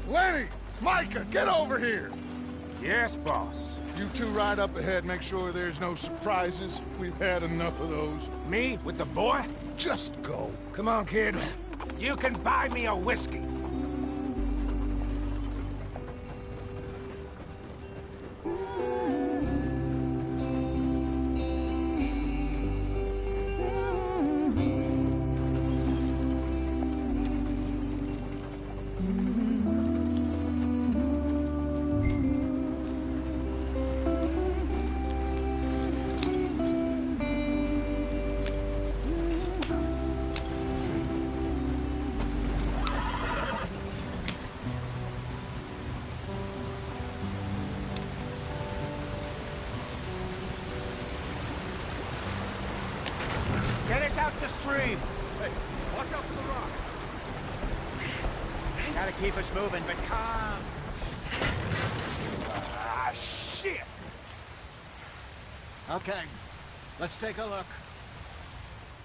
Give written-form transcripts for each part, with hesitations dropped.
Lenny! Micah, get over here! Yes, boss. You two ride up ahead, make sure there's no surprises. We've had enough of those. Me with the boy? Just go. Come on, kid. You can buy me a whiskey. Get us out the stream! Hey, watch out for the rock. Gotta keep us moving, but calm. Ah, shit! Okay, let's take a look.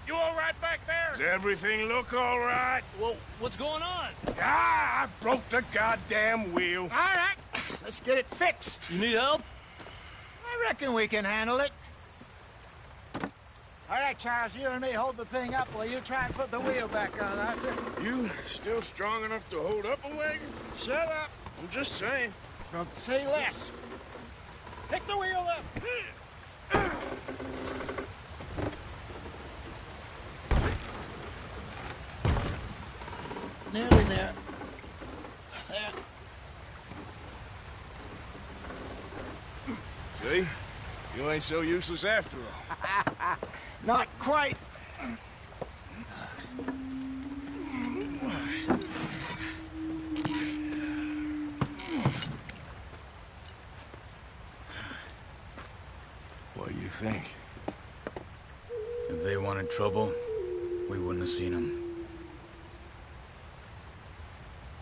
You all right back there? Does everything look all right? Well, what's going on? Ah, I broke the goddamn wheel. All right, let's get it fixed. You need help? I reckon we can handle it. All right, Charles, you and me hold the thing up while you try and put the wheel back on, Arthur. You still strong enough to hold up a wagon? Shut up. I'm just saying. Don't say less. Pick the wheel up. Nearly there. There. See? You ain't so useless after all. Not quite. What do you think? If they wanted trouble, we wouldn't have seen them.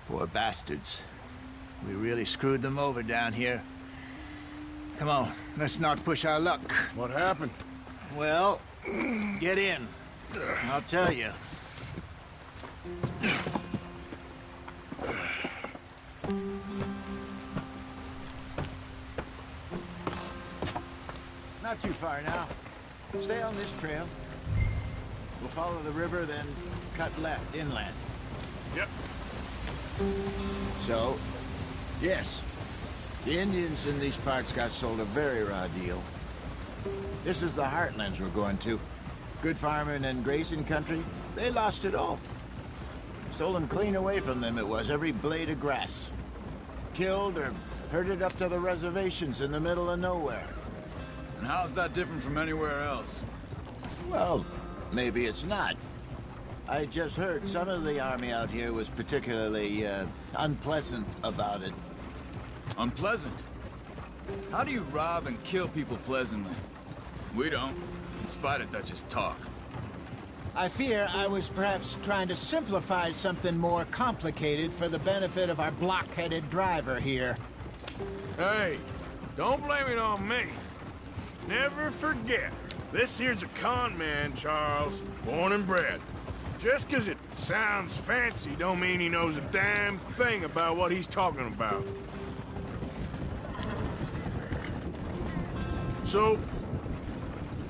Poor bastards. We really screwed them over down here. Come on, let's not push our luck. What happened? Well, get in. I'll tell you. Not too far now. Stay on this trail. We'll follow the river, then cut left inland. Yep. So, yes, the Indians in these parts got sold a very raw deal. This is the heartlands we're going to. Good farming and grazing country, they lost it all. Stolen clean away from them it was, every blade of grass. Killed or herded up to the reservations in the middle of nowhere. And how's that different from anywhere else? Well, maybe it's not. I just heard some of the army out here was particularly, unpleasant about it. Unpleasant? How do you rob and kill people pleasantly? We don't, in spite of Dutch's talk. I fear I was perhaps trying to simplify something more complicated for the benefit of our blockheaded driver here. Hey, don't blame it on me. Never forget, this here's a con man, Charles, born and bred. Just 'cause it sounds fancy don't mean he knows a damn thing about what he's talking about. So,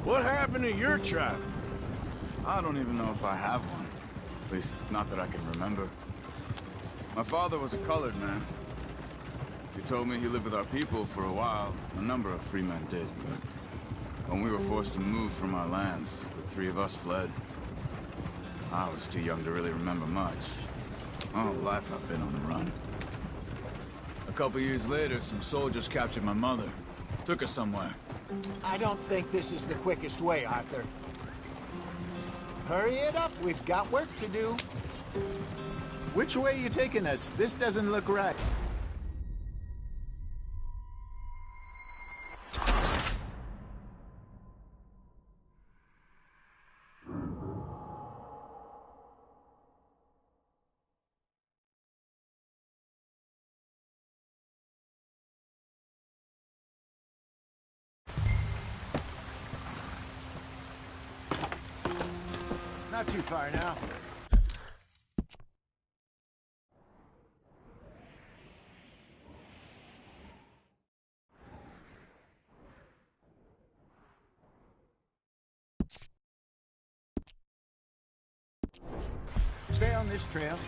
what happened to your tribe? I don't even know if I have one. At least, not that I can remember. My father was a colored man. He told me he lived with our people for a while. A number of free men did, but when we were forced to move from our lands, the three of us fled. I was too young to really remember much. My whole life I've been on the run. A couple years later, some soldiers captured my mother. Took her somewhere. I don't think this is the quickest way, Arthur. Hurry it up, we've got work to do. Which way are you taking us? This doesn't look right. Not too far now. stay on this trail.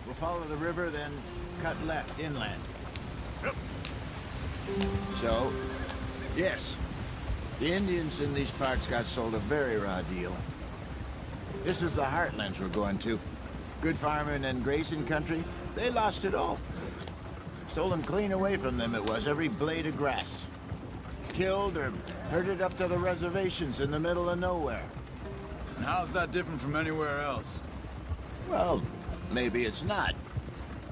We'll follow the river, then cut left inland. Yep. So, yes, the Indians in these parts got sold a very raw deal. This is the Heartlands we're going to. Good farming and grazing country, they lost it all. Stolen clean away from them it was, every blade of grass. Killed or herded up to the reservations in the middle of nowhere. And how's that different from anywhere else? Well, maybe it's not.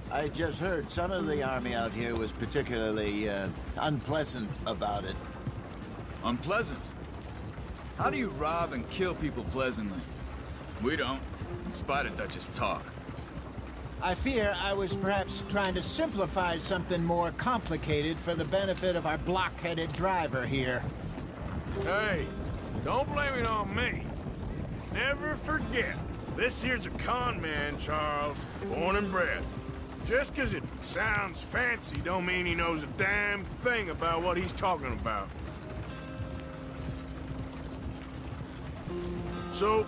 I just heard some of the army out here was particularly, unpleasant about it. Unpleasant? How do you rob and kill people pleasantly? We don't, in spite of Dutch's talk. I fear I was perhaps trying to simplify something more complicated for the benefit of our block-headed driver here. Hey, don't blame it on me. Never forget, this here's a con man, Charles, born and bred. Just 'cause it sounds fancy don't mean he knows a damn thing about what he's talking about. So,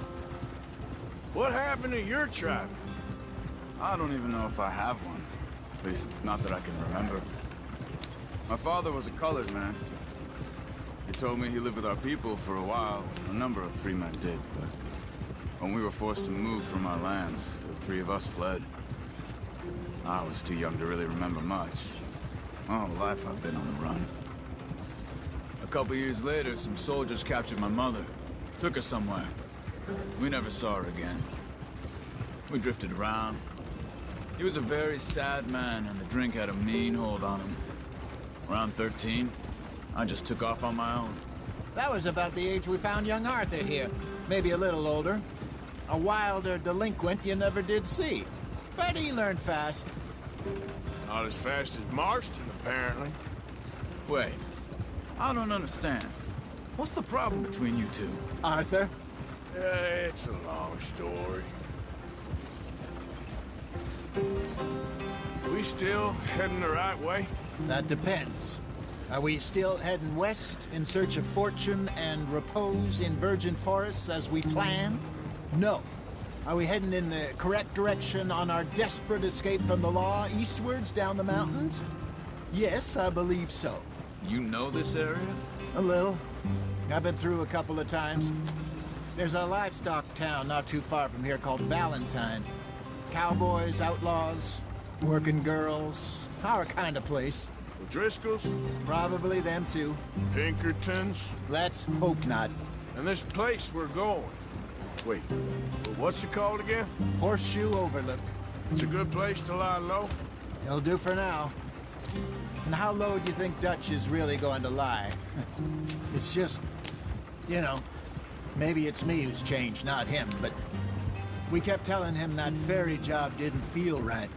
what happened to your tribe? I don't even know if I have one. At least, not that I can remember. My father was a colored man. He told me he lived with our people for a while. A number of free men did, but when we were forced to move from our lands, the three of us fled. I was too young to really remember much. My whole life I've been on the run. A couple years later, some soldiers captured my mother. Took her somewhere. We never saw her again. We drifted around. He was a very sad man, and the drink had a mean hold on him. Around 13, I just took off on my own. That was about the age we found young Arthur here. Maybe a little older. A wilder delinquent you never did see. But he learned fast. Not as fast as Marston, apparently. Wait, I don't understand. What's the problem between you two? Arthur? It's a long story. We still heading the right way? That depends. Are we still heading west in search of fortune and repose in virgin forests as we planned? No. Are we heading in the correct direction on our desperate escape from the law eastwards down the mountains? Yes, I believe so. You know this area? A little. I've been through a couple of times. There's a livestock town not too far from here called Valentine. Cowboys, outlaws, working girls, our kind of place. The Driscolls? Probably them too. Pinkertons? Let's hope not. And this place we're going. Wait, what's it called again? Horseshoe Overlook. It's a good place to lie low? It'll do for now. And how low do you think Dutch is really going to lie? It's just, you know, maybe it's me who's changed, not him, but we kept telling him that ferry job didn't feel right.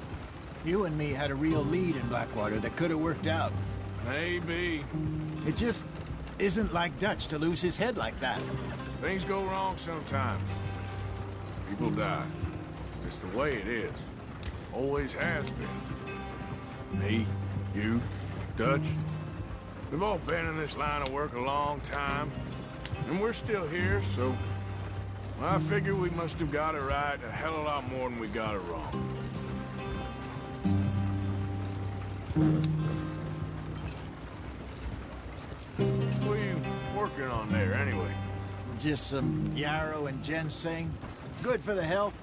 You and me had a real lead in Blackwater that could have worked out. Maybe. It just isn't like Dutch to lose his head like that. Things go wrong sometimes. People die. It's the way it is. Always has been. Me, you, Dutch. We've all been in this line of work a long time. And we're still here, so... well, I figure we must have got it right a hell of a lot more than we got it wrong. What are you working on there, anyway? Just some yarrow and ginseng. Good for the health.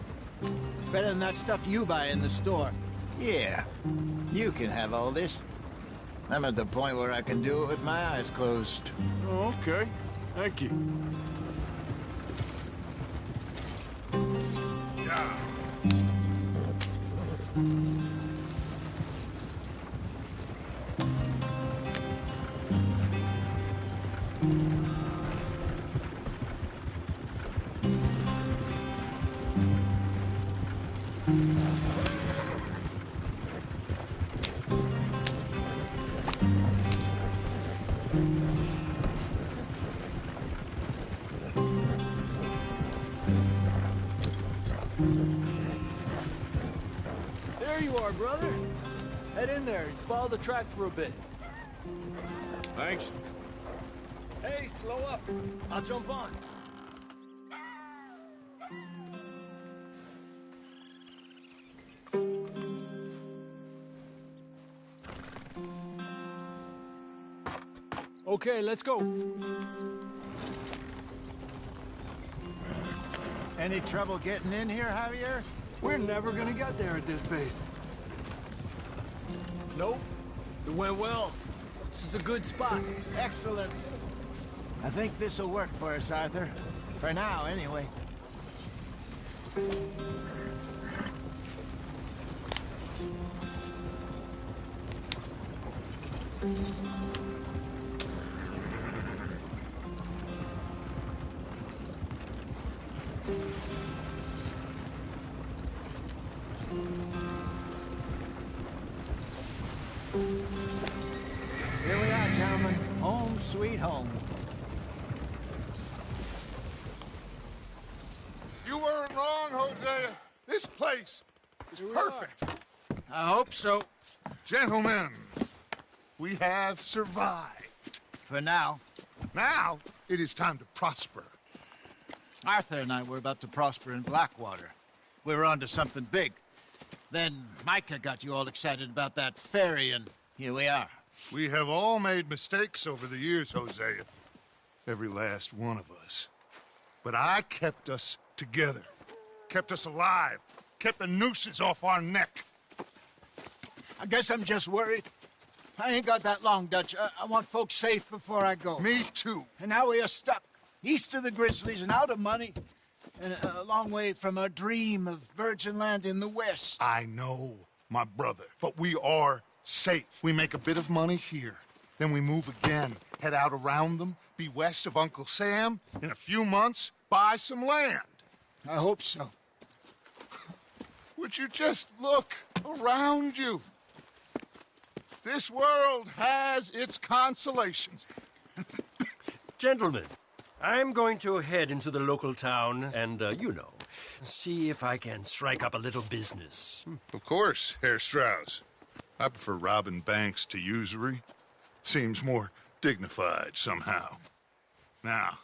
Better than that stuff you buy in the store. Yeah, you can have all this. I'm at the point where I can do it with my eyes closed. Oh, okay. Thank you. Yeah. There you are, brother. Head in there and follow the track for a bit. Thanks. Hey, slow up. I'll jump on. Okay, let's go. Any trouble getting in here, Javier? We're never gonna get there at this pace. Nope. It went well. This is a good spot. Excellent. I think this'll work for us, Arthur. For now, anyway. Here we are, gentlemen. Home sweet home. You weren't wrong, Hosea. This place is perfect. I hope so. Gentlemen, we have survived. For now. Now, it is time to prosper. Arthur and I were about to prosper in Blackwater. We were onto something big. Then Micah got you all excited about that ferry, and here we are. We have all made mistakes over the years, Hosea. Every last one of us. But I kept us together. Kept us alive. Kept the nooses off our neck. I guess I'm just worried. I ain't got that long, Dutch. I want folks safe before I go. Me too. And now we are stuck, east of the Grizzlies and out of money, and a long way from our dream of virgin land in the west. I know, my brother, but we are safe. We make a bit of money here, then we move again, head out around them, be west of Uncle Sam, in a few months, buy some land. I hope so. Would you just look around you? This world has its consolations. Gentlemen, I'm going to head into the local town and, see if I can strike up a little business. Of course, Herr Strauss. I prefer robbing banks to usury. Seems more dignified somehow. Now,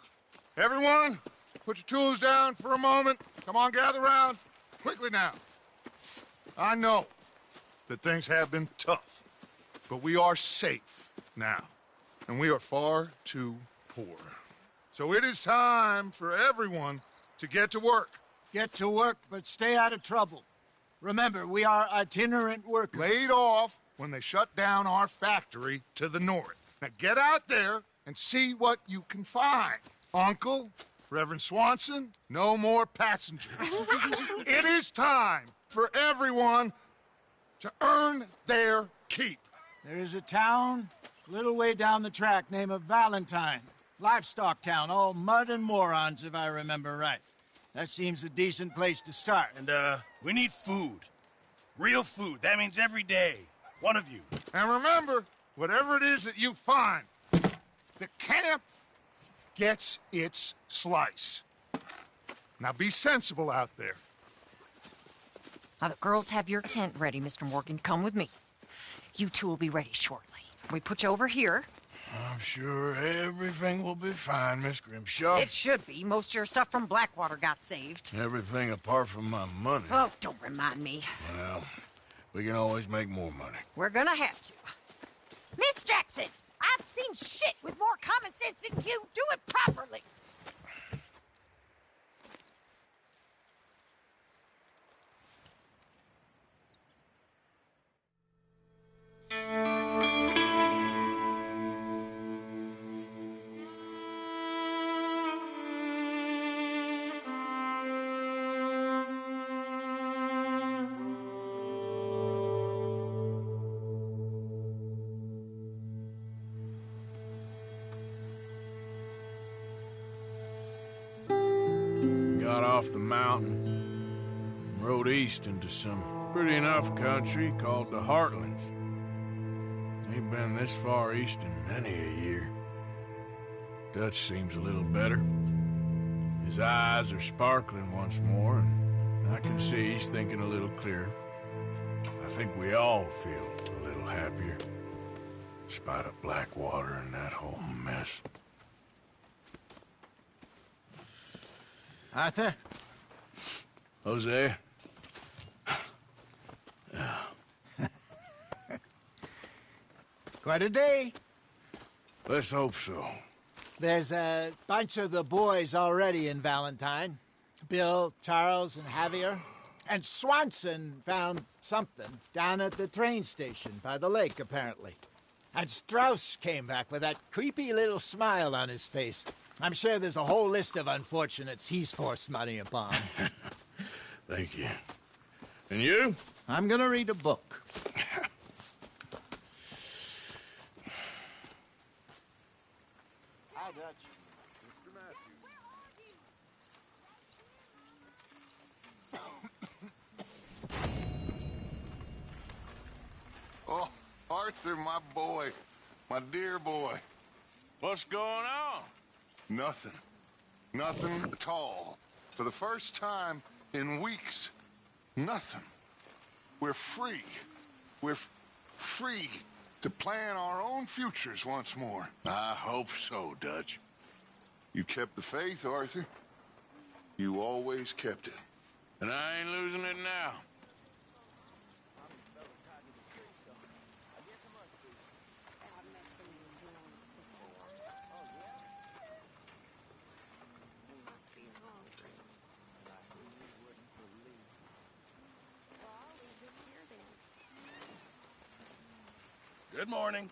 everyone, put your tools down for a moment. Come on, gather round. Quickly now. I know that things have been tough, but we are safe now, and we are far too poor. So it is time for everyone to get to work. Get to work, but stay out of trouble. Remember, we are itinerant workers. Laid off when they shut down our factory to the north. Now get out there and see what you can find. Uncle, Reverend Swanson, no more passengers. It is time for everyone to earn their keep. There is a town a little way down the track named Valentine. Livestock town, all mud and morons, if I remember right. That seems a decent place to start. And, we need food. Real food. That means every day. One of you. And remember, whatever it is that you find, the camp gets its slice. Now be sensible out there. Now, the girls have your tent ready, Mr. Morgan. Come with me. You two will be ready shortly. We put you over here. I'm sure everything will be fine, Miss Grimshaw. It should be. Most of your stuff from Blackwater got saved. Everything apart from my money. Oh, don't remind me. Well, we can always make more money. We're gonna have to. Miss Jackson, I've seen shit with more common sense than you. Do it properly. Got off the mountain and rode east into some pretty enough country called the Heartlands. Ain't been this far east in many a year. Dutch seems a little better. His eyes are sparkling once more, and I can see he's thinking a little clearer. I think we all feel a little happier, in spite of Blackwater and that whole mess. Arthur? Jose? Quite a day. Let's hope so. There's a bunch of the boys already in Valentine. Bill, Charles, and Javier. And Swanson found something down at the train station by the lake, apparently. And Strauss came back with that creepy little smile on his face. I'm sure there's a whole list of unfortunates he's forced money upon. Thank you. And you? I'm gonna read a book. Hi, Dutch. Mr. Matthews. Oh, Arthur, my boy. My dear boy. What's going on? Nothing. Nothing at all. For the first time in weeks. Nothing. We're free. We're free to plan our own futures once more. I hope so, Dutch. You kept the faith, Arthur. You always kept it. And I ain't losing it now. Good morning.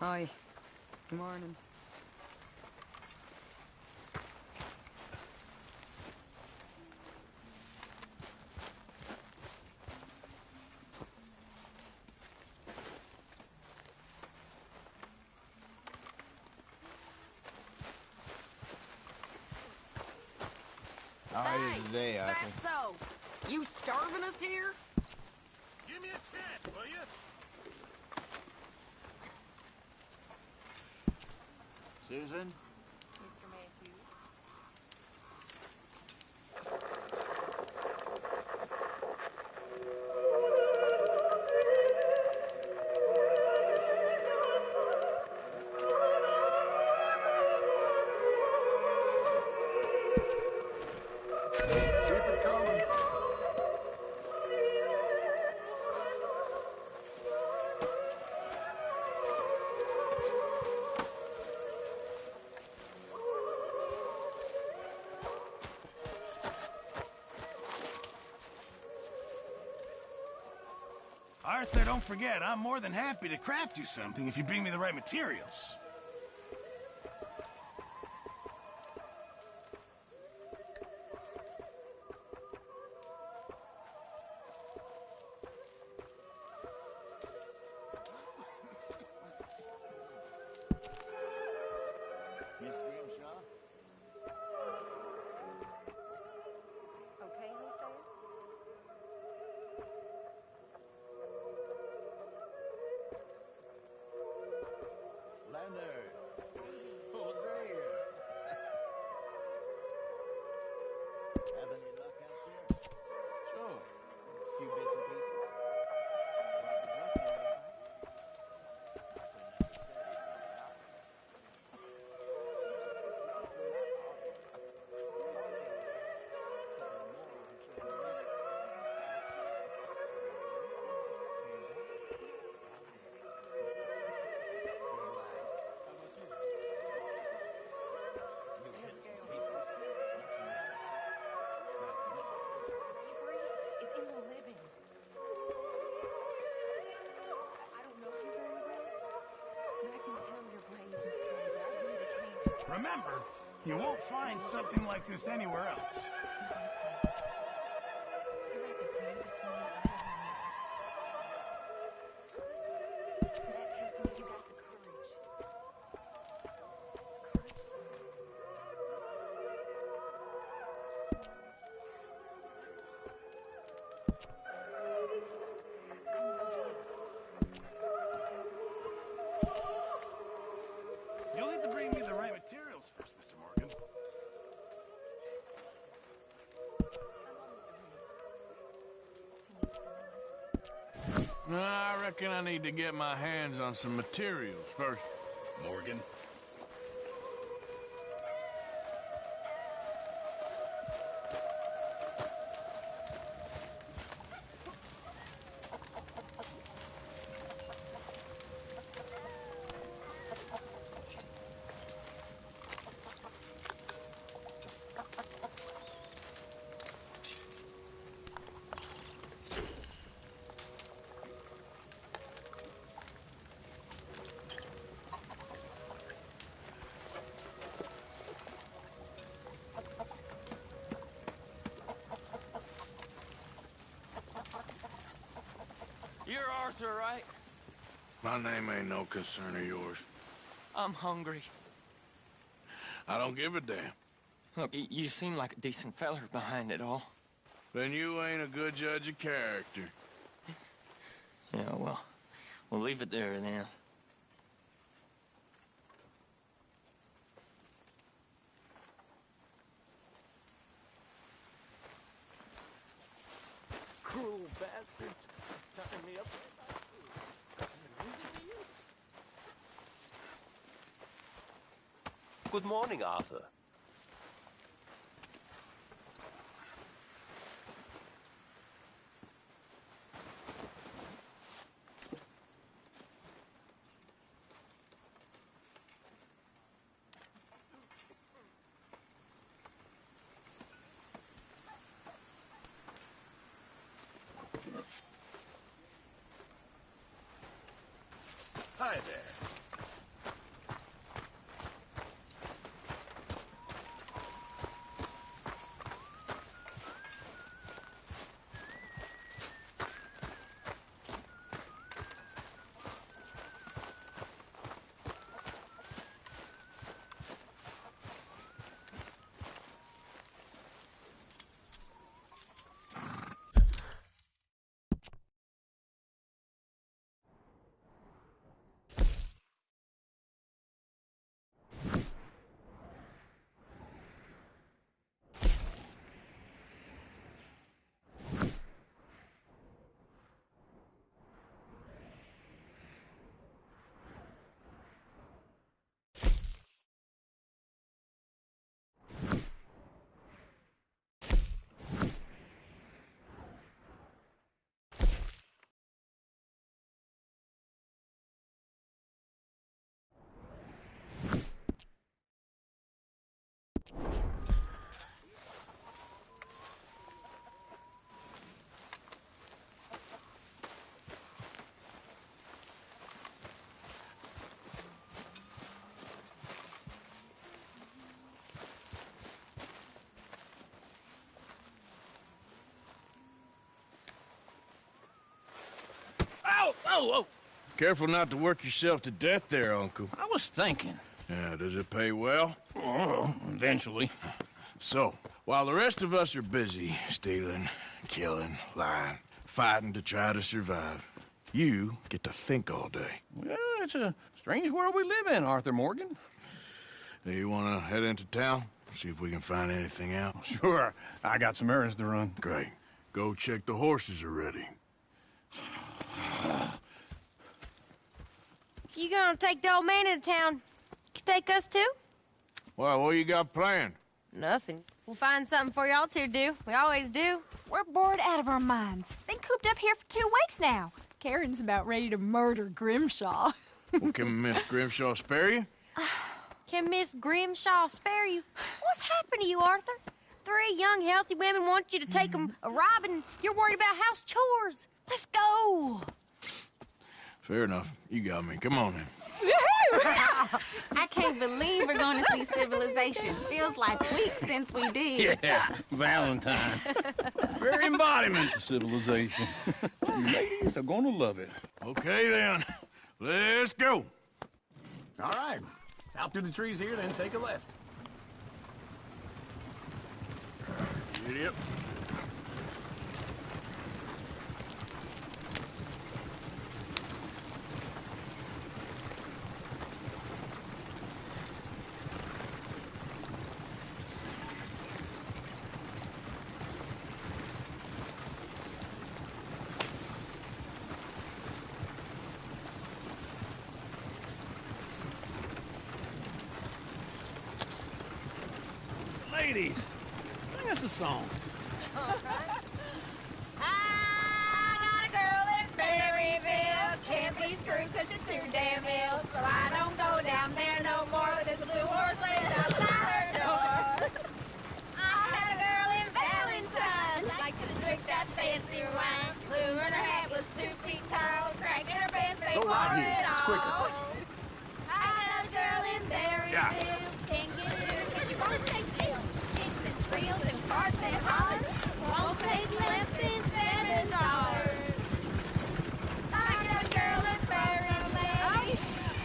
Hi. Good morning. How are you today, Arthur? Fatso! You starving us here? Give me a chance, will you? Susan? Mr. Matthews. Keep it coming. Arthur, don't forget, I'm more than happy to craft you something if you bring me the right materials. Remember, you won't find something like this anywhere else. You'll need to bring me the right materials first, Mr. Morgan. I reckon I need to get my hands on some materials first. Morgan? You're Arthur, right? My name ain't no concern of yours. I'm hungry. I don't give a damn. Look, you seem like a decent feller behind it all. Then you ain't a good judge of character. Yeah, well, we'll leave it there then. Cruel bastards. Tying me up. Good morning, Arthur. Hi there. Whoa! Careful not to work yourself to death there, Uncle. I was thinking. Yeah, does it pay well? Oh, eventually. So, while the rest of us are busy stealing, killing, lying, fighting to try to survive, you get to think all day. Well, it's a strange world we live in, Arthur Morgan. Hey, you want to head into town? See if we can find anything out? Sure. I got some errands to run. Great. Go check the horses are ready. You gonna take the old man into town? You take us too? Well, what you got planned? Nothing. We'll find something for y'all to do. We always do. We're bored out of our minds. Been cooped up here for 2 weeks now. Karen's about ready to murder Grimshaw. Well, can Miss Grimshaw spare you? Can Miss Grimshaw spare you? What's happened to you, Arthur? 3 young, healthy women want you to take them a robbing. You're worried about house chores. Let's go. Fair enough. You got me. Come on, then. I can't believe we're going to see Civilization. Feels like weeks since we did. Yeah, Valentine. Very embodiment of civilization. Ladies are gonna love it. Okay, then. Let's go. All right. Out through the trees here, then take a left. Yep. Ladies, sing us a song. I got a girl in Berryville. Can't be screwed 'cause she's too damn ill. So I don't go down there no more. There's a blue horse laying outside her door. I had a girl in Valentine. Likes to drink that fancy wine. Blue and her hat was 2 feet tall. Cracking her pants, they Go wore right here. it It's all. quicker. I had a girl in Berryville. Can't get her 'cause she won't stay still. She kicks and squeals and farts and hollers. Won't take less than $7. I got a girl that's Berryville.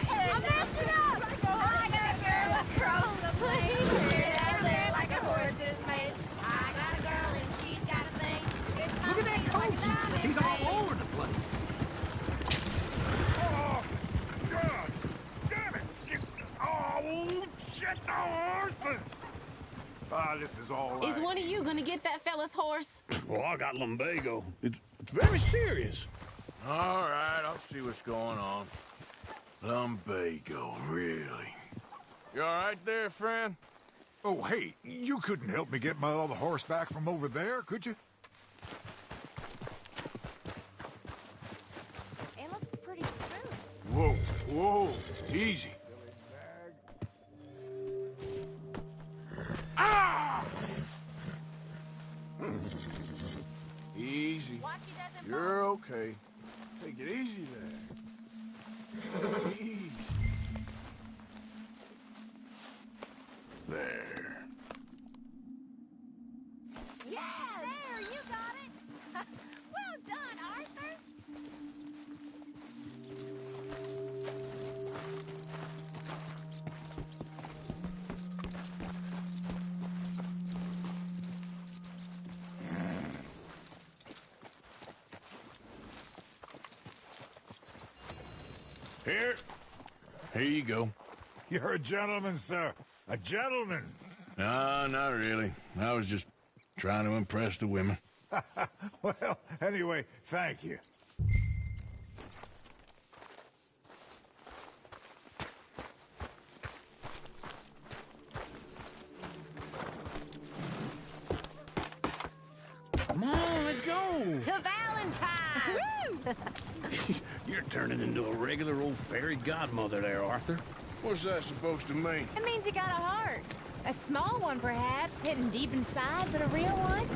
I messed it up. I got a girl across the plains. Here down there like a horse is made. I got a girl and she's got a thing. It's Look at that coach. He's all over the place. Oh, God! Damn it! Oh, shit, the horses! Ah, this is all right. Is one of you going to get that fella's horse? Well, I got lumbago. It's very serious. All right, I'll see what's going on. Lumbago, really? You all right there, friend? Oh, hey, you couldn't help me get my other horse back from over there, could you? It looks pretty smooth. Whoa, whoa, easy. Ah! Easy. You're okay. Take it easy there. Easy. There. Yeah, there, you got it. Well done, Arthur. Here you go. You're a gentleman, sir. A gentleman. No, not really. I was just trying to impress the women. Well, anyway, thank you. Come on, let's go. To Valentine. You're turning into a regular old fairy godmother there, Arthur. What's that supposed to mean? It means you got a heart. A small one, perhaps, hidden deep inside, but a real one.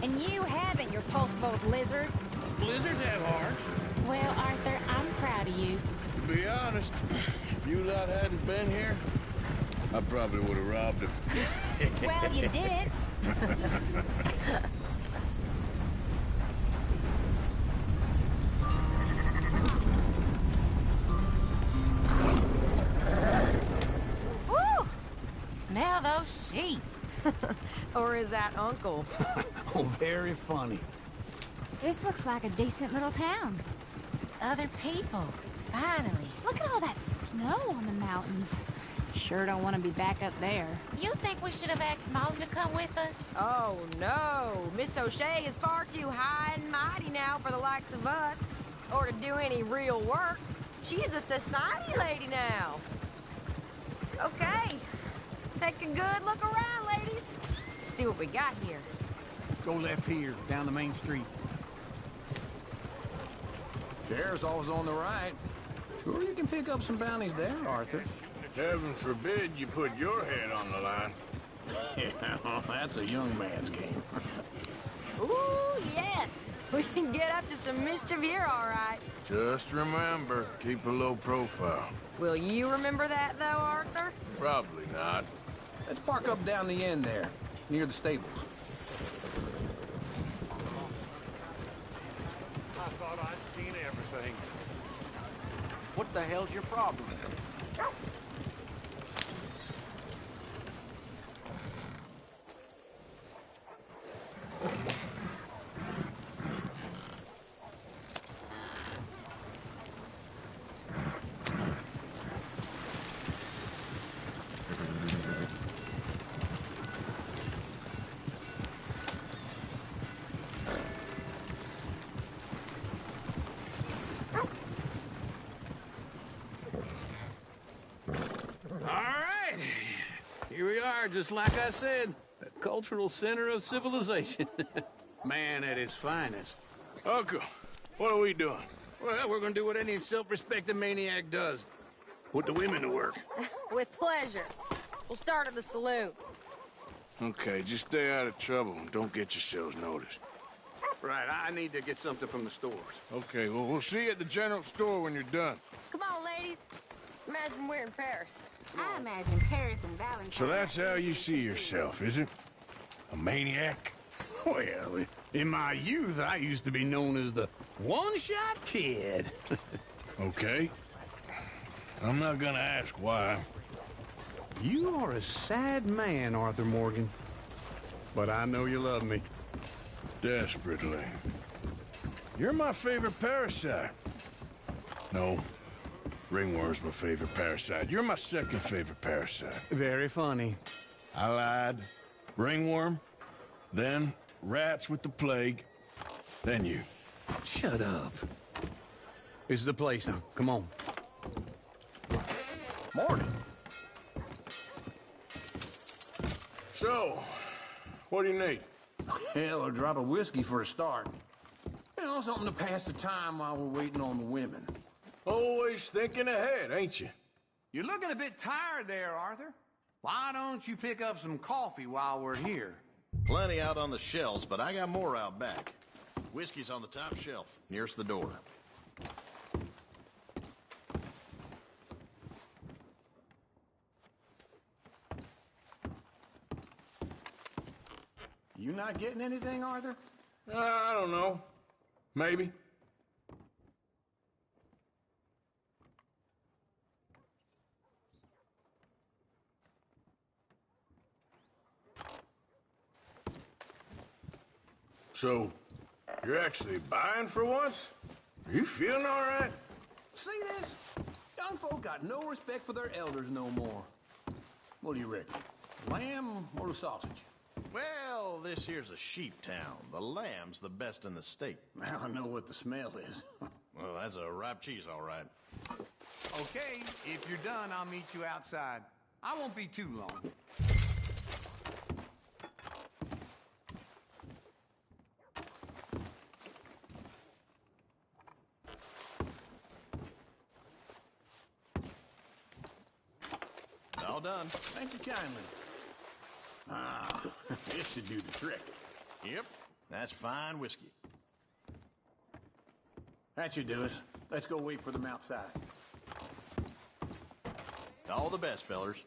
And you haven't, your pulse-vote lizard. Blizzards have hearts. Well, Arthur, I'm proud of you. To be honest, if you lot hadn't been here, I probably would have robbed him. Well, you did. Woo! Smell those sheep. Or is that Uncle? Oh, very funny. This looks like a decent little town. Other people. Finally. Look at all that snow on the mountains. Sure don't want to be back up there. You think we should have asked Molly to come with us? Oh, no. Miss O'Shea is far too high and mighty now for the likes of us, or to do any real work. She's a society lady now. Okay. Take a good look around, ladies. See what we got here. Go left here, down the main street. Chair's always on the right. Sure you can pick up some bounties there, Arthur. Heaven forbid you put your head on the line. Yeah, that's a young man's game. Ooh, yes. We can get up to some mischief here, all right. Just remember, keep a low profile. Will you remember that, though, Arthur? Probably not. Let's park up down the end there, near the stables. I thought I'd seen everything. What the hell's your problem? Here we are, just like I said. The cultural center of civilization. Man at his finest. Uncle, what are we doing? Well, we're gonna do what any self-respecting maniac does. Put the women to work. With pleasure. We'll start at the saloon. Okay, just stay out of trouble and don't get yourselves noticed. Right, I need to get something from the stores. Okay, well, we'll see you at the general store when you're done. Come on, ladies. Imagine we're in Paris. I imagine Paris and Valentine. So that's how you see yourself, is it? A maniac? Well, in my youth, I used to be known as the one-shot kid. Okay. I'm not gonna ask why. You are a sad man, Arthur Morgan. But I know you love me. Desperately. You're my favorite parasite. No. Ringworm's my favorite parasite. You're my second favorite parasite. Very funny. I lied. Ringworm, then rats with the plague, then you. Shut up. This is the place now. Come on. Morning. So, what do you need? Hell, a drop of whiskey for a start. You know, something to pass the time while we're waiting on the women. Always thinking ahead, ain't you? You're looking a bit tired there, Arthur. Why don't you pick up some coffee while we're here? Plenty out on the shelves, but I got more out back. Whiskey's on the top shelf, nearest the door. You not getting anything, Arthur? I don't know. Maybe. So, you're actually buying for once? Are you feeling all right? See this? Young folk got no respect for their elders no more. What do you reckon? Lamb or the sausage? Well, this here's a sheep town. The lamb's the best in the state. I know what the smell is. Well, that's a ripe cheese, all right. Okay, if you're done, I'll meet you outside. I won't be too long. All done. Thank you kindly. Ah, this should do the trick. Yep, that's fine whiskey. That should do us. Let's go wait for them outside. All the best, fellers.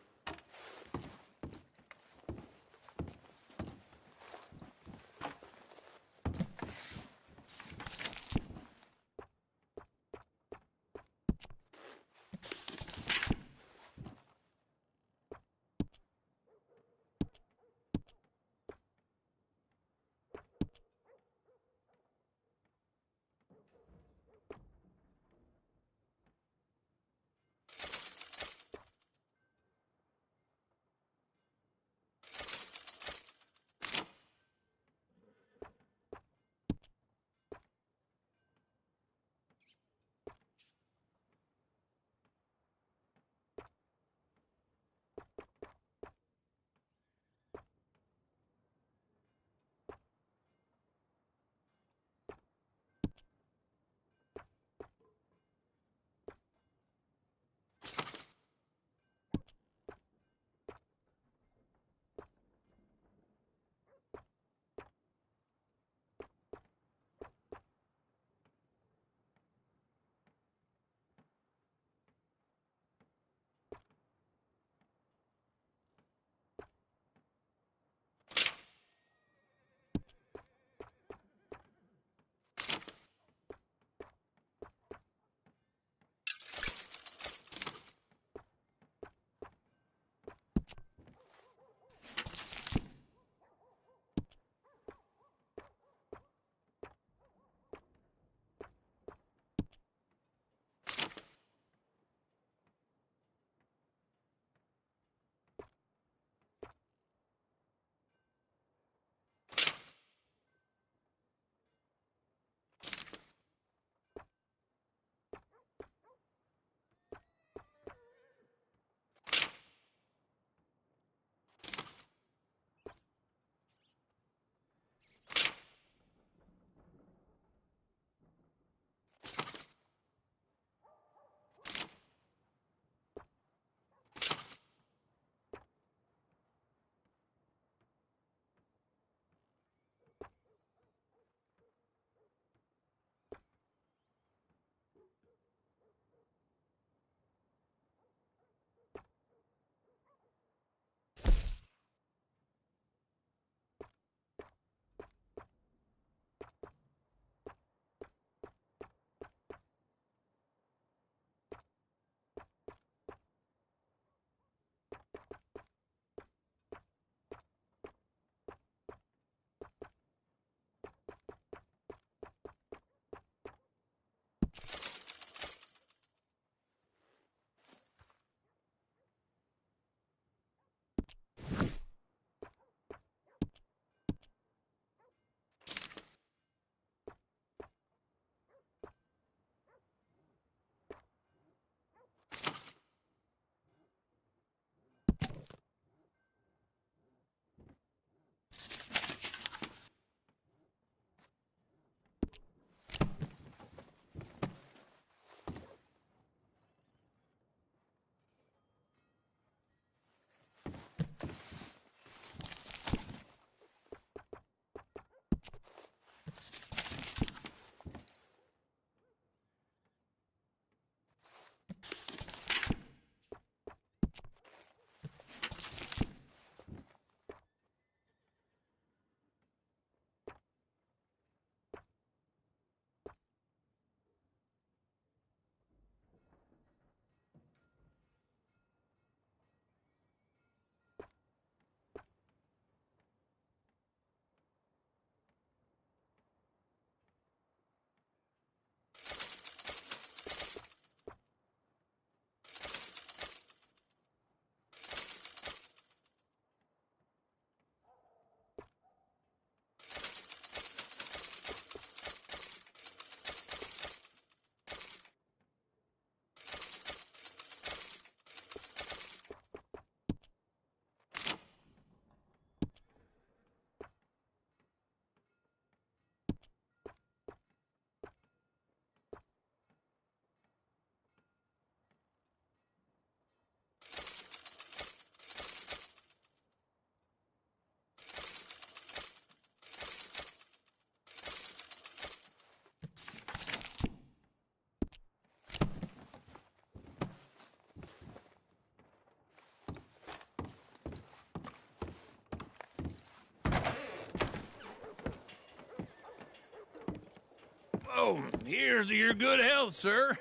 So, here's to your good health, sir.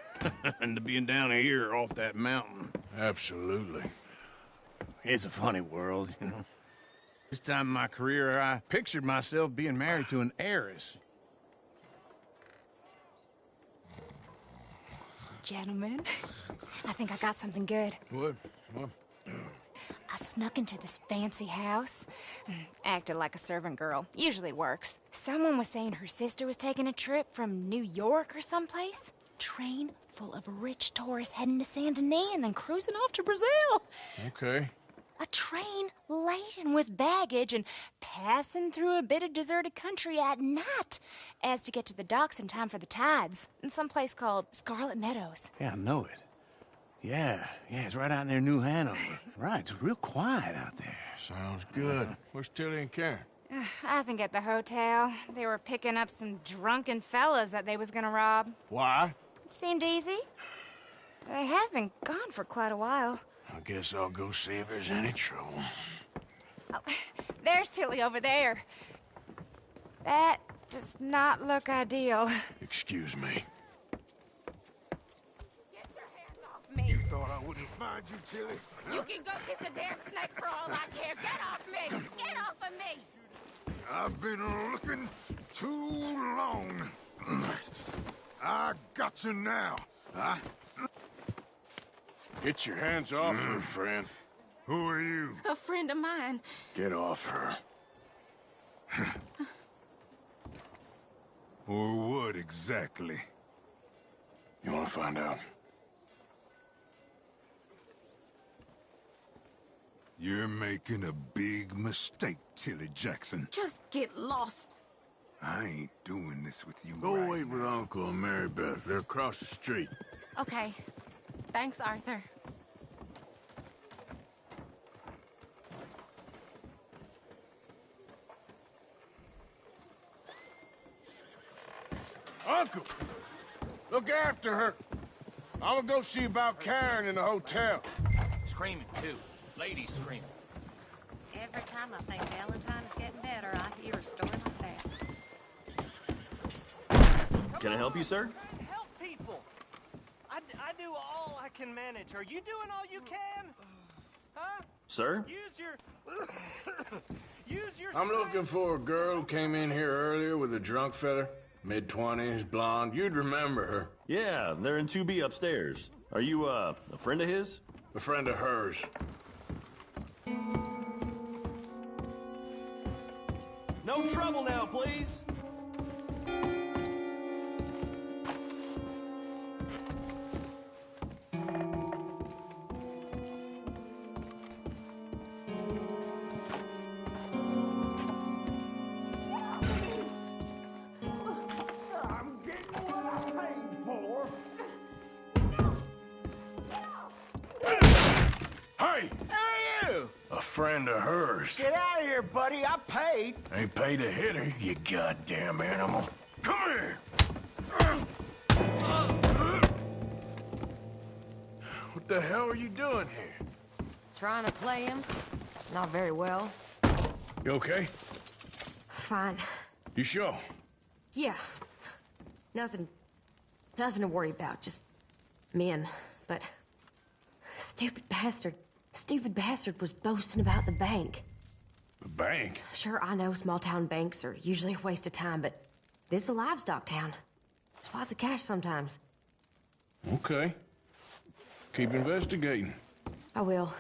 And to being down here off that mountain. Absolutely. It's a funny world, you know. This time in my career, I pictured myself being married to an heiress. Gentlemen, I think I got something good. What? I snuck into this fancy house. Acted like a servant girl. Usually works. Someone was saying her sister was taking a trip from New York or someplace. Train full of rich tourists heading to Saint Denis and then cruising off to Brazil. Okay. A train laden with baggage and passing through a bit of deserted country at night as to get to the docks in time for the tides in some place called Scarlet Meadows. Yeah, I know it. Yeah, it's right out near New Hanover. Right, it's real quiet out there. Sounds good. Where's Tilly and Karen? I think at the hotel. They were picking up some drunken fellas that they was gonna rob. Why? It seemed easy. They have been gone for quite a while. I guess I'll go see if there's any trouble. Oh, there's Tilly over there. That does not look ideal. Excuse me. Get your hands off me. You thought I wouldn't find you, Tilly? You can go kiss a damn snake for all I care. Get off me! Get off of me! I've been looking too long. I got you now. Get your hands off her, friend. Who are you? A friend of mine. Get off her. Or what exactly? You want to find out? You're making a big mistake, Tilly Jackson. Just get lost. I ain't doing this with you. Go wait with Uncle and Mary Beth. They're across the street. Okay. Thanks, Arthur. Uncle! Look after her. I'm gonna go see about Karen in the hotel. Screaming, too. Ladies screaming. Every time I think Valentine's getting better, I hear a story like that. Can I help you, sir? Help people. I do all I can manage. Are you doing all you can? Huh? Sir? Use your I'm looking for a girl who came in here earlier with a drunk fella. Mid-20s, blonde. You'd remember her. Yeah, they're in 2B upstairs. Are you, a friend of his? A friend of hers. No trouble now, please. I'm getting what I paid for. Hey! Who are you? A friend of hers. Get out of here, buddy. I paid. Ain't paid to hit her, you goddamn animal. Come here! What the hell are you doing here? Trying to play him. Not very well. You okay? Fine. You sure? Yeah. Nothing to worry about. Just men. But stupid bastard was boasting about the bank. The bank? Sure, I know small town banks are usually a waste of time, but this is a livestock town. There's lots of cash sometimes. Okay. Keep investigating. I will.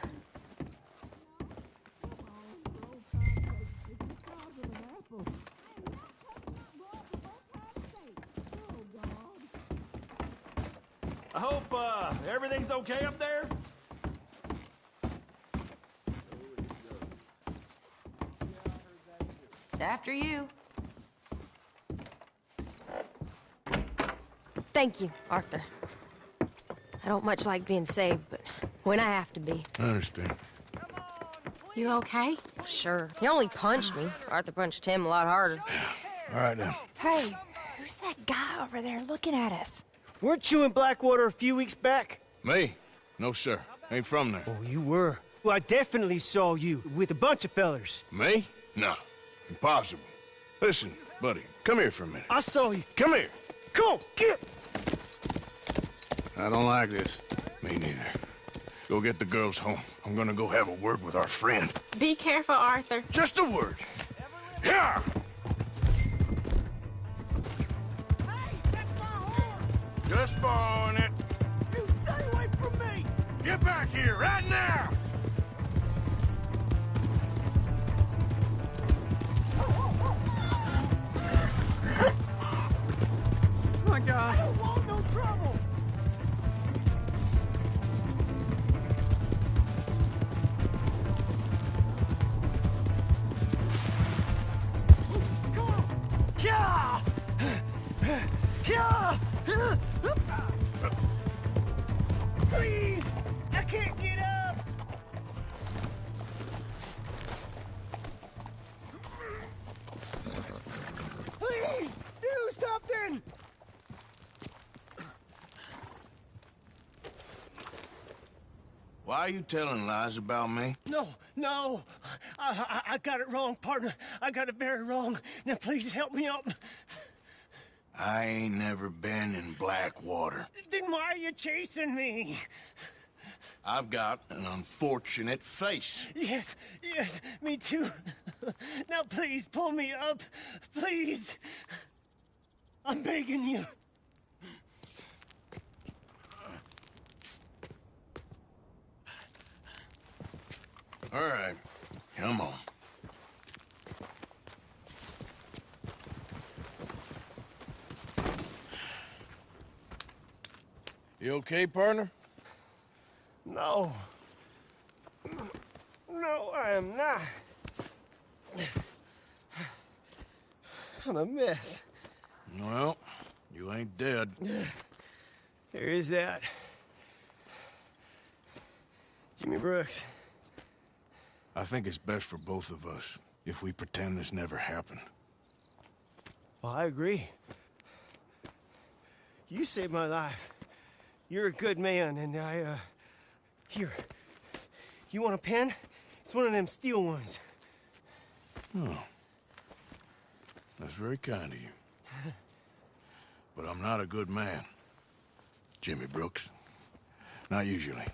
I hope, everything's okay up there? After you. Thank you, Arthur. I don't much like being saved, but when I have to be. I understand. You okay? Sure. He only punched me. Arthur punched him a lot harder. All right, then. Hey, who's that guy over there looking at us? Weren't you in Blackwater a few weeks back? Me? No, sir. Ain't from there. Oh, you were. Well, I definitely saw you with a bunch of fellers. Me? No. Impossible. Listen, buddy, come here for a minute. I saw you. Come here. Come on, get! I don't like this. Me neither. Go get the girls home. I'm gonna go have a word with our friend. Be careful, Arthur. Just a word. Yeah! Hey, that's my horse! Just borrowing it. You stay away from me! Get back here, right now! Oh my God! I don't want no trouble! Come on! Yeah! Yeah! Please! I can't get up! Please! Do something! Why are you telling lies about me? No. I got it wrong, partner. I got it very wrong. Now, please help me up. I ain't never been in Blackwater. Then why are you chasing me? I've got an unfortunate face. Yes, me too. Now, please, pull me up. Please. I'm begging you. All right, come on. You okay, partner? No. No, I am not. I'm a mess. Well, you ain't dead. There is that. Jimmy Brooks. I think it's best for both of us if we pretend this never happened. Well, I agree. You saved my life. You're a good man, and here. You want a pen? It's one of them steel ones. Oh. That's very kind of you. But I'm not a good man, Jimmy Brooks. Not usually.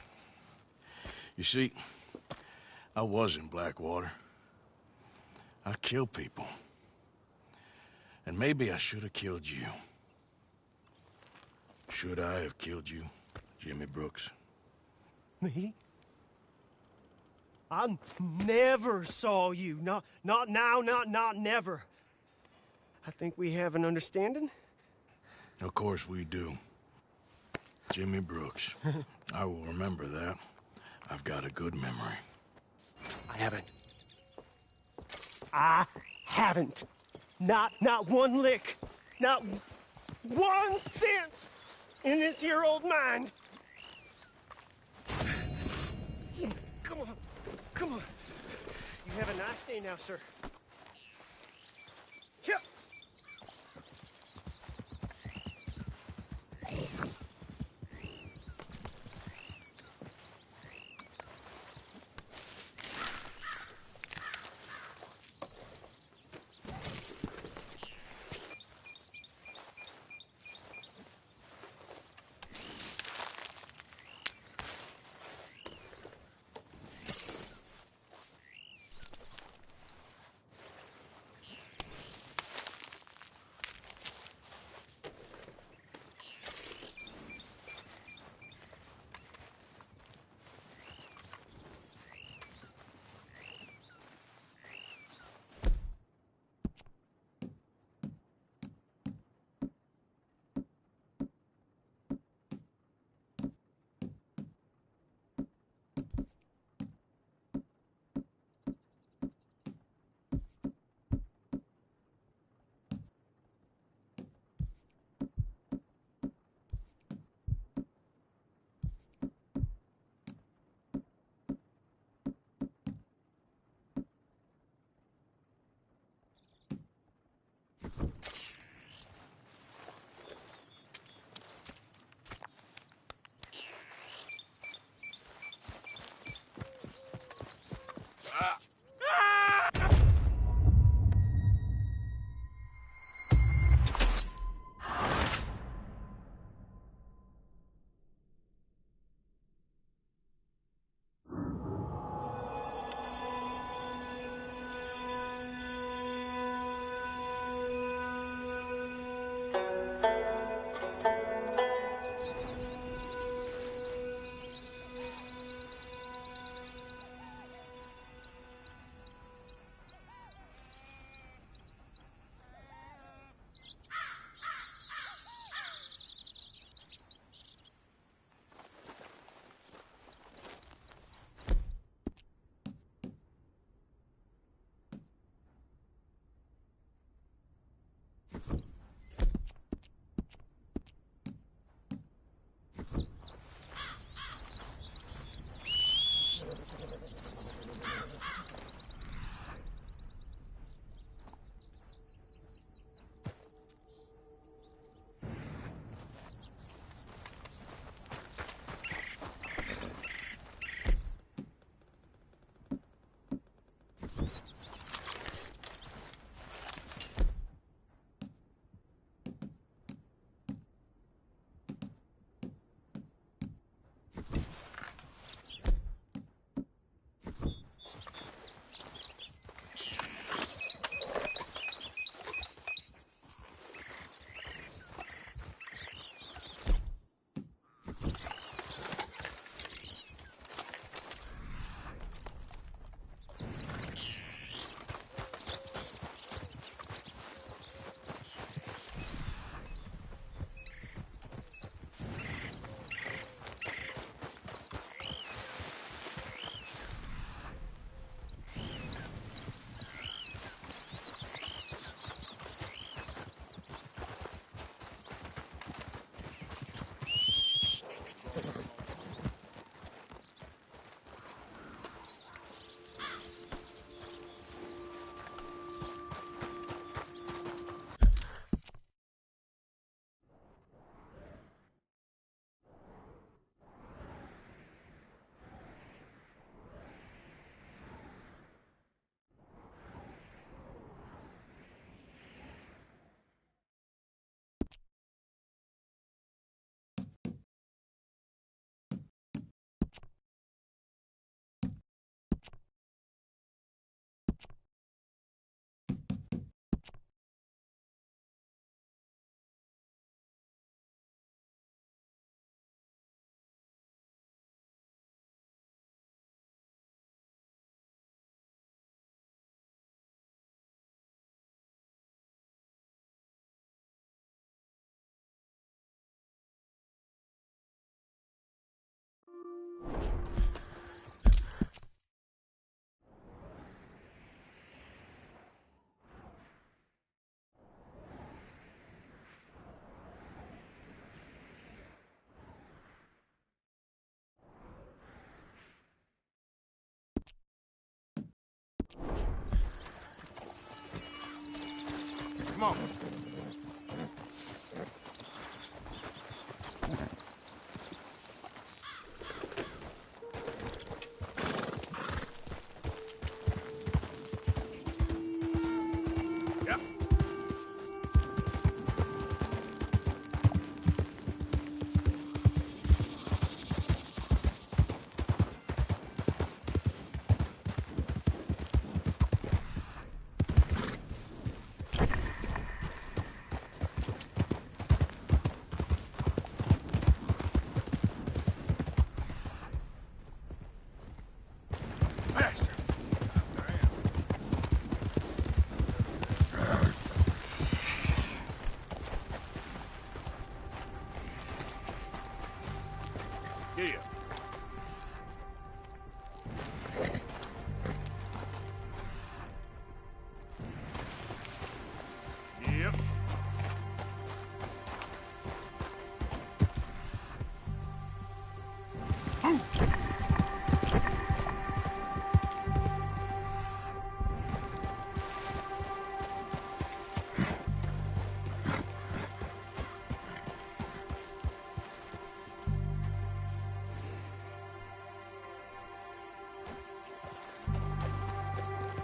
You see, I was in Blackwater. I killed people. And maybe I should have killed you. Should I have killed you, Jimmy Brooks? Me? I never saw you. Not now, not never. I think we have an understanding. Of course we do. Jimmy Brooks. I will remember that. I've got a good memory. I haven't. Not one lick. Not 1 cent in this here old mind. Come on. You have a nice day now, sir. Here. Come on. Yep. Bastard. Giddy up. Yep.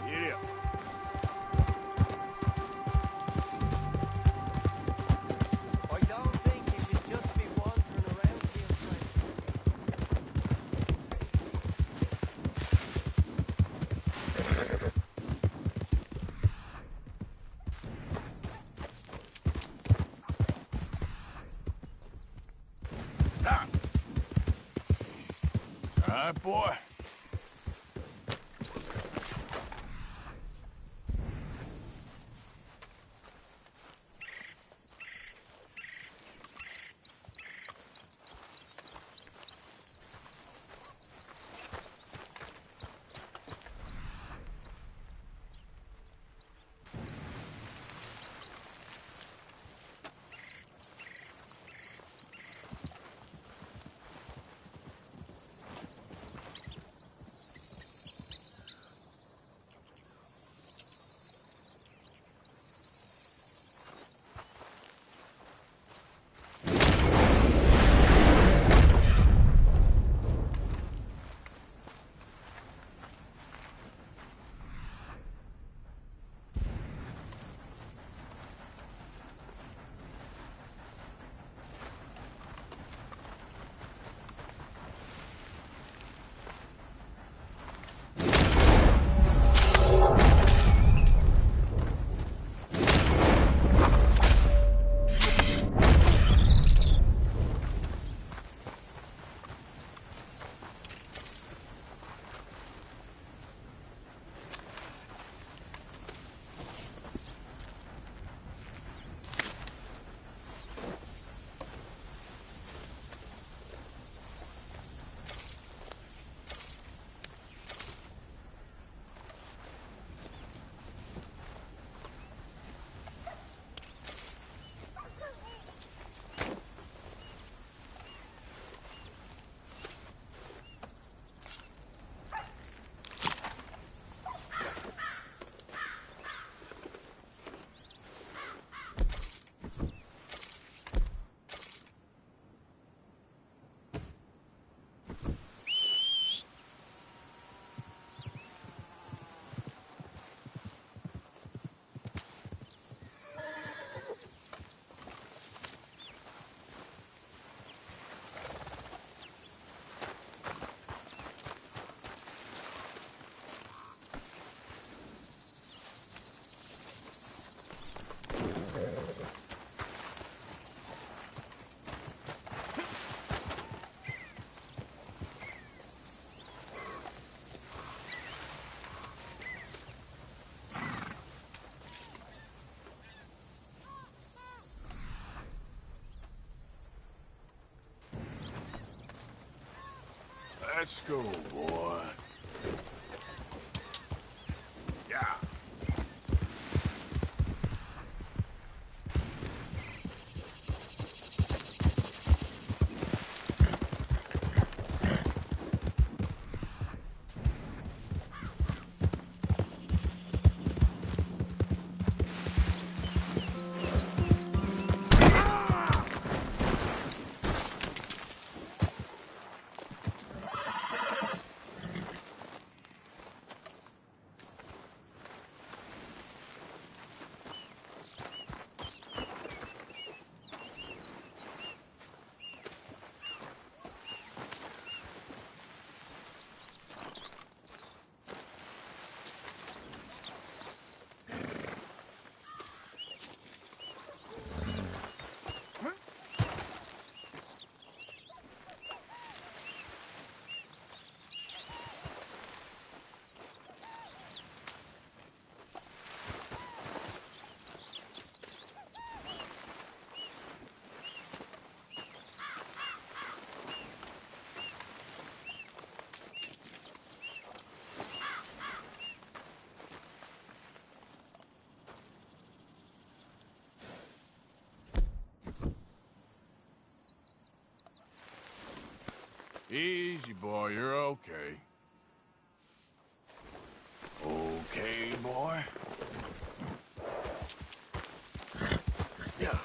Giddy up. I don't think you should just be wandering around here, friend. All right, boy. Let's go, boy. Yeah. Easy, boy. You're okay. Okay, boy. Yeah.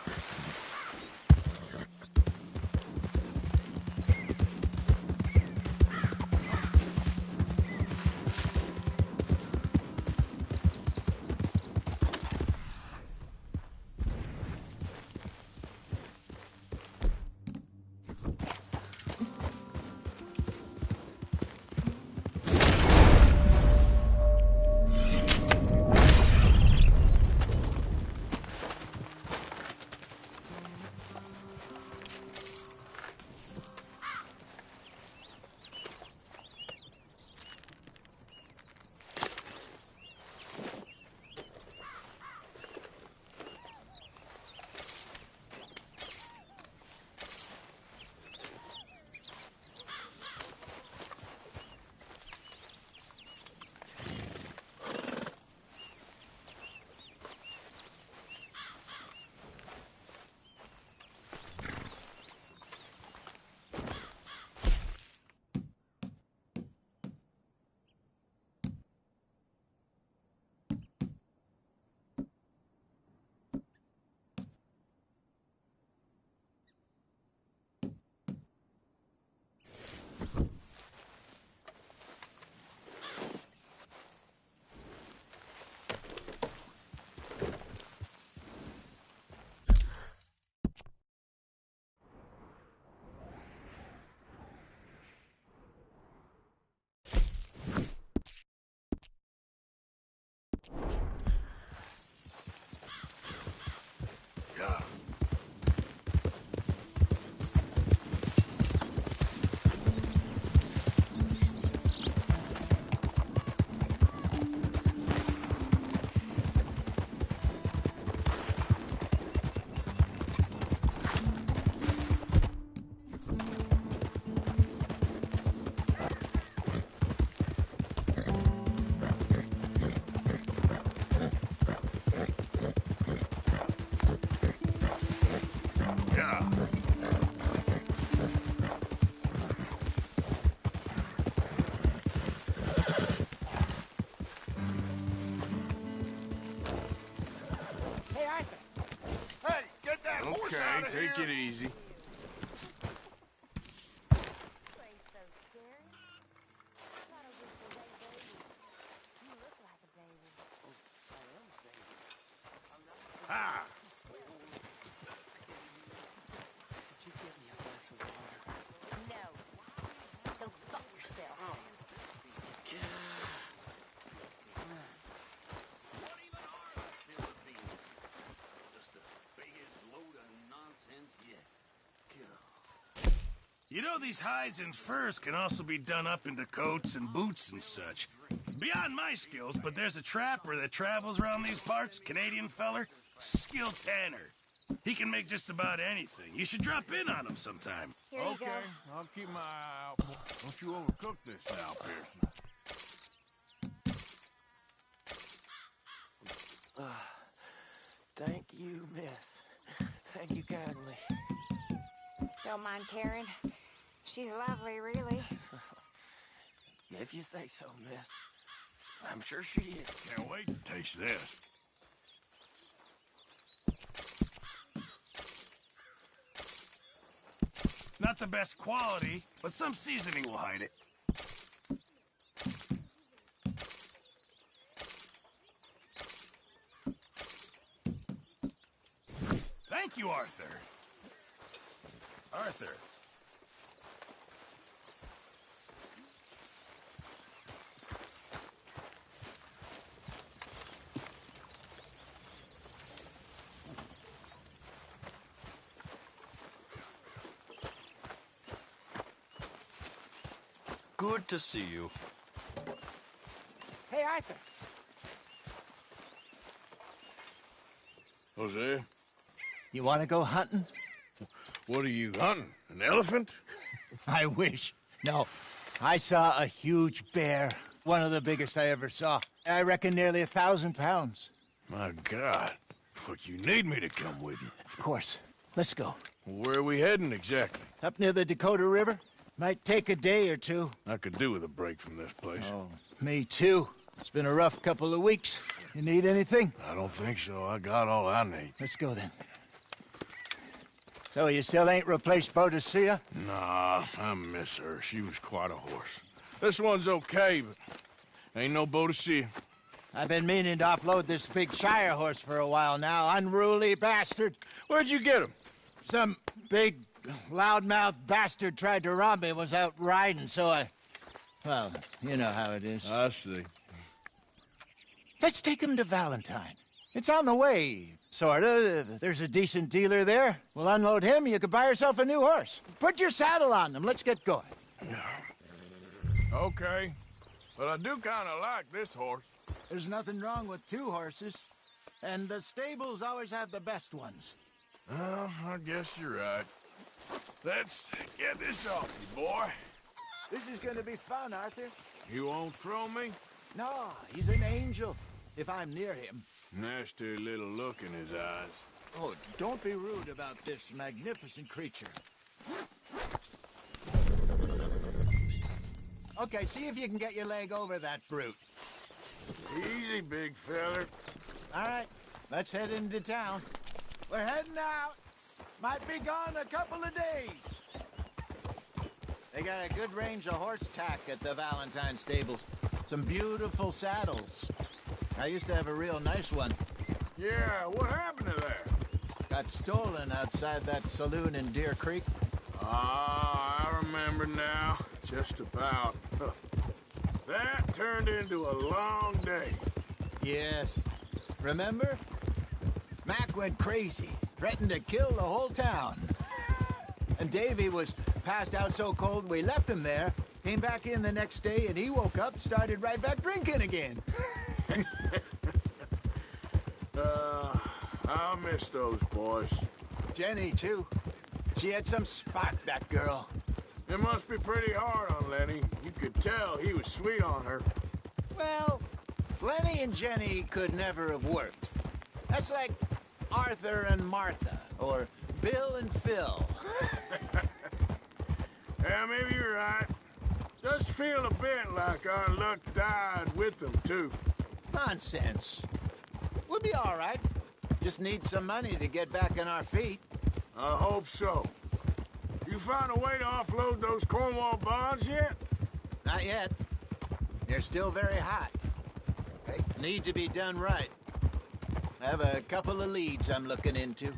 Hey, Arthur. Hey, get that horse out of here. Take it easy. Ah. No. Go fuck yourself. You know, these hides and furs can also be done up into coats and boots and such. Beyond my skills, but there's a trapper that travels around these parts, Canadian feller, skilled tanner. He can make just about anything. You should drop in on him sometime. Here you Okay, go. I'll keep my eye out. Don't you overcook this now, Pearson. Thank you, miss. Thank you kindly. Don't mind Karen. She's lovely, really. If you say so, miss. I'm sure she is. Can't wait to taste this. Not the best quality, but some seasoning will hide it. Thank you, Arthur. Arthur. Good to see you. Hey, Arthur. Jose, You want to go hunting? what are you hunting? An elephant? I wish. No, I saw a huge bear. One of the biggest I ever saw. I reckon nearly 1,000 pounds. My God. But you need me to come with you. Of course. Let's go. Where are we heading exactly? Up near the Dakota River. Might take a day or two. I could do with a break from this place. Oh, me too. It's been a rough couple of weeks. You need anything? I don't think so. I got all I need. Let's go then. So you still ain't replaced Boadicea? Nah, I miss her. She was quite a horse. This one's okay, but ain't no Boadicea. I've been meaning to offload this big Shire horse for a while now. Unruly bastard. Where'd you get him? Some big, loudmouth bastard tried to rob me, was out riding, so I... Well, you know how it is. I see. Let's take him to Valentine. It's on the way, sorta. If there's a decent dealer there, we'll unload him, you could buy yourself a new horse. Put your saddle on him, let's get going. Okay. But I do kind of like this horse. There's nothing wrong with two horses, and the stables always have the best ones. Well, I guess you're right. Let's get this off you, boy. This is gonna be fun, Arthur. You won't throw me? No, he's an angel, if I'm near him. Nasty little look in his eyes. Oh, don't be rude about this magnificent creature. Okay, see if you can get your leg over that brute. Easy, big feller. All right, let's head into town. We're heading out. Might be gone a couple of days. They got a good range of horse tack at the Valentine stables. Some beautiful saddles. I used to have a real nice one. Yeah, what happened to that? Got stolen outside that saloon in Deer Creek. Ah, I remember now. Just about. That turned into a long day. Yes. Remember? Mac went crazy, threatened to kill the whole town. And Davy was passed out so cold we left him there, came back in the next day, and he woke up, started right back drinking again. I miss those boys. Jenny, too. She had some spark, that girl. It must be pretty hard on Lenny. You could tell he was sweet on her. Well, Lenny and Jenny could never have worked. That's like Arthur and Martha, or Bill and Phil. Yeah, maybe you're right. Does feel a bit like our luck died with them, too. Nonsense. We'll be all right. Just need some money to get back on our feet. I hope so. You found a way to offload those Cornwall bonds yet? Not yet. They're still very hot. They need to be done right. I have a couple of leads I'm looking into.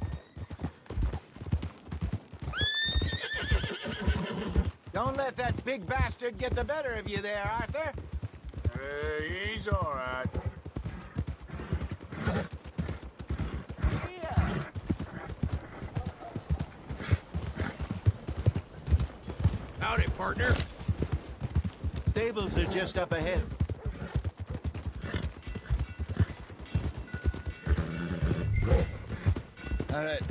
Don't let that big bastard get the better of you there, Arthur. Hey, he's all right. Howdy, partner. Stables are just up ahead. All right.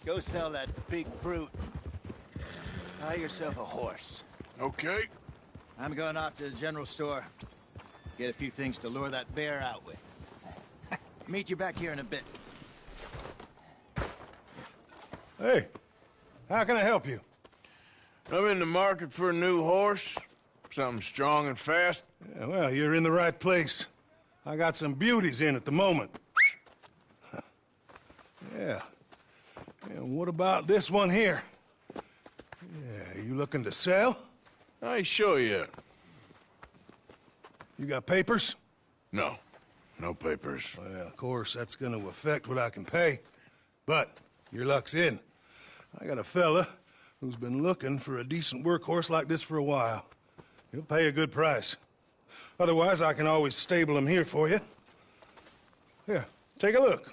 Go sell that big brute. Buy yourself a horse. Okay. I'm going off to the general store. Get a few things to lure that bear out with. Meet you back here in a bit. Hey, how can I help you? I'm in the market for a new horse. Something strong and fast. Yeah, well, you're in the right place. I got some beauties in at the moment. Yeah. And what about this one here? Yeah, you looking to sell? I show you. You got papers? No. No papers. Well, of course, that's gonna affect what I can pay. But your luck's in. I got a fella who's been looking for a decent workhorse like this for a while. He'll pay a good price. Otherwise, I can always stable him here for you. Here, take a look.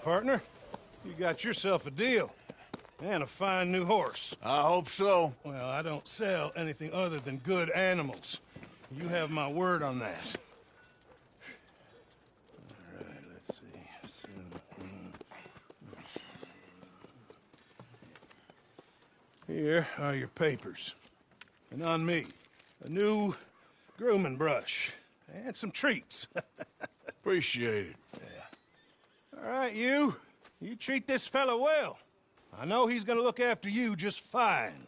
partner. You got yourself a deal. And a fine new horse. I hope so. Well, I don't sell anything other than good animals. You have my word on that. All right, let's see. Here are your papers. And on me, a new grooming brush. And some treats. Appreciate it. Yeah. All right, you treat this fella well. I know he's gonna look after you just fine.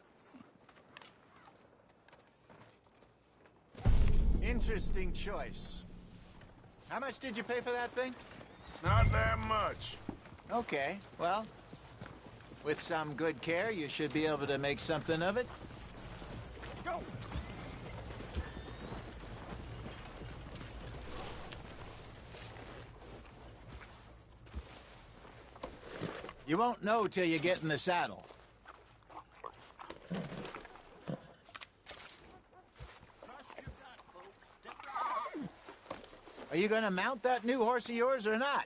Interesting choice. How much did you pay for that thing? Not that much. Okay, well, with some good care, you should be able to make something of it. Go! You won't know till you get in the saddle. Are you gonna mount that new horse of yours or not?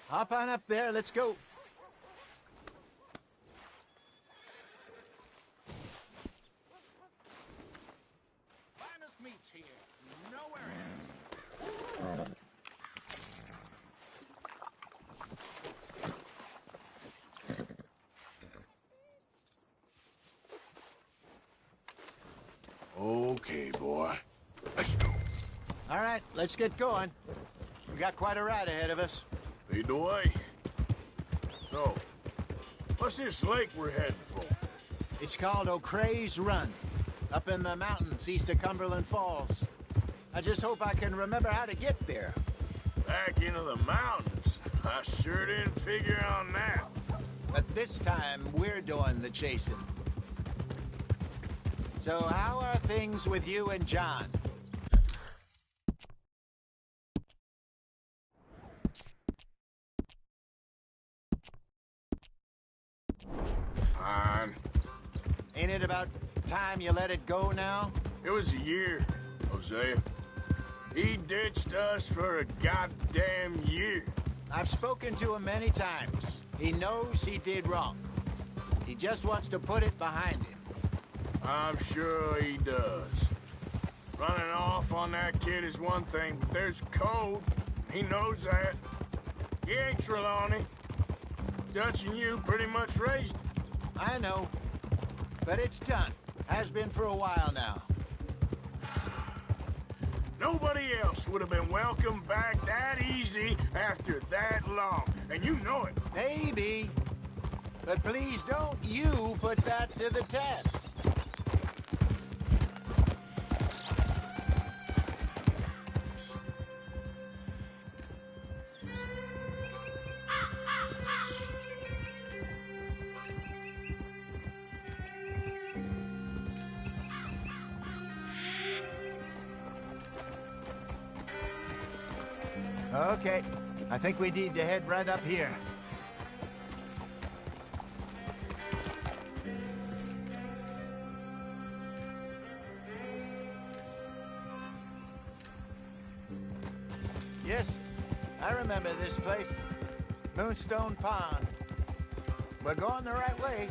Hop on up there, let's go. Finest meats here. Nowhere else. Okay, boy. Let's go. All right, let's get going. We got quite a ride ahead of us. Lead the way. So, what's this lake we're heading for? It's called O'Creagh's Run, up in the mountains east of Cumberland Falls. I just hope I can remember how to get there. Back into the mountains? I sure didn't figure on that. But this time, we're doing the chasing. So how are things with you and John? Fine. Ain't it about time you let it go now? It was a year, Hosea. He ditched us for a goddamn year. I've spoken to him many times. He knows he did wrong. He just wants to put it behind him. I'm sure he does. Running off on that kid is one thing, but there's code. He knows that. He ain't Trelawney. Dutch and you pretty much raised him. I know. But it's done. Has been for a while now. Nobody else would have been welcomed back that easy after that long. And you know it. Maybe. But please don't you put that to the test. Okay, I think we need to head right up here. Yes, I remember this place. Moonstone Pond. We're going the right way.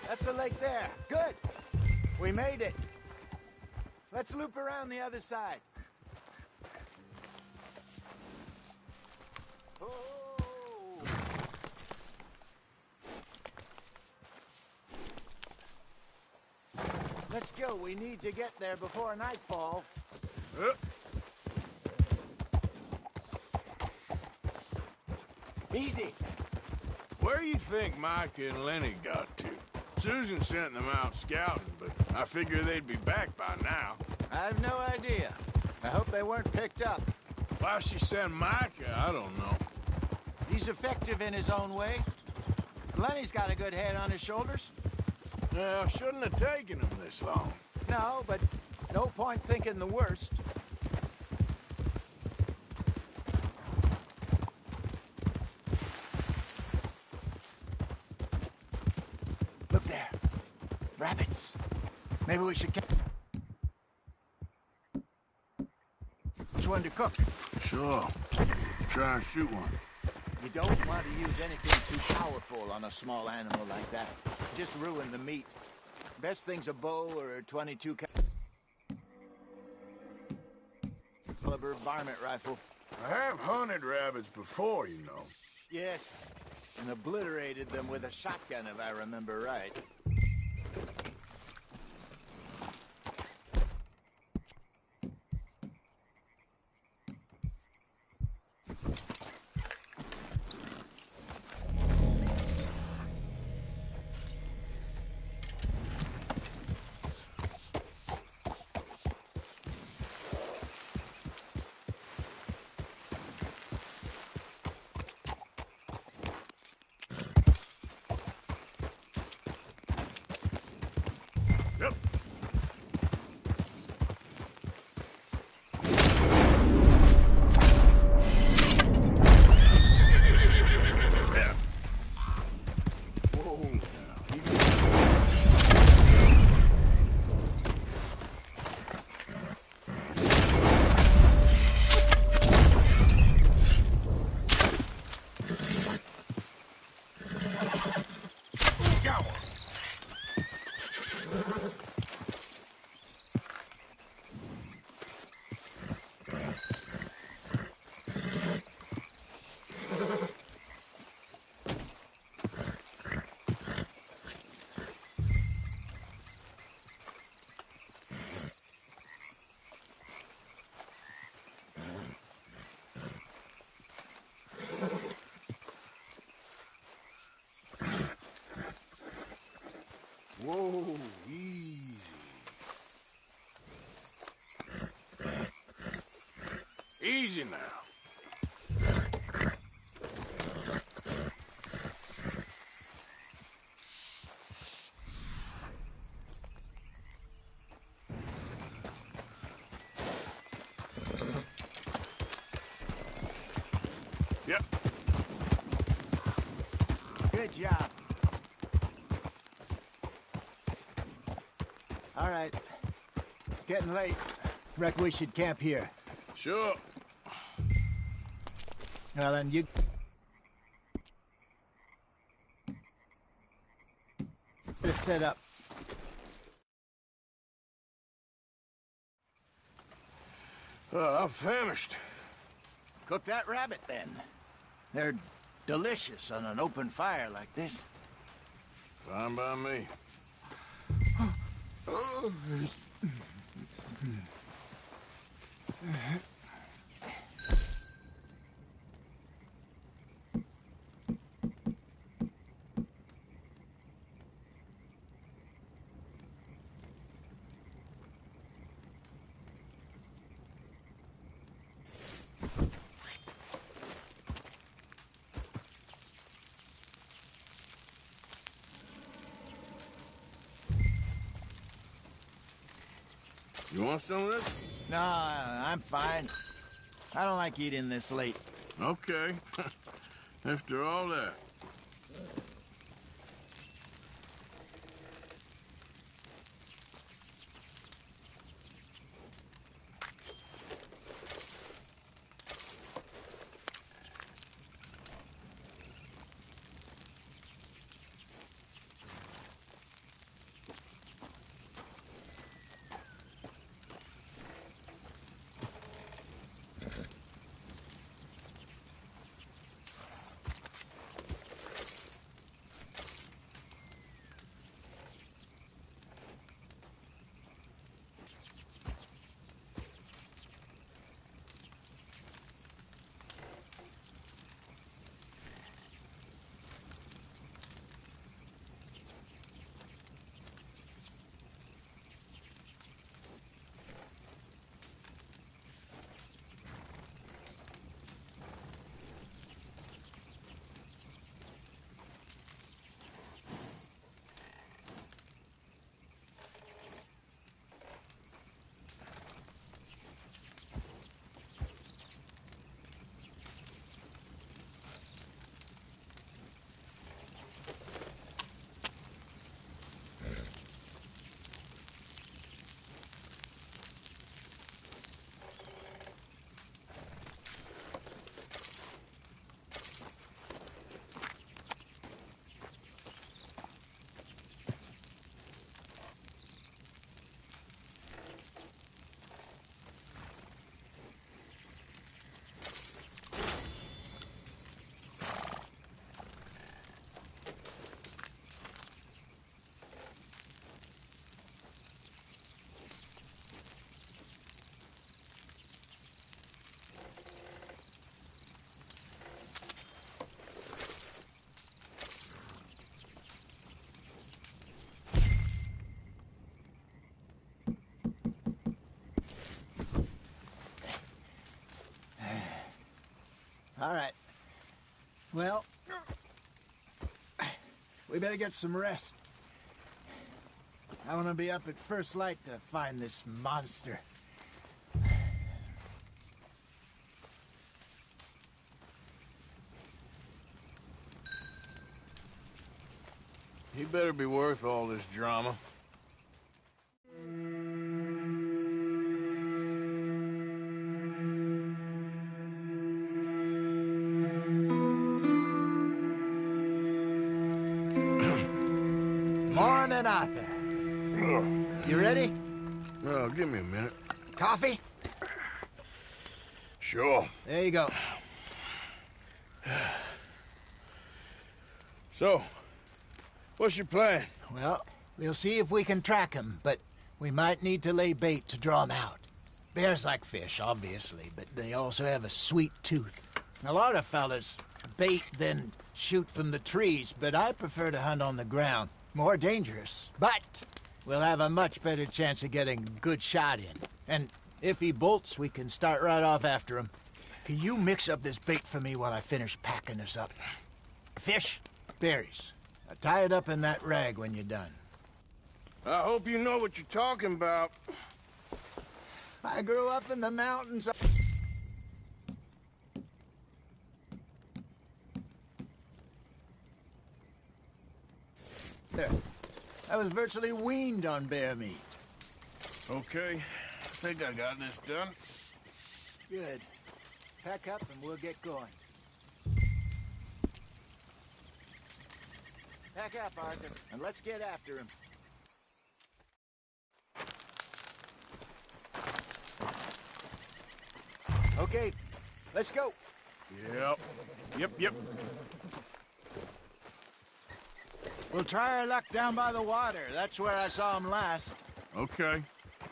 That's the lake there. Good. We made it. Let's loop around the other side. Oh. Let's go. We need to get there before nightfall. Easy. Where you think Mike and Lenny got to? Susan sent them out scouting, but I figure they'd be back by now. I've no idea. I hope they weren't picked up. Why she sent Micah, I don't know. He's effective in his own way. Lenny's got a good head on his shoulders. Yeah, shouldn't have taken him this long. No, but no point thinking the worst. Rabbits. Maybe we should catch one to cook. Sure. Try and shoot one. You don't want to use anything too powerful on a small animal like that. Just ruin the meat. Best thing's a bow or a 22 caliber varmint rifle. I have hunted rabbits before, you know. Yes, and obliterated them with a shotgun, if I remember right. Yep. Yeah. Whoa. Got one. Whoa, easy. Easy now. Yep. Good job. All right. It's getting late. Reckon we should camp here. Sure. Well, then you... get it set up. I'm famished. Cook that rabbit, then. They're delicious on an open fire like this. Fine by me. You want some of this? No, I'm fine. I don't like eating this late. Okay. After all that. All right. Well, we better get some rest. I want to be up at first light to find this monster. He better be worth all this drama. Morning, Arthur. You ready? Oh, give me a minute. Coffee? Sure. There you go. So, what's your plan? Well, we'll see if we can track him, but we might need to lay bait to draw him out. Bears like fish, obviously, but they also have a sweet tooth. A lot of fellas bait, then shoot from the trees, but I prefer to hunt on the ground. More dangerous, but we'll have a much better chance of getting a good shot in. And if he bolts, we can start right off after him. Can you mix up this bait for me while I finish packing this up? Fish, berries. Now tie it up in that rag when you're done. I hope you know what you're talking about. I grew up in the mountains. There. I was virtually weaned on bear meat. Okay, I think I got this done. Good. Pack up and we'll get going. Pack up, Arthur, and let's get after him. Okay, let's go. Yep. We'll try our luck down by the water. That's where I saw him last. Okay.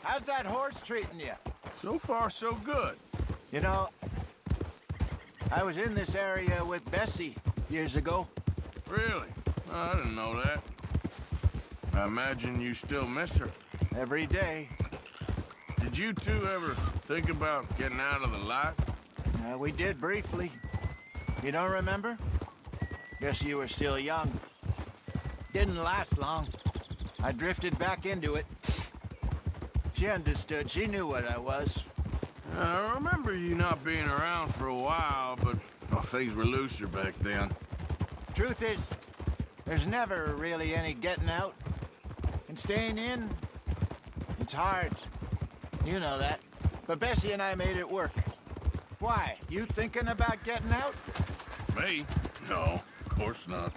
How's that horse treating you? So far, so good. You know, I was in this area with Bessie years ago. Really? I didn't know that. I imagine you still miss her. Every day. Did you two ever think about getting out of the life? We did briefly. You don't remember? Guess you were still young. Didn't last long. I drifted back into it. She understood. She knew what I was. I remember you not being around for a while, but things were looser back then. Truth is, there's never really any getting out. And staying in, it's hard. You know that. But Bessie and I made it work. Why? You thinking about getting out? Me? No, of course not.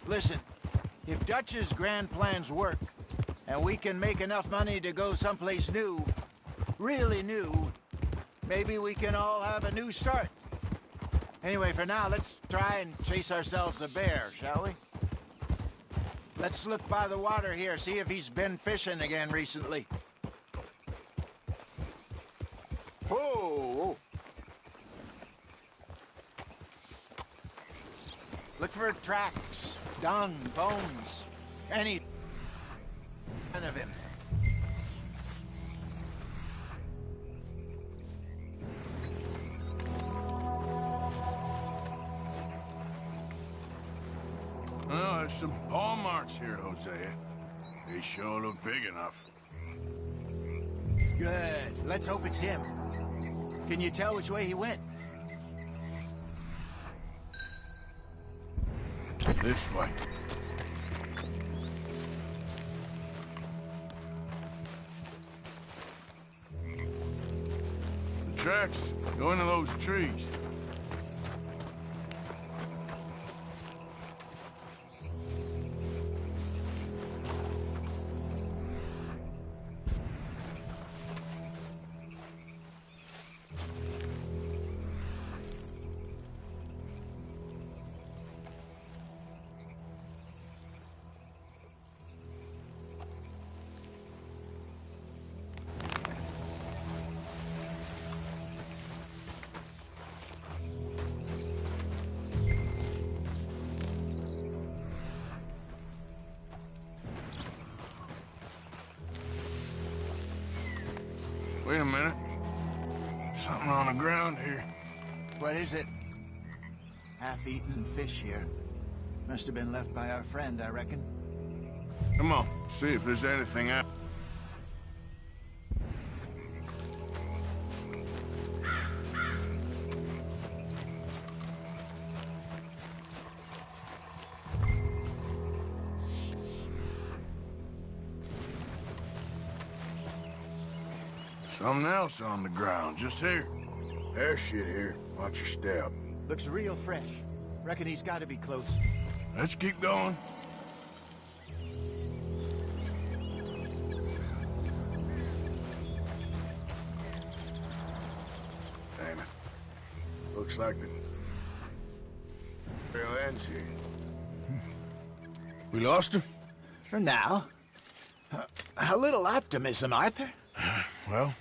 Listen, if Dutch's grand plans work, and we can make enough money to go someplace new, really new, maybe we can all have a new start. Anyway, for now, let's try and chase ourselves a bear, shall we? Let's look by the water here, see if he's been fishing again recently. Whoa! Look for tracks, dung, bones, any of him. Well, there's some paw marks here, Hosea. They sure look big enough. Good. Let's hope it's him. Can you tell which way he went? This way. The tracks go into those trees. Wait a minute. Something on the ground here. What is it? Half-eaten fish here. Must have been left by our friend, I reckon. Come on, see if there's anything out. Something else on the ground, just here. There's shit here. Watch your step. Looks real fresh. Reckon he's got to be close. Let's keep going. Damn it. Looks like the trail ends here. We lost him? For now. A little optimism, Arthur. Well,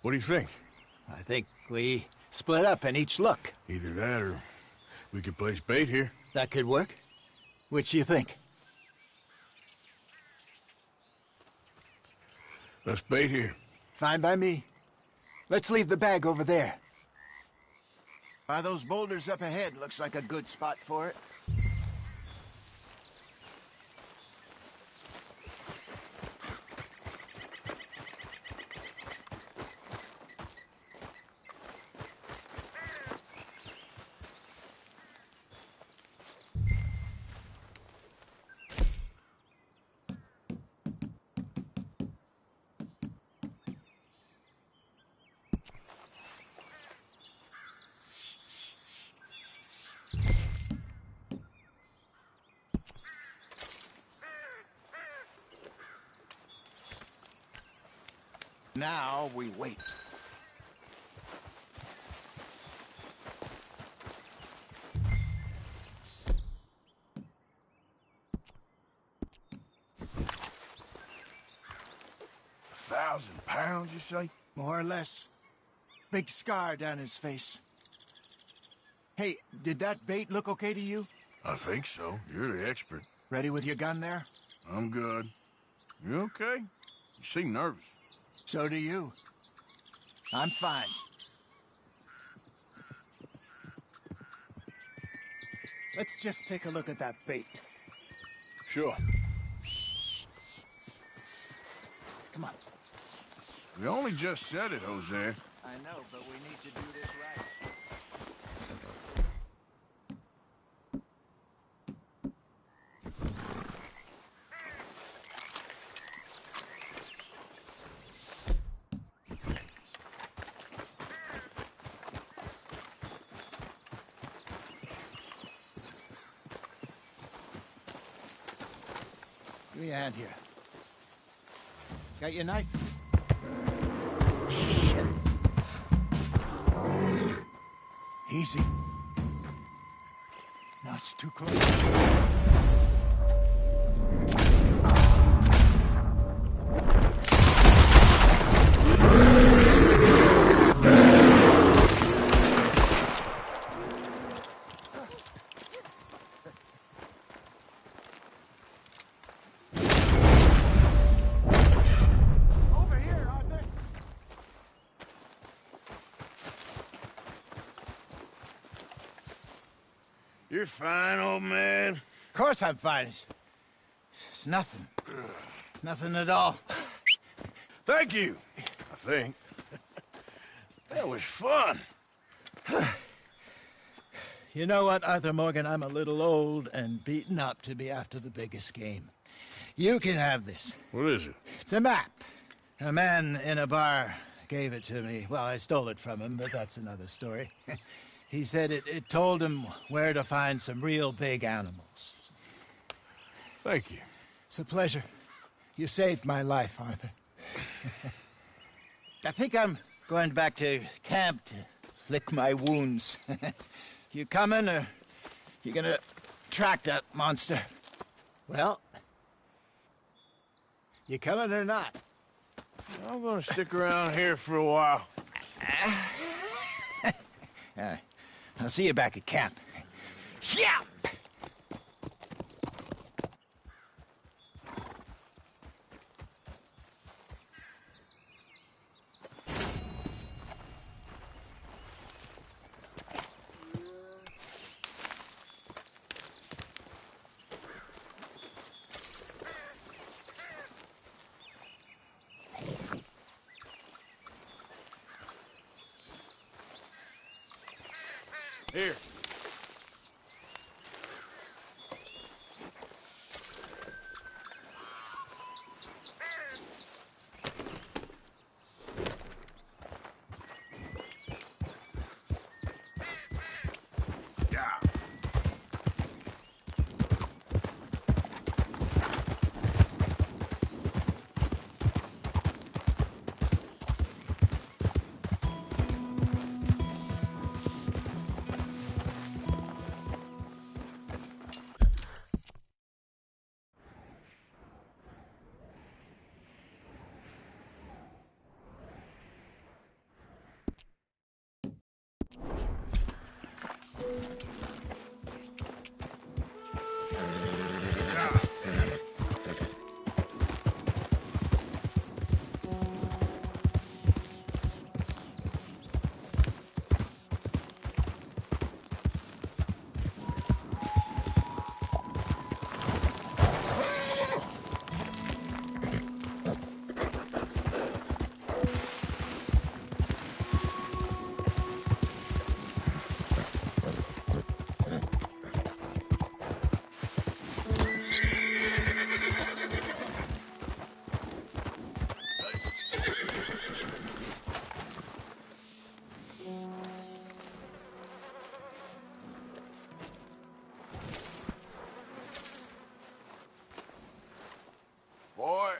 what do you think? I think we split up and each look. Either that or we could place bait here. That could work. Which you think? Let's bait here. Fine by me. Let's leave the bag over there. By those boulders up ahead, looks like a good spot for it. Now we wait. £1,000, you say? More or less. Big scar down his face. Hey, did that bait look okay to you? I think so. You're the expert. Ready with your gun there? I'm good. You okay? You seem nervous. So do you. I'm fine. Let's just take a look at that bait. Sure. Come on. We only just said it, Jose. I know, but we need to do this right. Give me a hand here. Got your knife? Shit. Easy. No, it's too close. You're fine, old man. Of course I'm fine. It's nothing. Nothing at all. Thank you, I think. That was fun. You know what, Arthur Morgan? I'm a little old and beaten up to be after the biggest game. You can have this. What is it? It's a map. A man in a bar gave it to me. Well, I stole it from him, but that's another story. He said it told him where to find some real big animals. Thank you. It's a pleasure. You saved my life, Arthur. I think I'm going back to camp to lick my wounds. You coming, or you gonna track that monster? Well, you coming or not? I'm gonna stick around here for a while. I'll see you back at camp. Yeah! Here. Boy.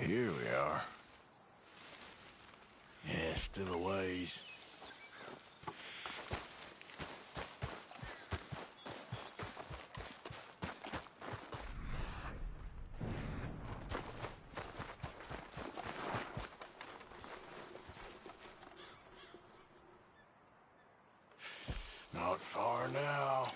Here we are. Still a ways. Not far now.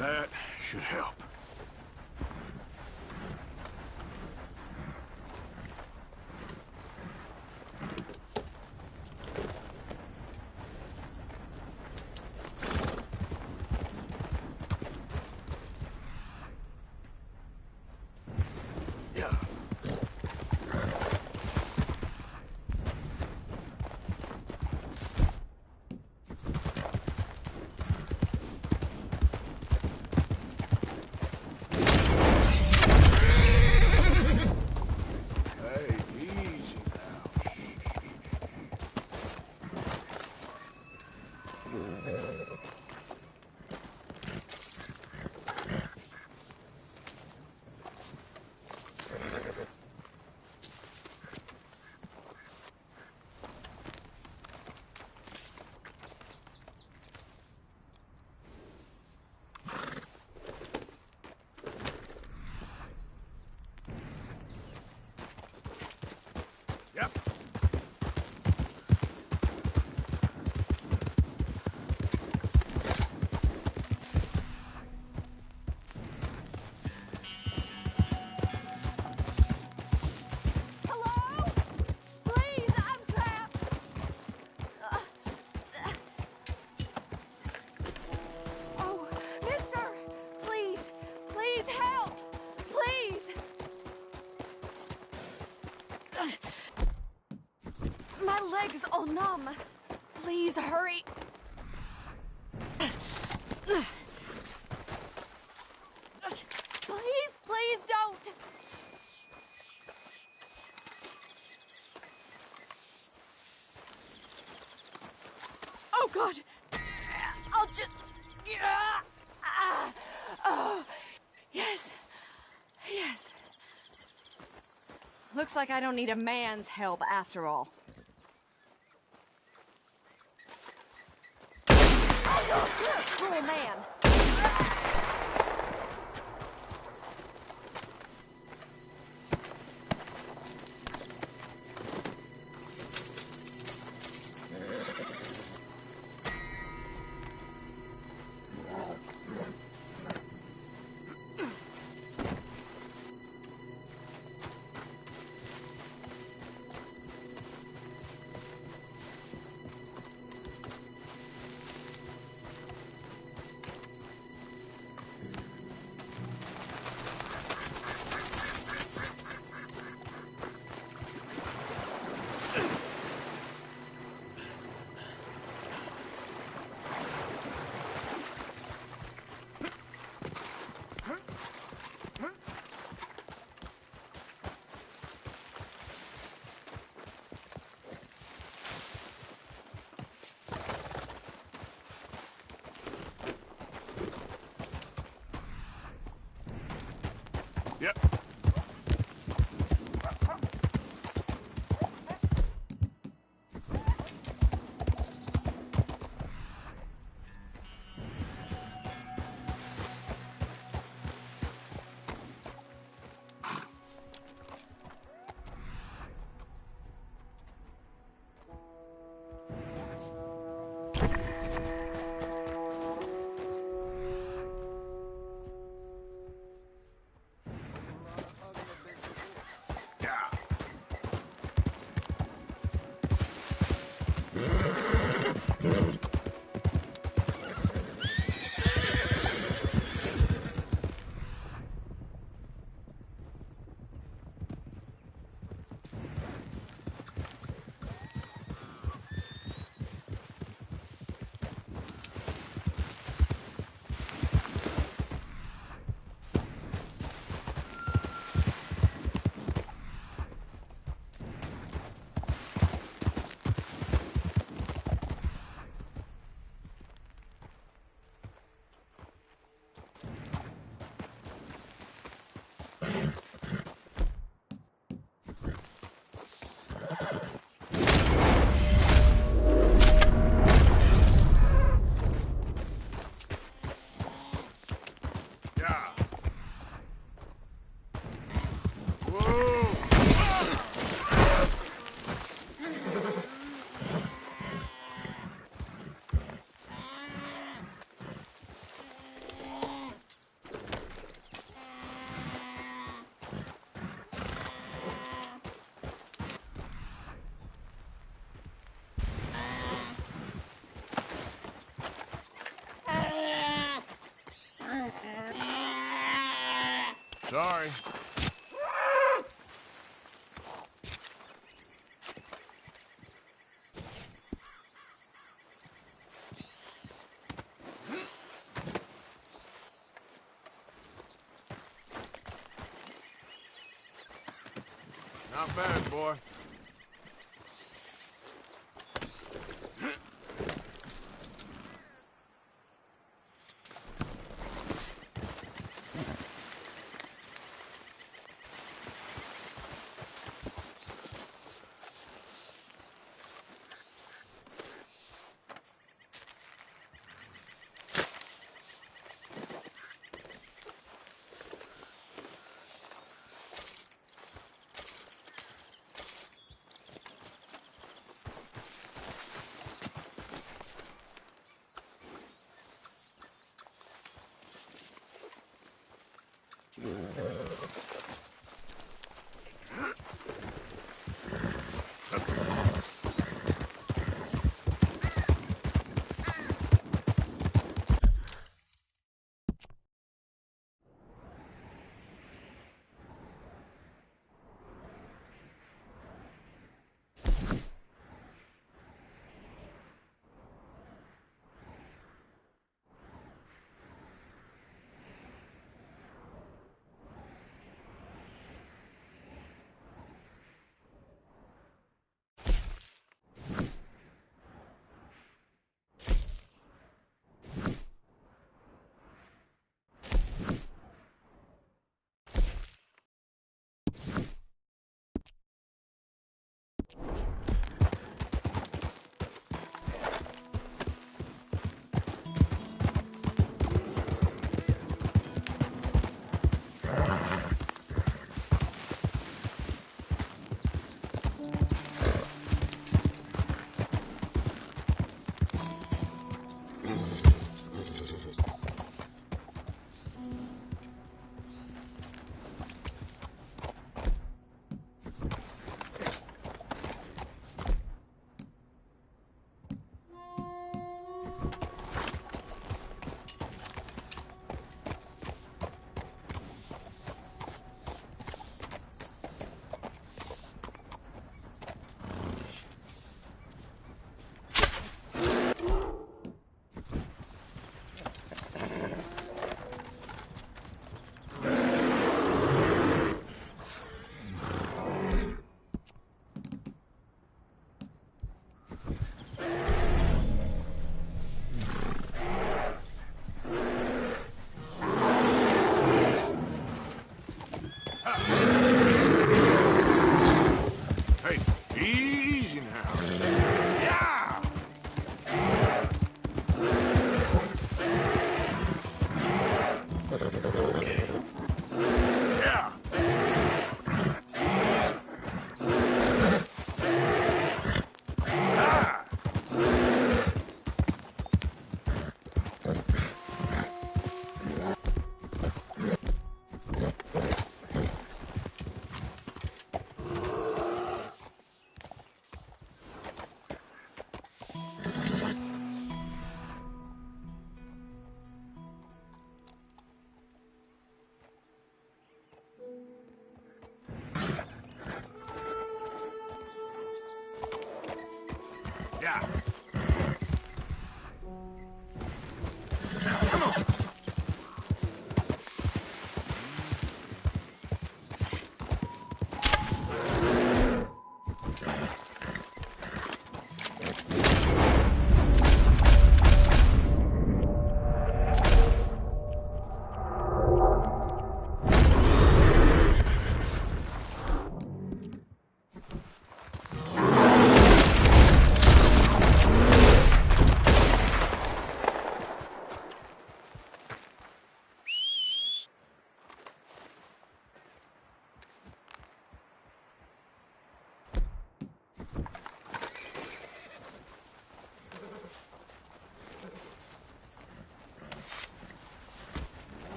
That should help. My leg's all numb. Please hurry. Please, please don't. Oh, God. I'll just... Oh, yes. Yes. Looks like I don't need a man's help after all. Oh, no, you're a cruel man. Yep. Sorry. Not bad, boy.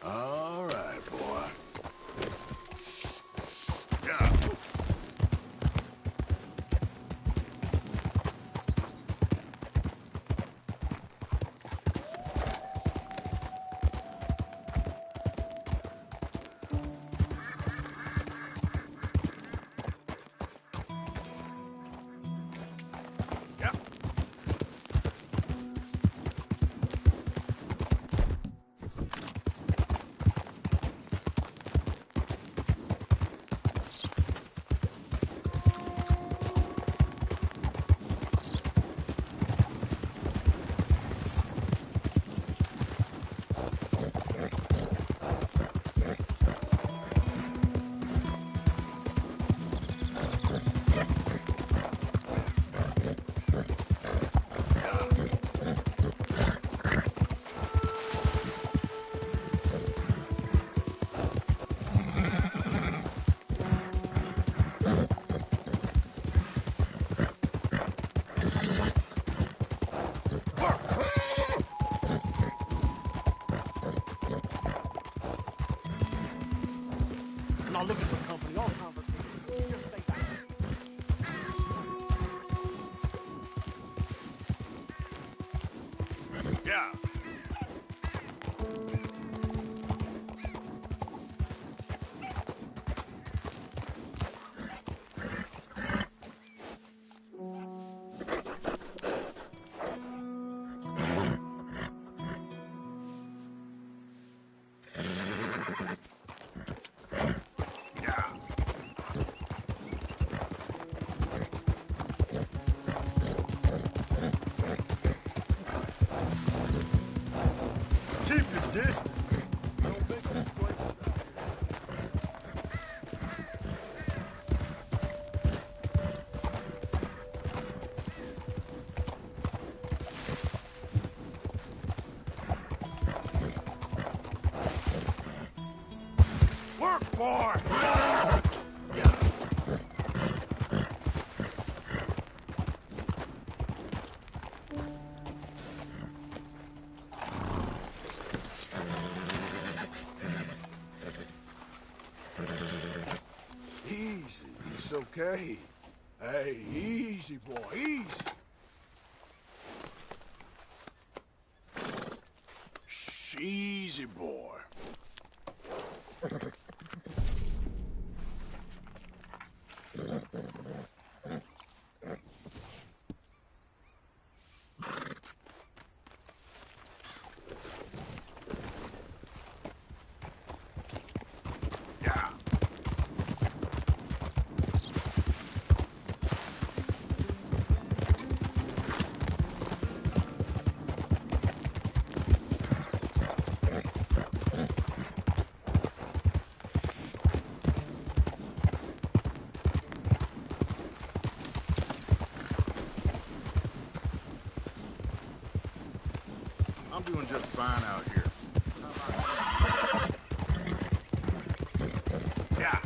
All right, boy. Yeah. Not looking for company or conversation. Just stay back. Yeah. Keep it, dick. Work, boy! Easy, it's okay. Hey, easy, boy, easy. Shh, easy, boy. I'm doing just fine out here. Yeah.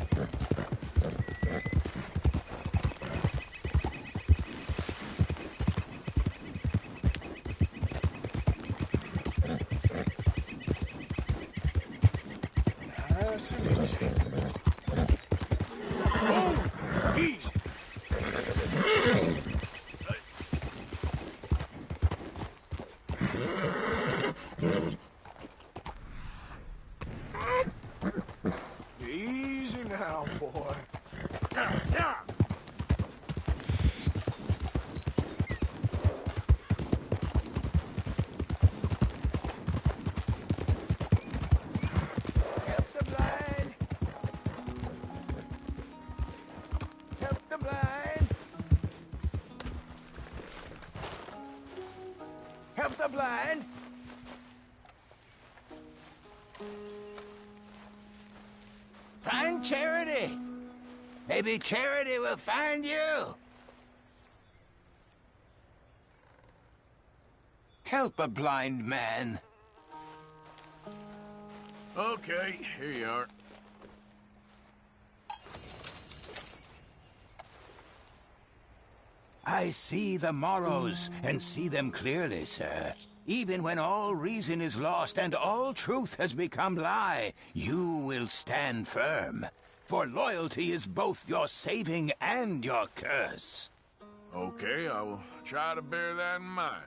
Nice and easy. Oh, easy. Easy now, boy. Yeah. Help the blind. Help the blind. Help the blind. Find charity. Maybe charity will find you. Help a blind man. Okay, here you are. I see the morrows and see them clearly, sir. Even when all reason is lost and all truth has become lie, you will stand firm. For loyalty is both your saving and your curse. Okay, I will try to bear that in mind.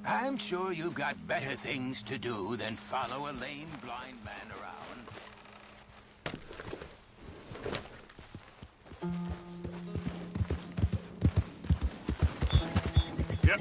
I'm sure you've got better things to do than follow a lame blind man around. Yep.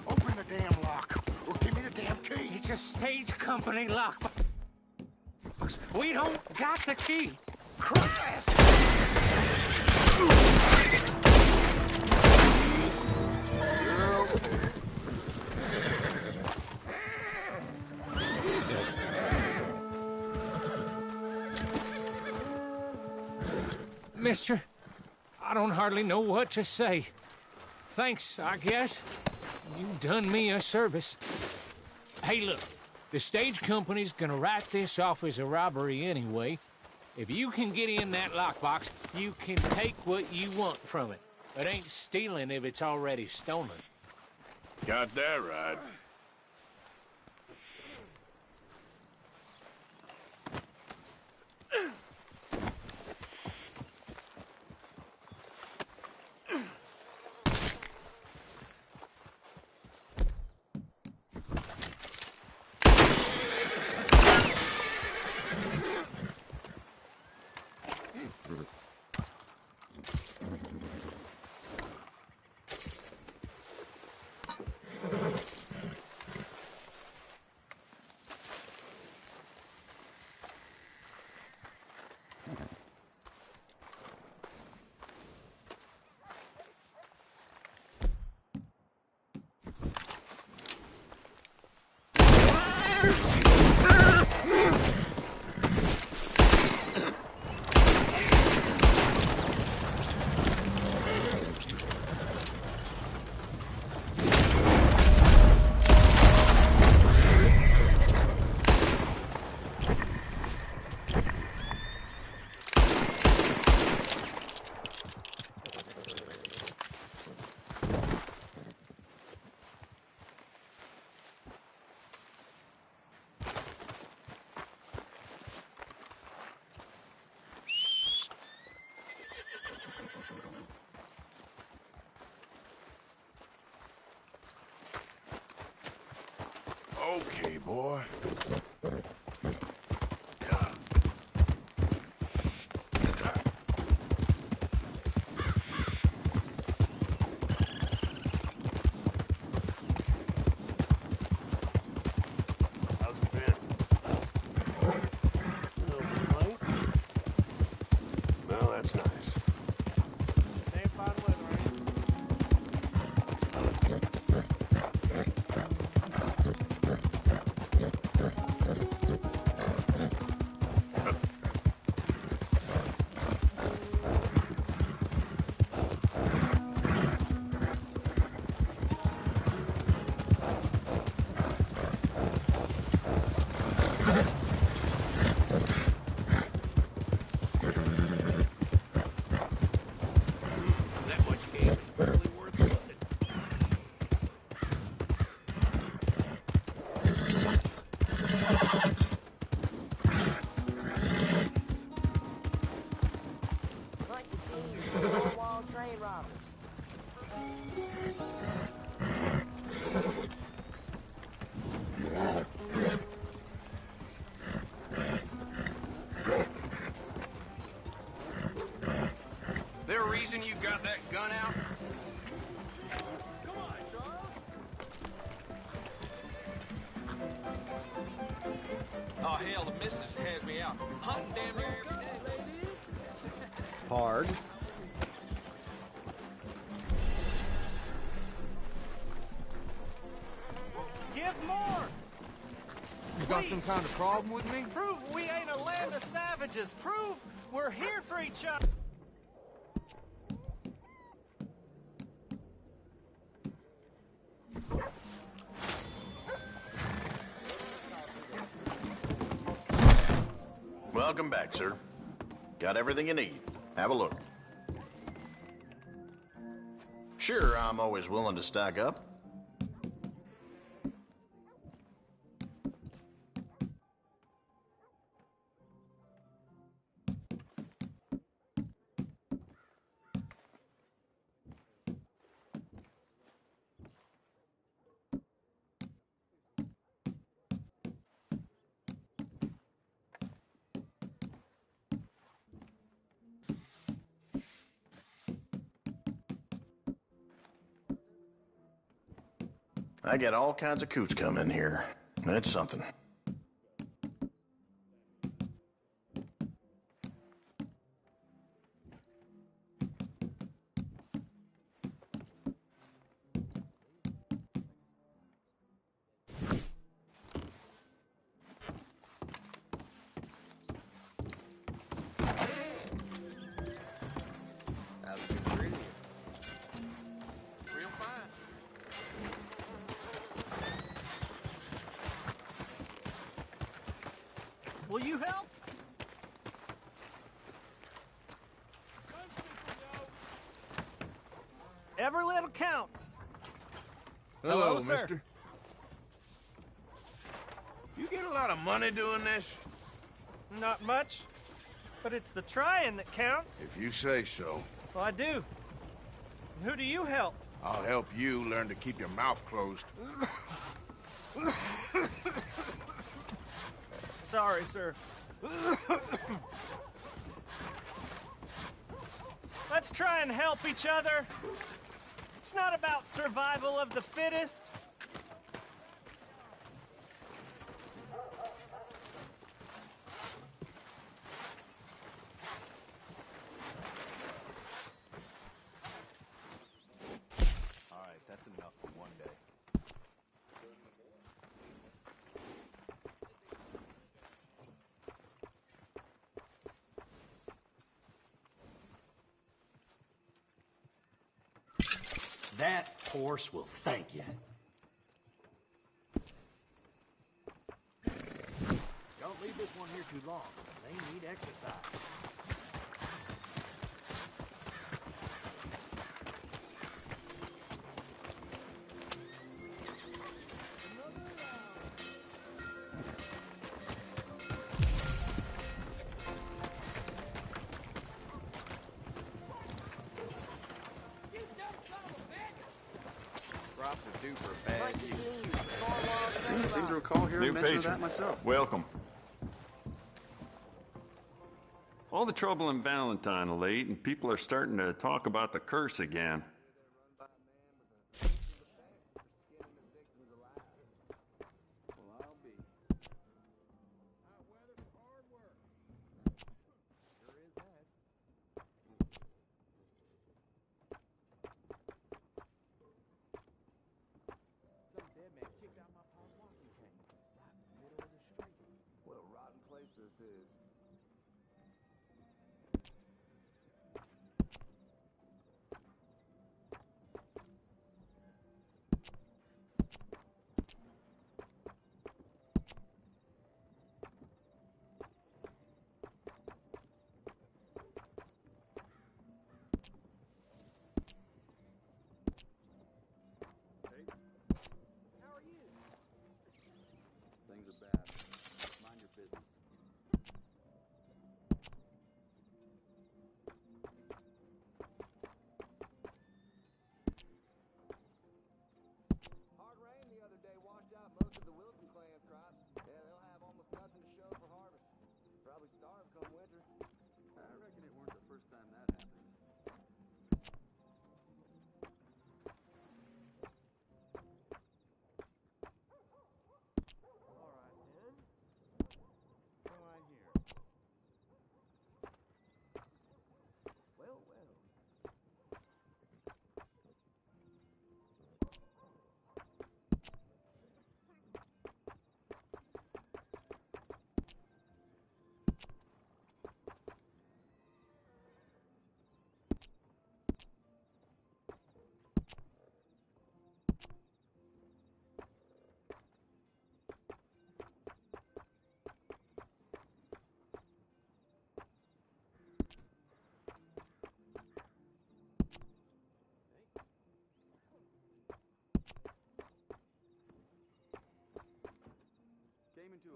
Open the damn lock, or give me the damn key. It's a stage company lock. We don't got the key. Christ! Mister, I don't hardly know what to say. Thanks, I guess. You done me a service. Hey, look. The stage company's gonna write this off as a robbery anyway. If you can get in that lockbox, you can take what you want from it. It ain't stealing if it's already stolen. Got that right. Okay, boy. Well, that's nice. That much game is barely worth looking. Like the team, four-wall train robbers. There a reason you got that gun out? Come on, Charles. Oh, hell, the missus has me out hunting damn near every day. Hard. Give more! You got some kind of problem with me? Prove we ain't a land of savages. Prove we're here for each other. Welcome back, sir. Got everything you need. Have a look. Sure, I'm always willing to stock up. I get all kinds of coots come in here. That's something. Will you help? Every little counts. Hello, sir. mister. You get a lot of money doing this? Not much, but it's the trying that counts. If you say so. Well, I do. And who do you help? I'll help you learn to keep your mouth closed. Sorry, sir. Let's try and help each other. It's not about survival of the fittest. All right, that's enough for one day. That horse will thank you. Don't leave this one here too long. They need exercise. Props are due for a bad use. I didn't seem to recall hearing mention of that myself. Welcome. All the trouble in Valentine of late, and people are starting to talk about the curse again. What a rotten place this is. How are you? Things are bad. Mind your business.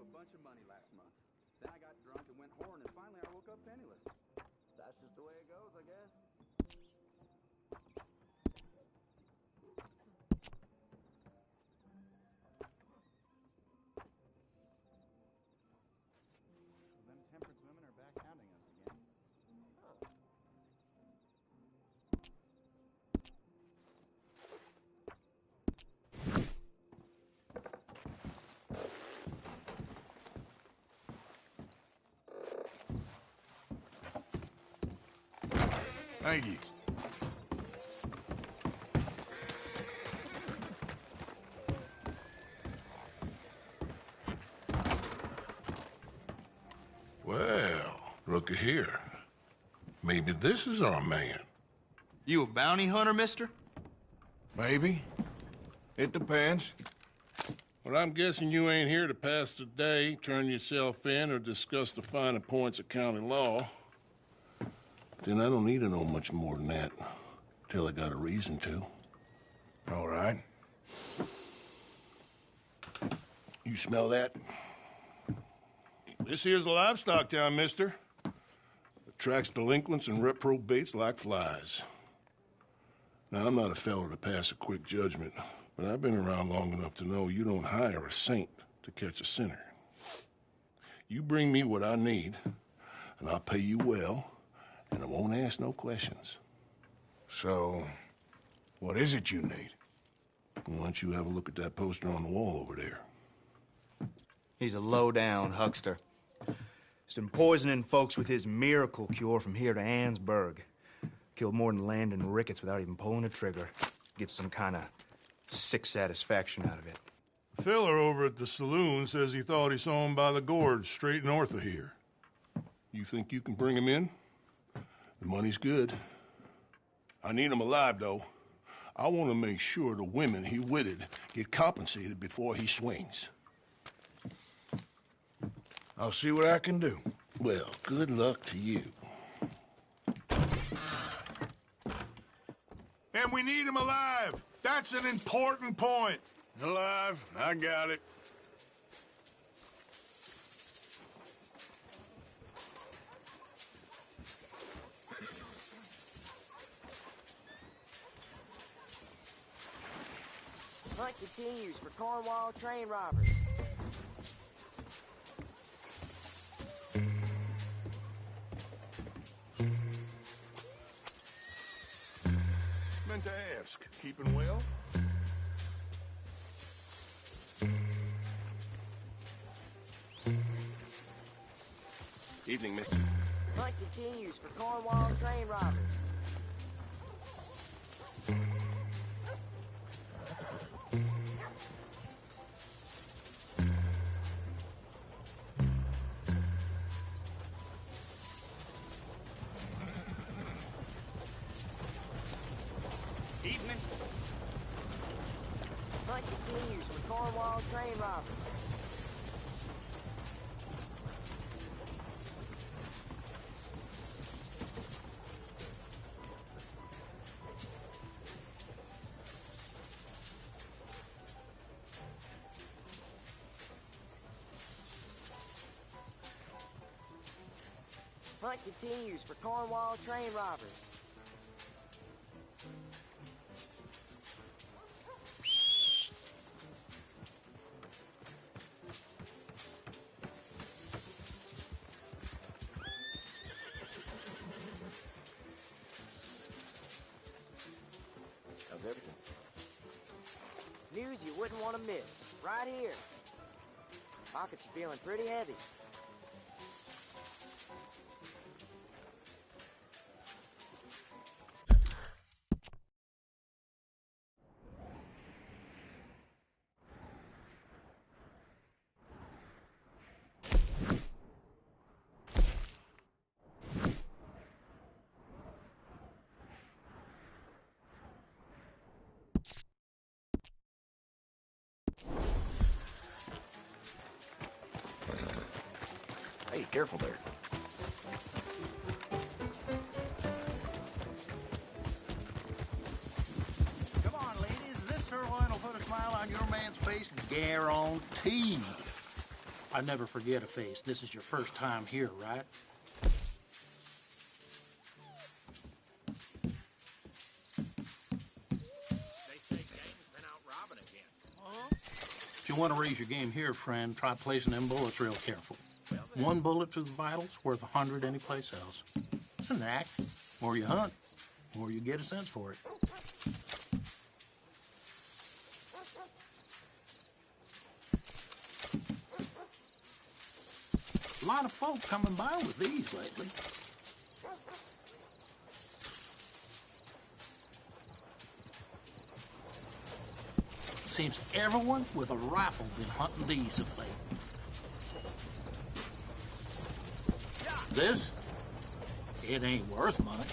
a bunch of money last month. Then I got drunk and went whoring, and finally I woke up penniless. That's just the way it goes, I guess. Well, them temperance women are back hounding us again. Thank you. Well, looky here. Maybe this is our man. You a bounty hunter, mister? Maybe. It depends. Well, I'm guessing you ain't here to pass the day, turn yourself in, or discuss the finer points of county law. Then I don't need to know much more than that, till I got a reason to. All right. You smell that? This here's a livestock town, mister. Attracts delinquents and reprobates like flies. Now, I'm not a fellow to pass a quick judgment, but I've been around long enough to know you don't hire a saint to catch a sinner. You bring me what I need, and I'll pay you well, and I won't ask no questions. So, what is it you need? Why don't you have a look at that poster on the wall over there? He's a low-down huckster. He's been poisoning folks with his miracle cure from here to Annesburg. Killed more than Landon Ricketts without even pulling a trigger. Gets some kind of sick satisfaction out of it. The feller over at the saloon says he thought he saw him by the gorge straight north of here. You think you can bring him in? The money's good. I need him alive, though. I want to make sure the women he witted get compensated before he swings. I'll see what I can do. Well, good luck to you. And we need him alive. That's an important point. Alive, I got it. Hunt continues for Cornwall train robbers. Meant to ask. Keeping well? Evening, mister. Hunt continues for Cornwall train robbers. Evening. Hunt continues for Cornwall train robbers. Hunt continues for Cornwall train robbers. How's everything? News you wouldn't want to miss, right here. Pockets are feeling pretty heavy. Hey, careful there. Come on, ladies. This sirloin will put a smile on your man's face, guaranteed. I never forget a face. This is your first time here, right? If you want to raise your game here, friend, try placing them bullets real careful. One bullet to the vitals worth 100 anyplace else. It's an act. More you hunt, more you get a sense for it. A lot of folk coming by with these lately. Seems everyone with a rifle been hunting these of late. This, it ain't worth much.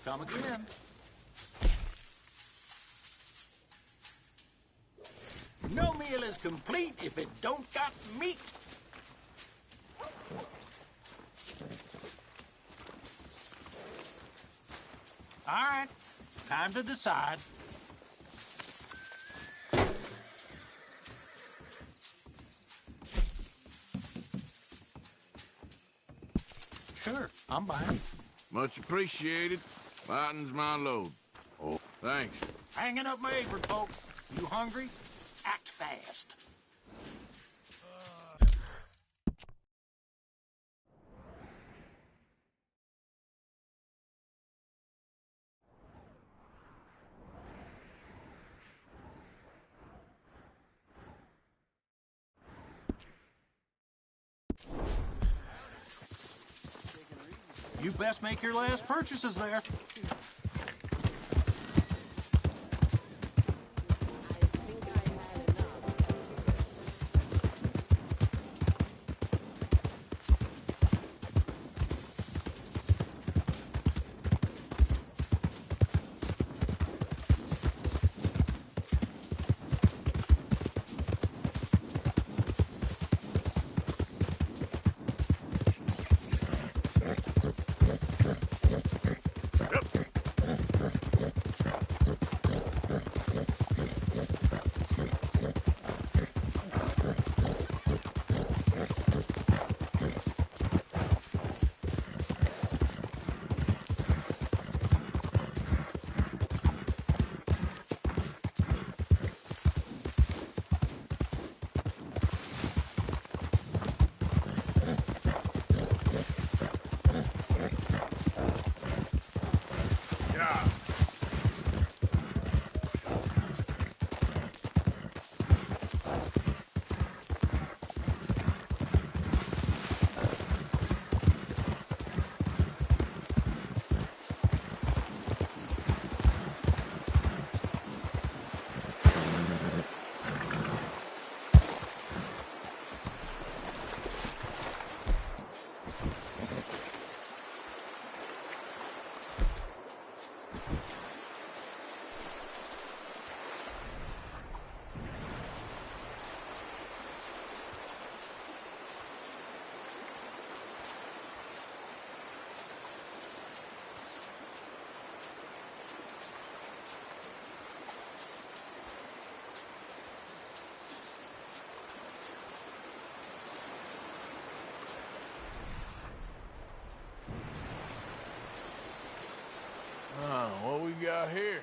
Come again. No meal is complete if it don't got meat. All right, time to decide. Sure, I'm buying. Much appreciated. Lighten's my load. Oh, thanks. Hanging up my apron, folks. You hungry? Act fast. You best make your last purchases there. What we got here?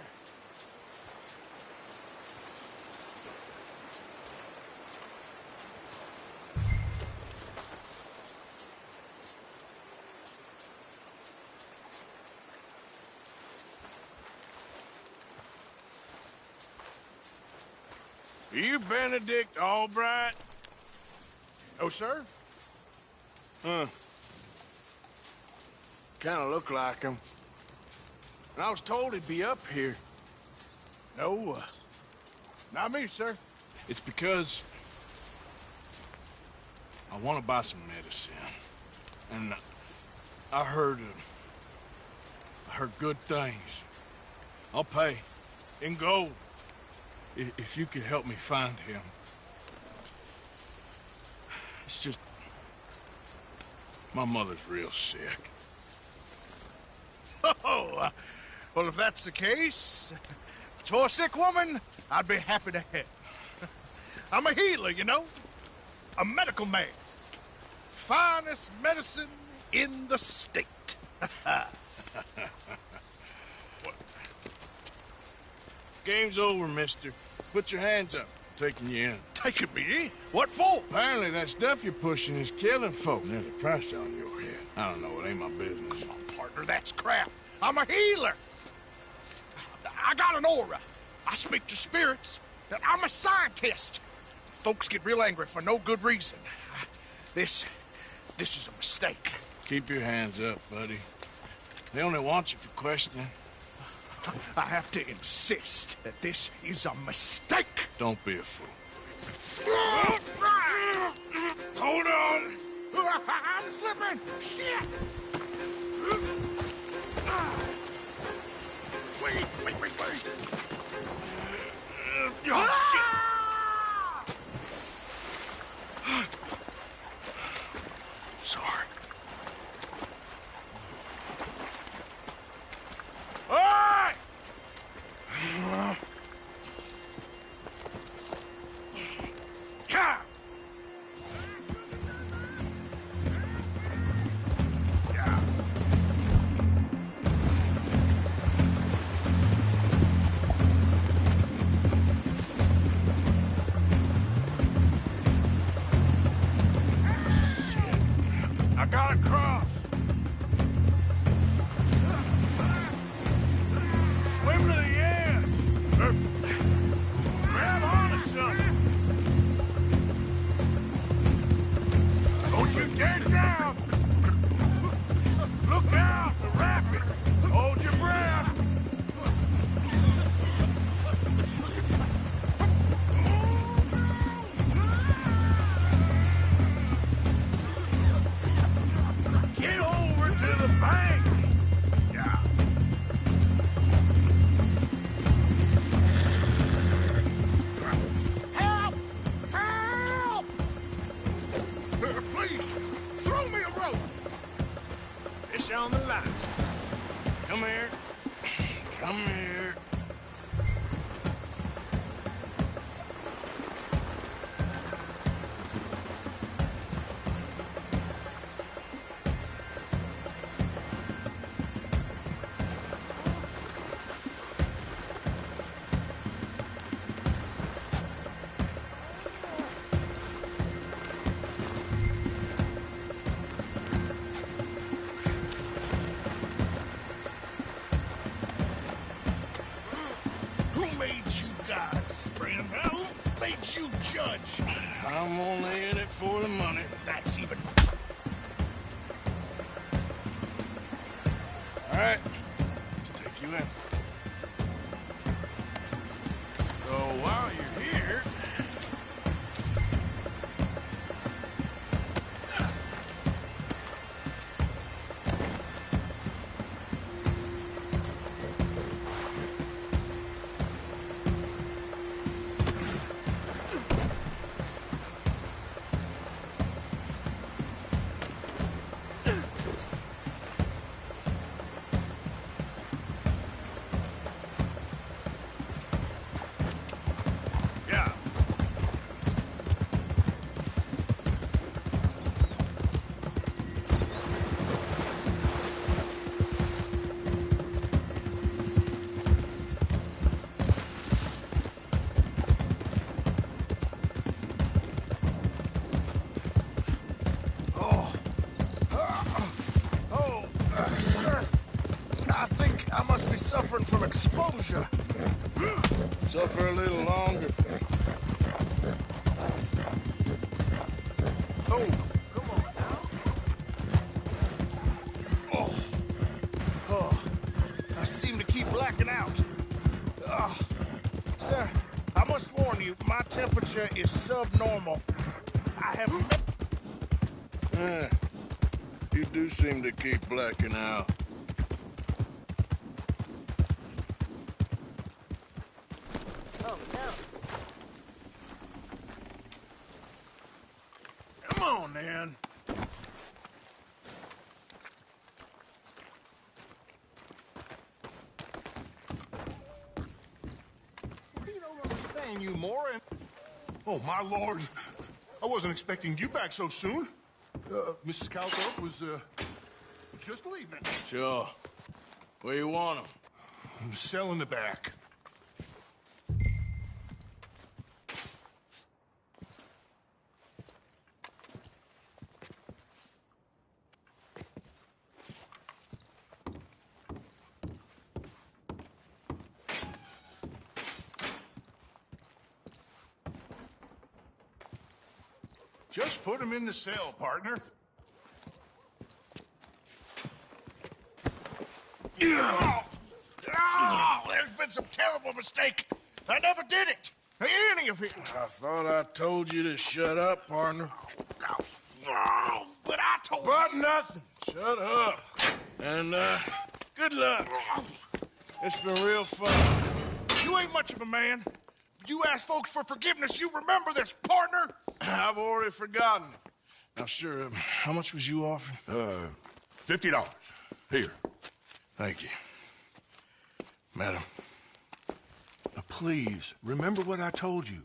Are you Benedict Albright? Oh, sir? Kind of look like him. And I was told he'd be up here. No, not me, sir. It's because I want to buy some medicine. And I heard I heard good things. I'll pay. In gold. If you could help me find him. It's just... my mother's real sick. Oh, well, if that's the case, if it's for a sick woman, I'd be happy to help. I'm a healer, you know? A medical man. Finest medicine in the state. Game's over, mister. Put your hands up. I'm taking you in. Taking me in? What for? Apparently that stuff you're pushing is killing folk. There's a price on your head. I don't know, it ain't my business. Come on, partner, that's crap. I'm a healer. I got an aura. I speak to spirits. I'm a scientist. Folks get real angry for no good reason. This is a mistake. Keep your hands up, buddy. They only want you for questioning. I have to insist that this is a mistake. Don't be a fool. Hold on. I'm slipping. Shit. Wait. Oh, shit. Sorry. All right. Come. I gotta cross. Swim to the edge. Grab onto something. Don't you dare drown. Look out, the rapids. Hold your breath. Get over to the bank! Yeah. Help! Help! Please, throw me a rope! It's on the line. Come here. Come here. Who made you God, friend? Who made you judge? I'm only in it for the money. That's even... All right, let's take you in. So while you're here... Yeah. Sir, I think I must be suffering from exposure. Suffer a little longer. Oh, come on now. Oh, I seem to keep blacking out. Sir, I must warn you, my temperature is subnormal. I have... You do seem to keep blacking out. Now. Come on, then. You don't understand, you moron. Oh, my lord. I wasn't expecting you back so soon. Mrs. Calthorpe was, just leaving. Sure. Where you want 'em? I'm selling the back. Just put him in the cell, partner. There's been some terrible mistake. I never did it. Any of it. I thought I told you to shut up, partner. But I told But nothing. Shut up. And, good luck. It's been real fun. You ain't much of a man. You ask folks for forgiveness, you remember this, partner? I've already forgotten. Now, sure, how much was you offering? $50. Here. Thank you. Madam. Now, please, remember what I told you.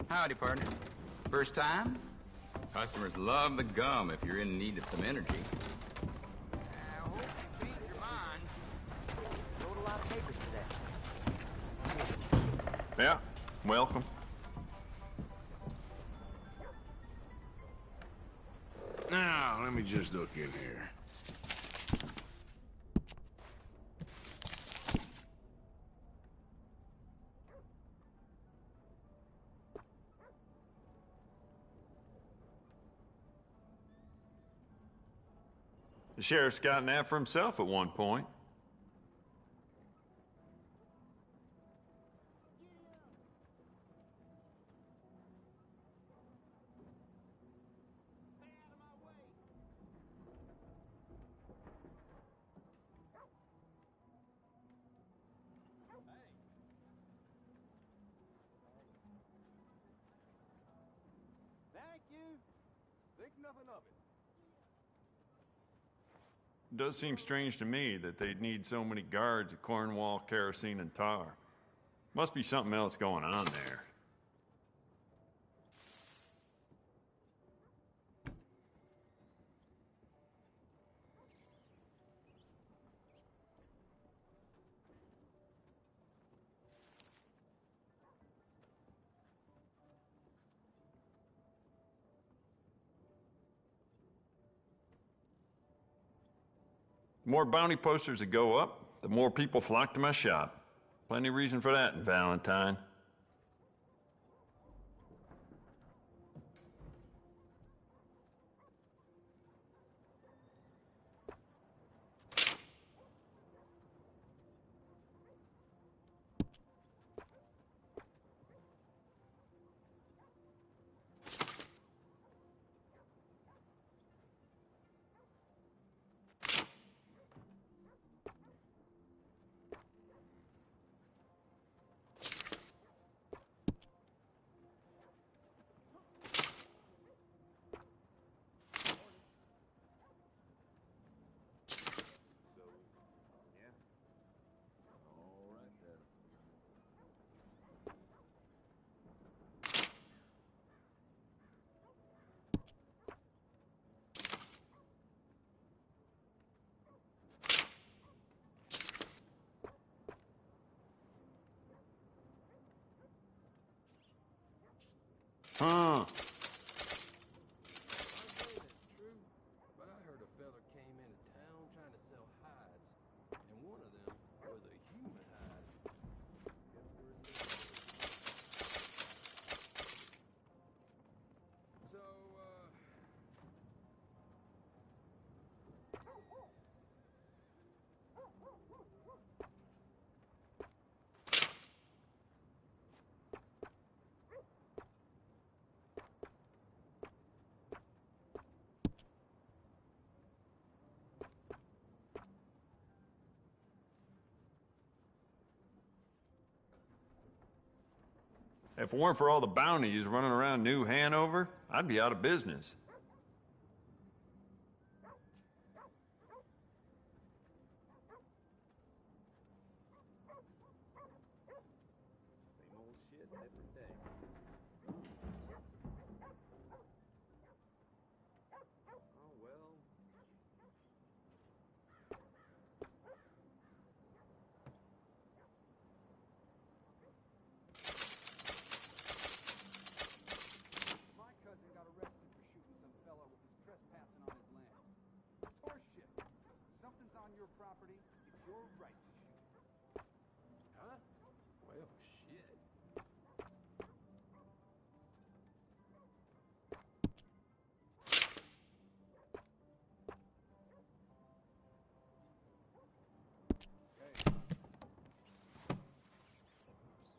Howdy, partner. First time? Customers love the gum if you're in need of some energy. I hope you beat your mind. Wrote a lot of papers today. Yeah, welcome. Now, let me just look in here. The sheriff's gotten after himself at one point. Thank you. Think nothing of it. It does seem strange to me that they'd need so many guards at Cornwall, kerosene, and tar. Must be something else going on there. The more bounty posters that go up, the more people flock to my shop. Plenty of reason for that in Valentine. Huh. If it weren't for all the bounties running around New Hanover, I'd be out of business.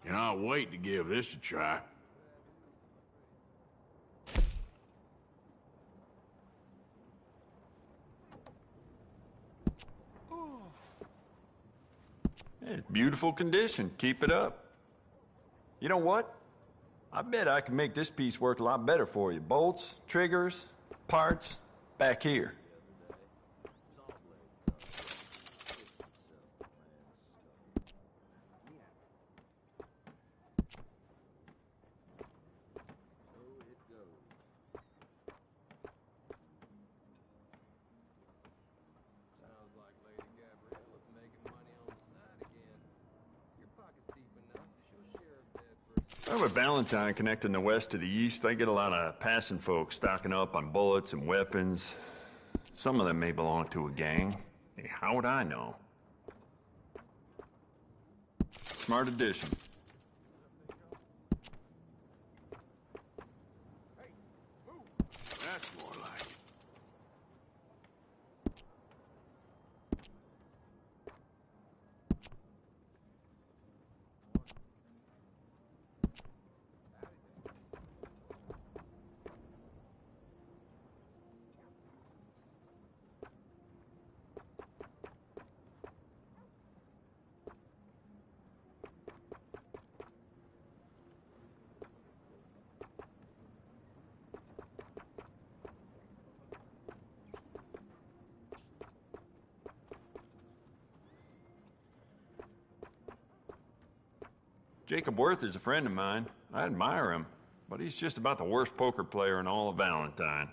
Cannot wait to give this a try. It's beautiful condition. Keep it up. You know what? I bet I can make this piece work a lot better for you. Bolts, triggers, parts, back here. With Valentine connecting the west to the east, they get a lot of passing folks stocking up on bullets and weapons. Some of them may belong to a gang. Hey, how would I know? Smart addition. That's more like it. Jacob Worth is a friend of mine. I admire him, but he's just about the worst poker player in all of Valentine.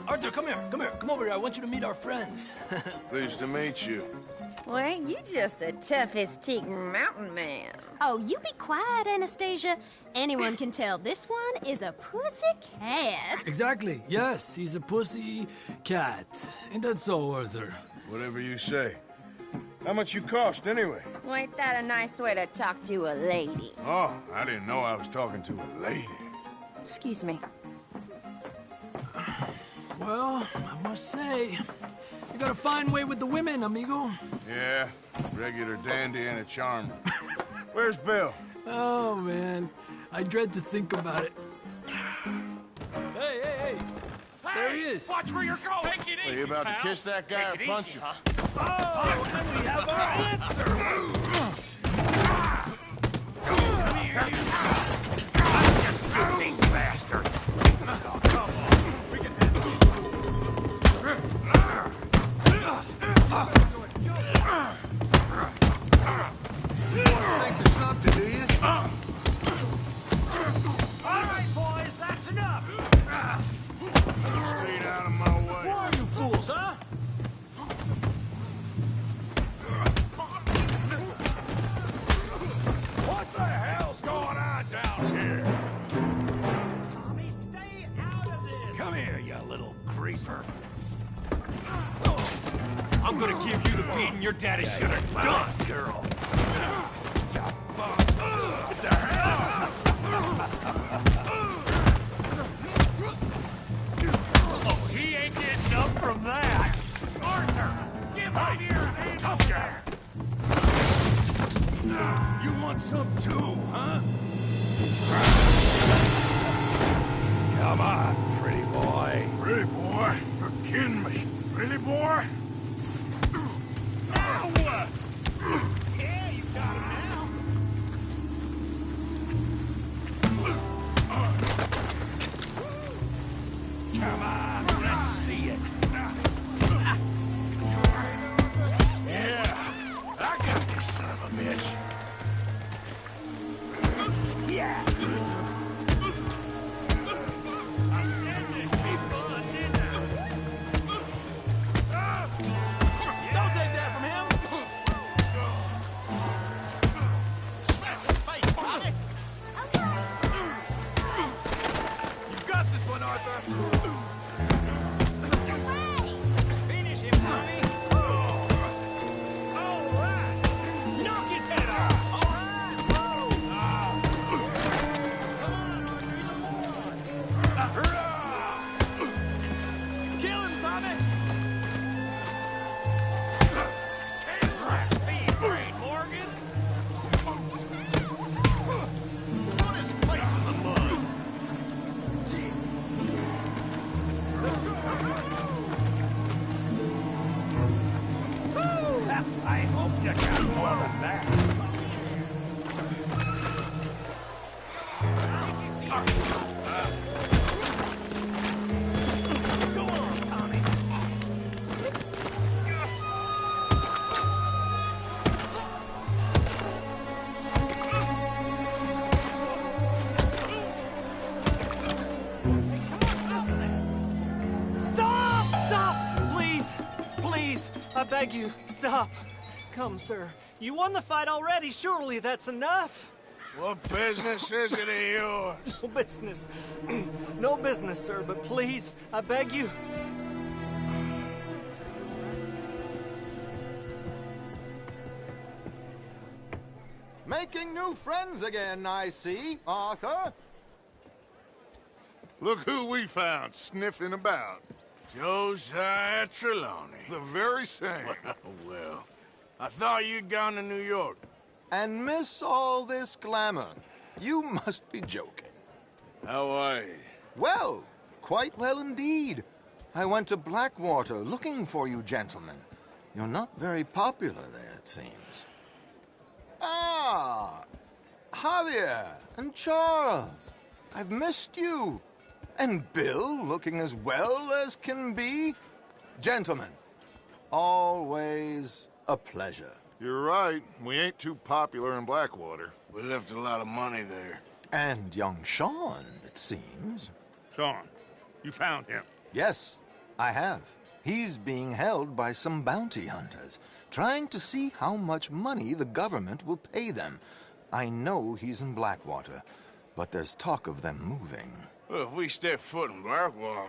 Arthur, come here. Come over here. I want you to meet our friends. Pleased to meet you. Well, ain't you just a tough-as-teak mountain man? Oh, you be quiet, Anastasia. Anyone can tell this one is a pussy cat. Exactly. Yes, he's a pussy cat. Ain't that so, Arthur? Whatever you say. How much you cost, anyway? Well, ain't that a nice way to talk to a lady? Oh, I didn't know I was talking to a lady. Excuse me. Well, I must say, you got a fine way with the women, amigo. Yeah, regular dandy and a charmer. Where's Bill? Oh, man. I dread to think about it. Hey! There he is. Watch where you're going. Take it easy, Are you about pal. to kiss that guy or punch him? Huh? Oh, and we have our answer. Come here, you. These bastards. Oh, come on. We can handle it. You want to think of something, do you? I'm gonna give you the beating your daddy should have done, girl. Get the hell! Oh, he ain't getting up from that. Arthur, give him your hand. Tough guy. You want some too, huh? Come on, pretty boy. Pretty boy? You're kidding me. Pretty boy? Now what? Yeah, you got him now. Come on, let's see it. Yeah, I got this son of a bitch. Yeah. I said this be fun, didn't I? Don't take that from him. Smash his face, Tommy! You got this one, Arthur. Finish him, Tommy. All right. Knock his head off. All right. Come on, kill him, Tommy. Brain, Morgan. Put his face in the mud! I hope you got more than that. Go on, Tommy. Stop! Stop! Please! Please! I beg you, stop. Come, sir. You won the fight already. Surely that's enough. What business is it of yours? No business. No business, sir, but please, I beg you. Making new friends again, I see, Arthur. Look who we found sniffing about. Josiah Trelawney. The very same. Well, I thought you'd gone to New York. And miss all this glamour. You must be joking. How are you? Well, quite well indeed. I went to Blackwater looking for you gentlemen. You're not very popular there, it seems. Ah, Javier and Charles. I've missed you. And Bill looking as well as can be. Gentlemen, always a pleasure. You're right. We ain't too popular in Blackwater. We left a lot of money there. And young Sean, it seems. Sean, you found him? Yes, I have. He's being held by some bounty hunters, trying to see how much money the government will pay them. I know he's in Blackwater, but there's talk of them moving. Well, if we step foot in Blackwater...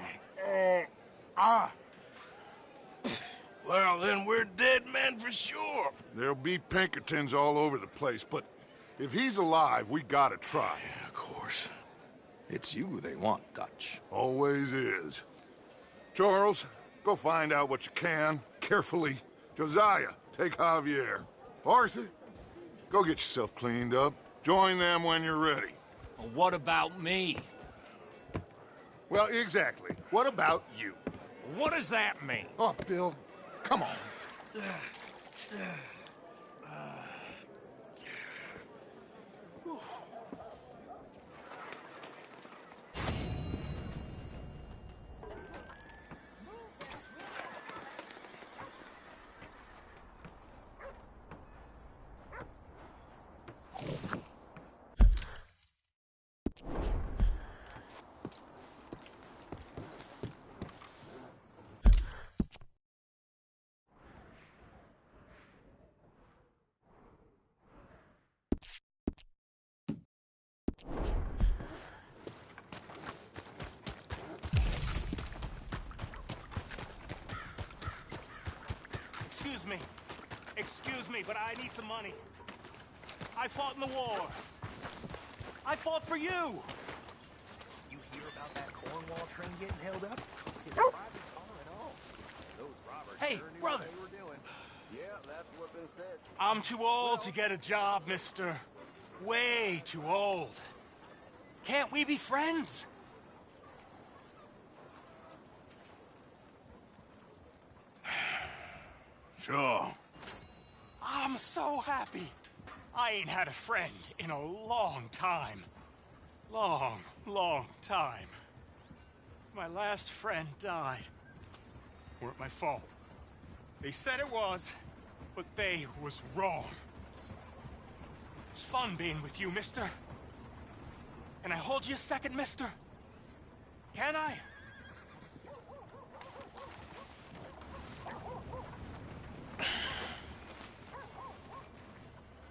Well, then we're dead men for sure. There'll be Pinkertons all over the place, but if he's alive, we gotta try. Yeah, of course. It's you they want, Dutch. Always is. Charles, go find out what you can, carefully. Josiah, take Javier. Arthur, go get yourself cleaned up. Join them when you're ready. Well, what about me? Well, exactly. What about you? What does that mean? Oh, Bill, come on. me. Excuse me, but I need some money. I fought in the war. I fought for you. You hear about that Cornwall train getting held up? His private car and all. Those robbers Hey, sure knew brother. what they were doing. Yeah, that's what been said. I'm too old to get a job, mister. Way too old. Can't we be friends? Sure. I'm so happy. I ain't had a friend in a long time. Long, long time. My last friend died. Weren't my fault. They said it was, but they was wrong. It's fun being with you, mister. Can I hold you a second, mister? Can I?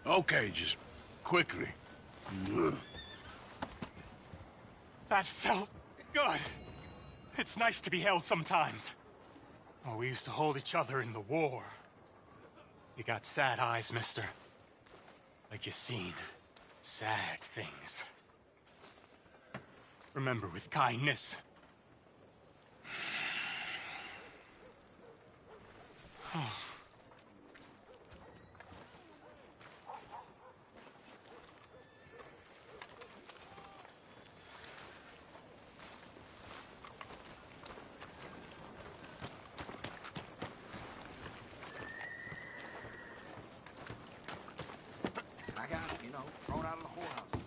Okay, just quickly. That felt good. It's nice to be held sometimes. Oh, we used to hold each other in the war. You got sad eyes, mister. Like you seen sad things. Remember with kindness. I got, thrown out of the whorehouse.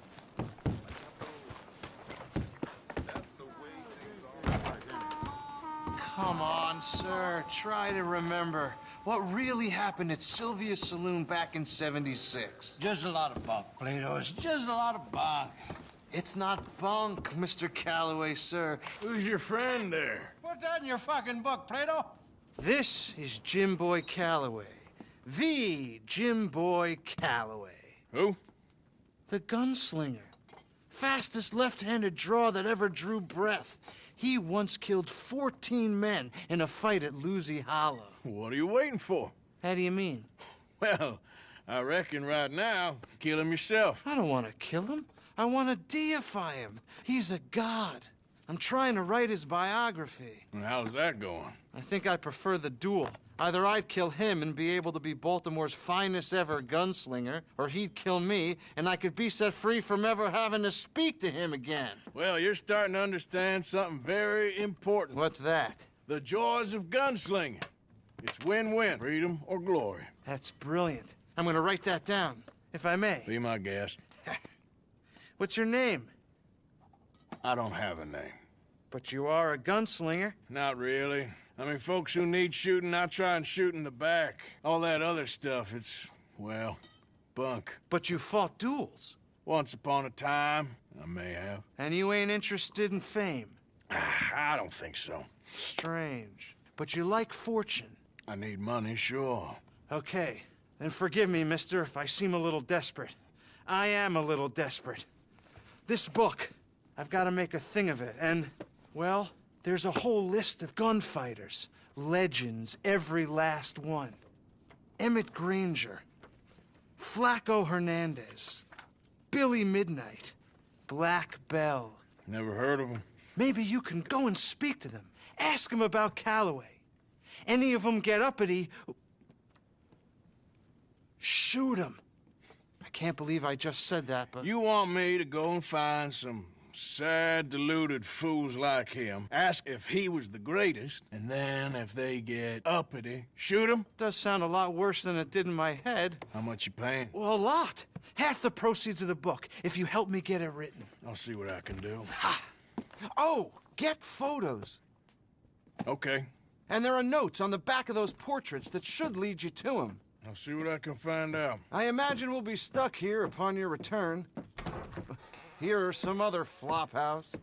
That's the way things are. Come on, sir. Try to remember. What really happened at Sylvia's Saloon back in '76? Just a lot of bunk, Plato. It's just a lot of bunk. It's not bunk, Mr. Calloway, sir. Who's your friend there? Put that in your fucking book, Plato. This is Jim Boy Calloway. The Jim Boy Calloway. Who? The gunslinger. Fastest left-handed draw that ever drew breath. He once killed 14 men in a fight at Lucy Hollow. What are you waiting for? How do you mean? Well, I reckon right now, kill him yourself. I don't want to kill him. I want to deify him. He's a god. I'm trying to write his biography. And how's that going? I think I prefer the duel. Either I'd kill him and be able to be Baltimore's finest ever gunslinger, or he'd kill me and I could be set free from ever having to speak to him again. Well, you're starting to understand something very important. What's that? The joys of gunslinging. It's win-win, freedom or glory. That's brilliant. I'm gonna write that down, if I may. Be my guest. What's your name? I don't have a name. But you are a gunslinger. Not really. I mean, folks who need shooting, I try and shoot in the back. All that other stuff, it's, well, bunk. But you fought duels. Once upon a time, I may have. And you ain't interested in fame. I don't think so. Strange. But you like fortune. I need money, sure. Okay. Then forgive me, mister, if I seem a little desperate. I am a little desperate. This book, I've got to make a thing of it, and, well, there's a whole list of gunfighters. Legends, every last one. Emmett Granger. Flaco Hernandez. Billy Midnight. Black Bell. Never heard of him. Maybe you can go and speak to them. Ask them about Calloway. Any of them get uppity, shoot them. I can't believe I just said that, but... You want me to go and find some sad, deluded fools like him, ask if he was the greatest, and then if they get uppity, shoot him? Does sound a lot worse than it did in my head. How much you paying? Well, a lot. Half the proceeds of the book, if you help me get it written. I'll see what I can do. Ha! Oh, get photos. Okay. And there are notes on the back of those portraits that should lead you to him. I'll see what I can find out. I imagine we'll be stuck here upon your return. Here or some other flop house.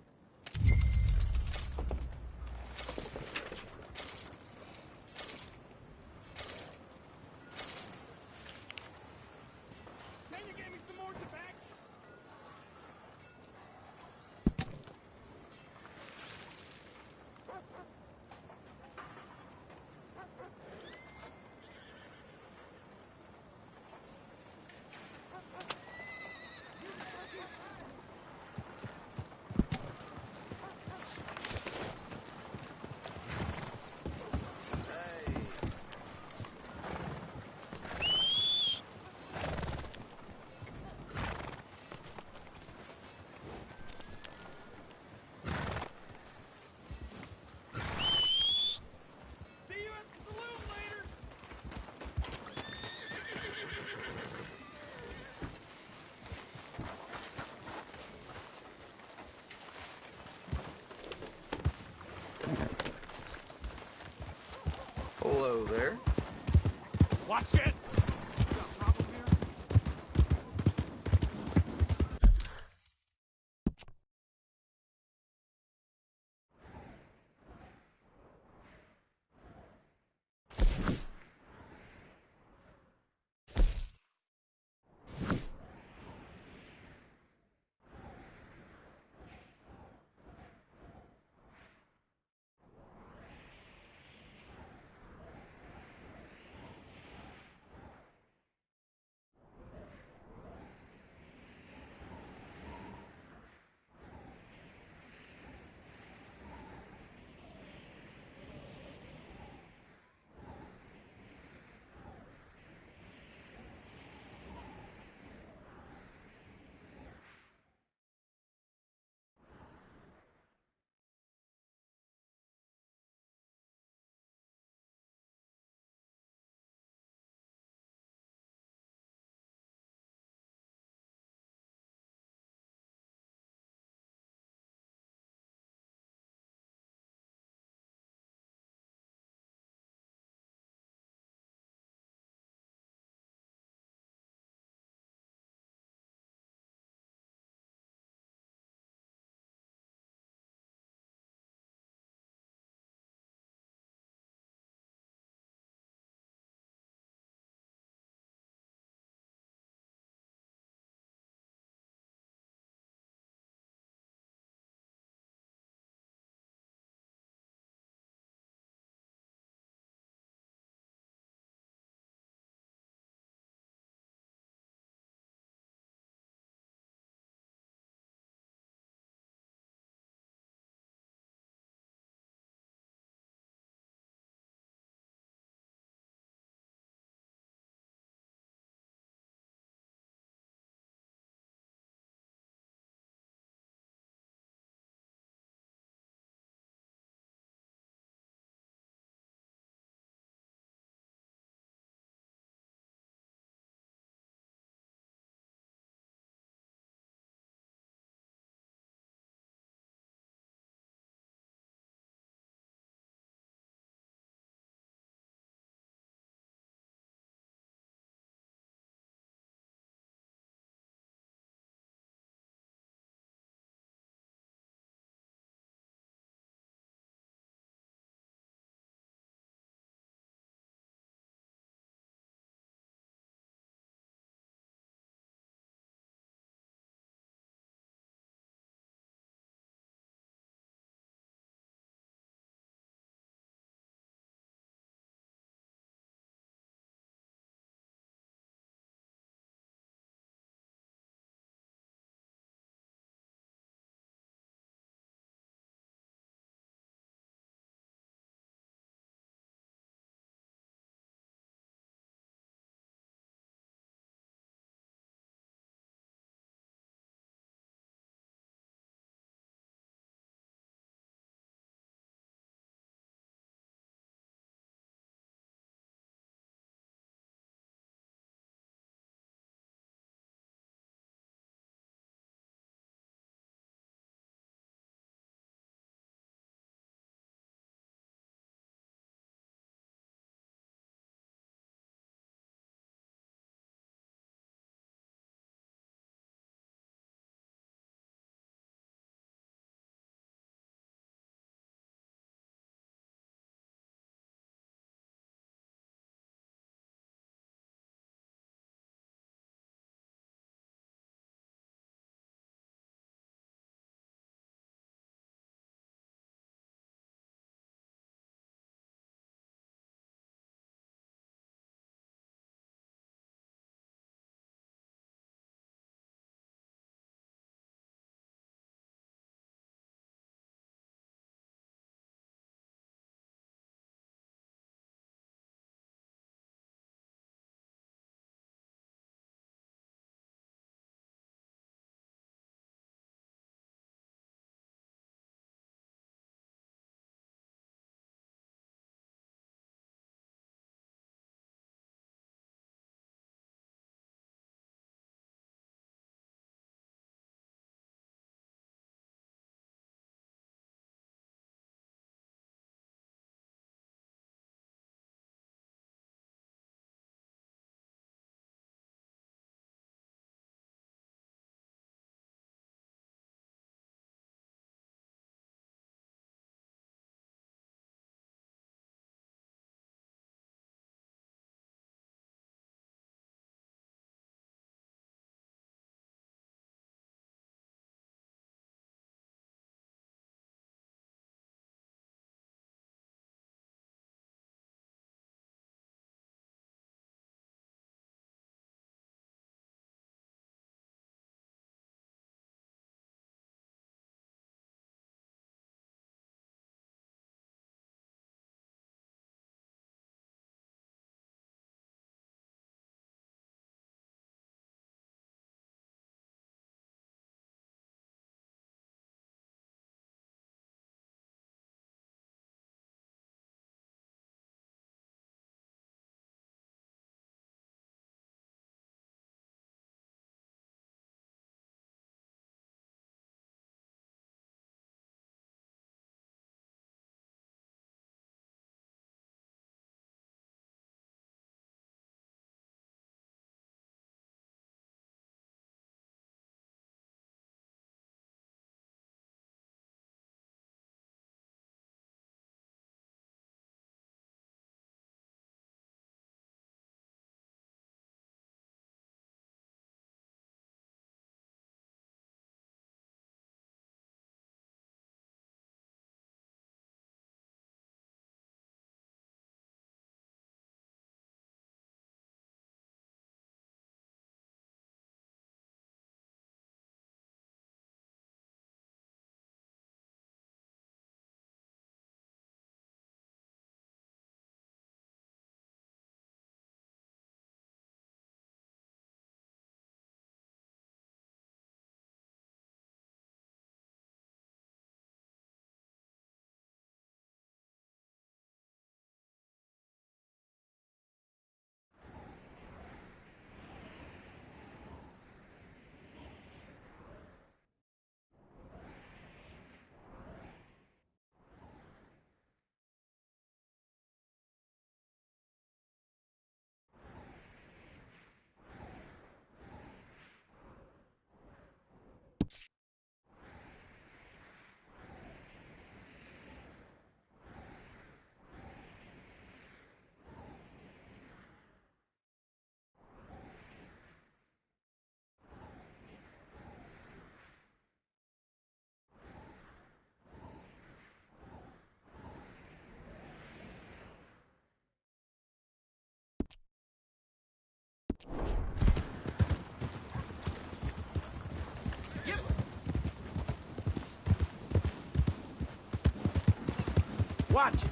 Watch it.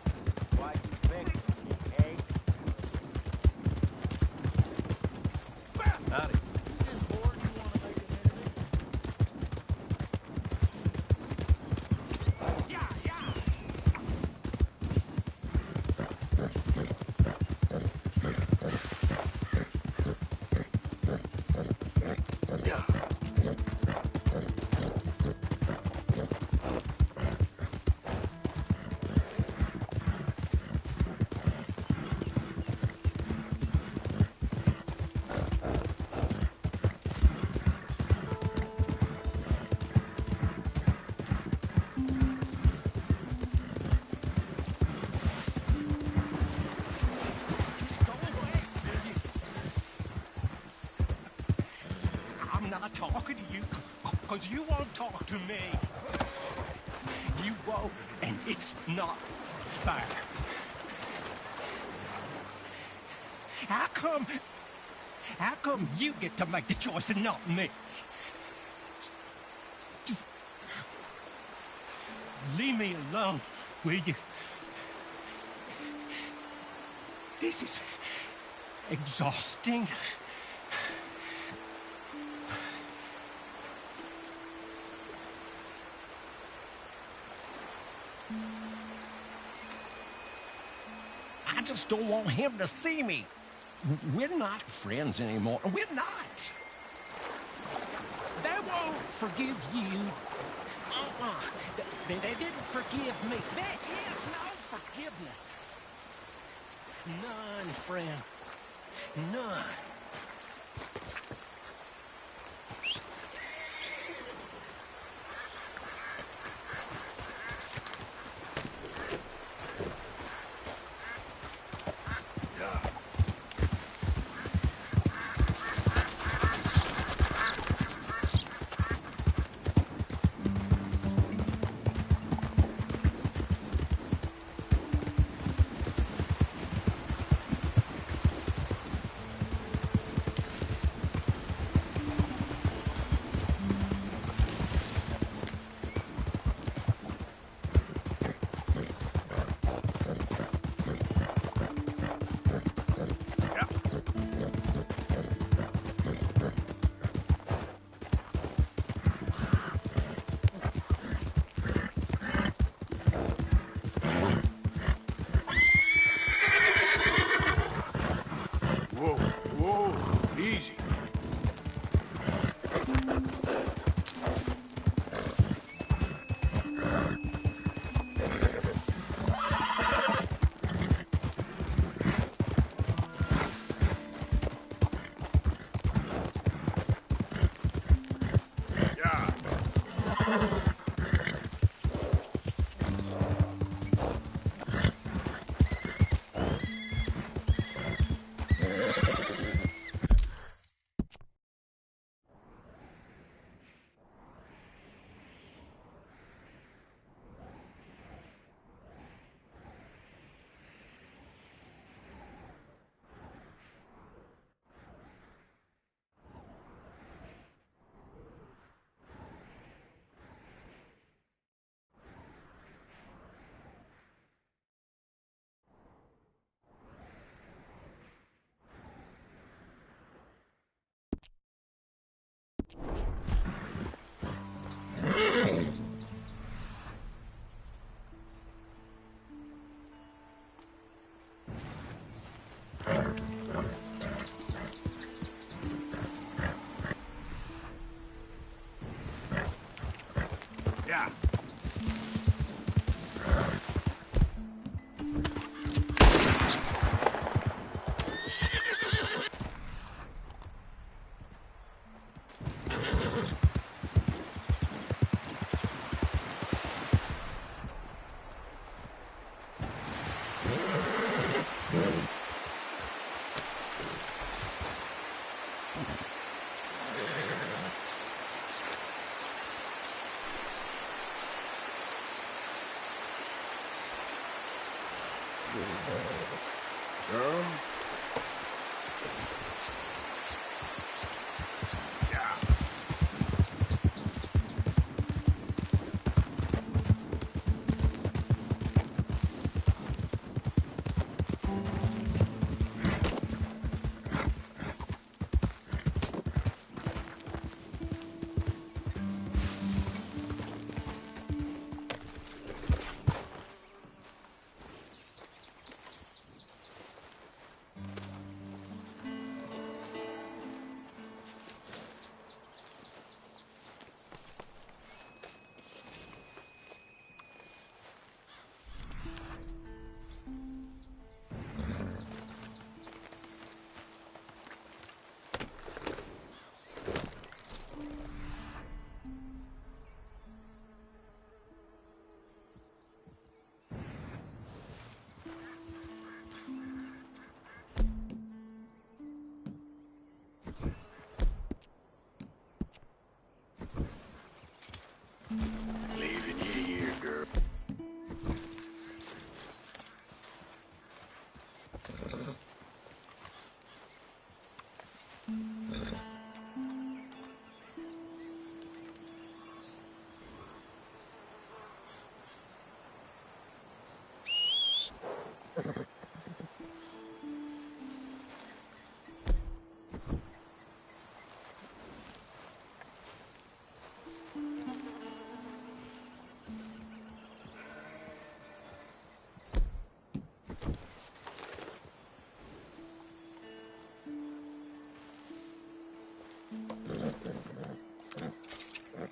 Why you think, eh? Howdy. I'm not talking to you, because you won't talk to me. You won't, and it's not fair. How come you get to make the choice and not me? Just leave me alone, will you? This is exhausting. I just don't want him to see me. We're not friends anymore. We're not. They won't forgive you. They didn't forgive me. There is no forgiveness. None, friend. None. Whoa, whoa, easy.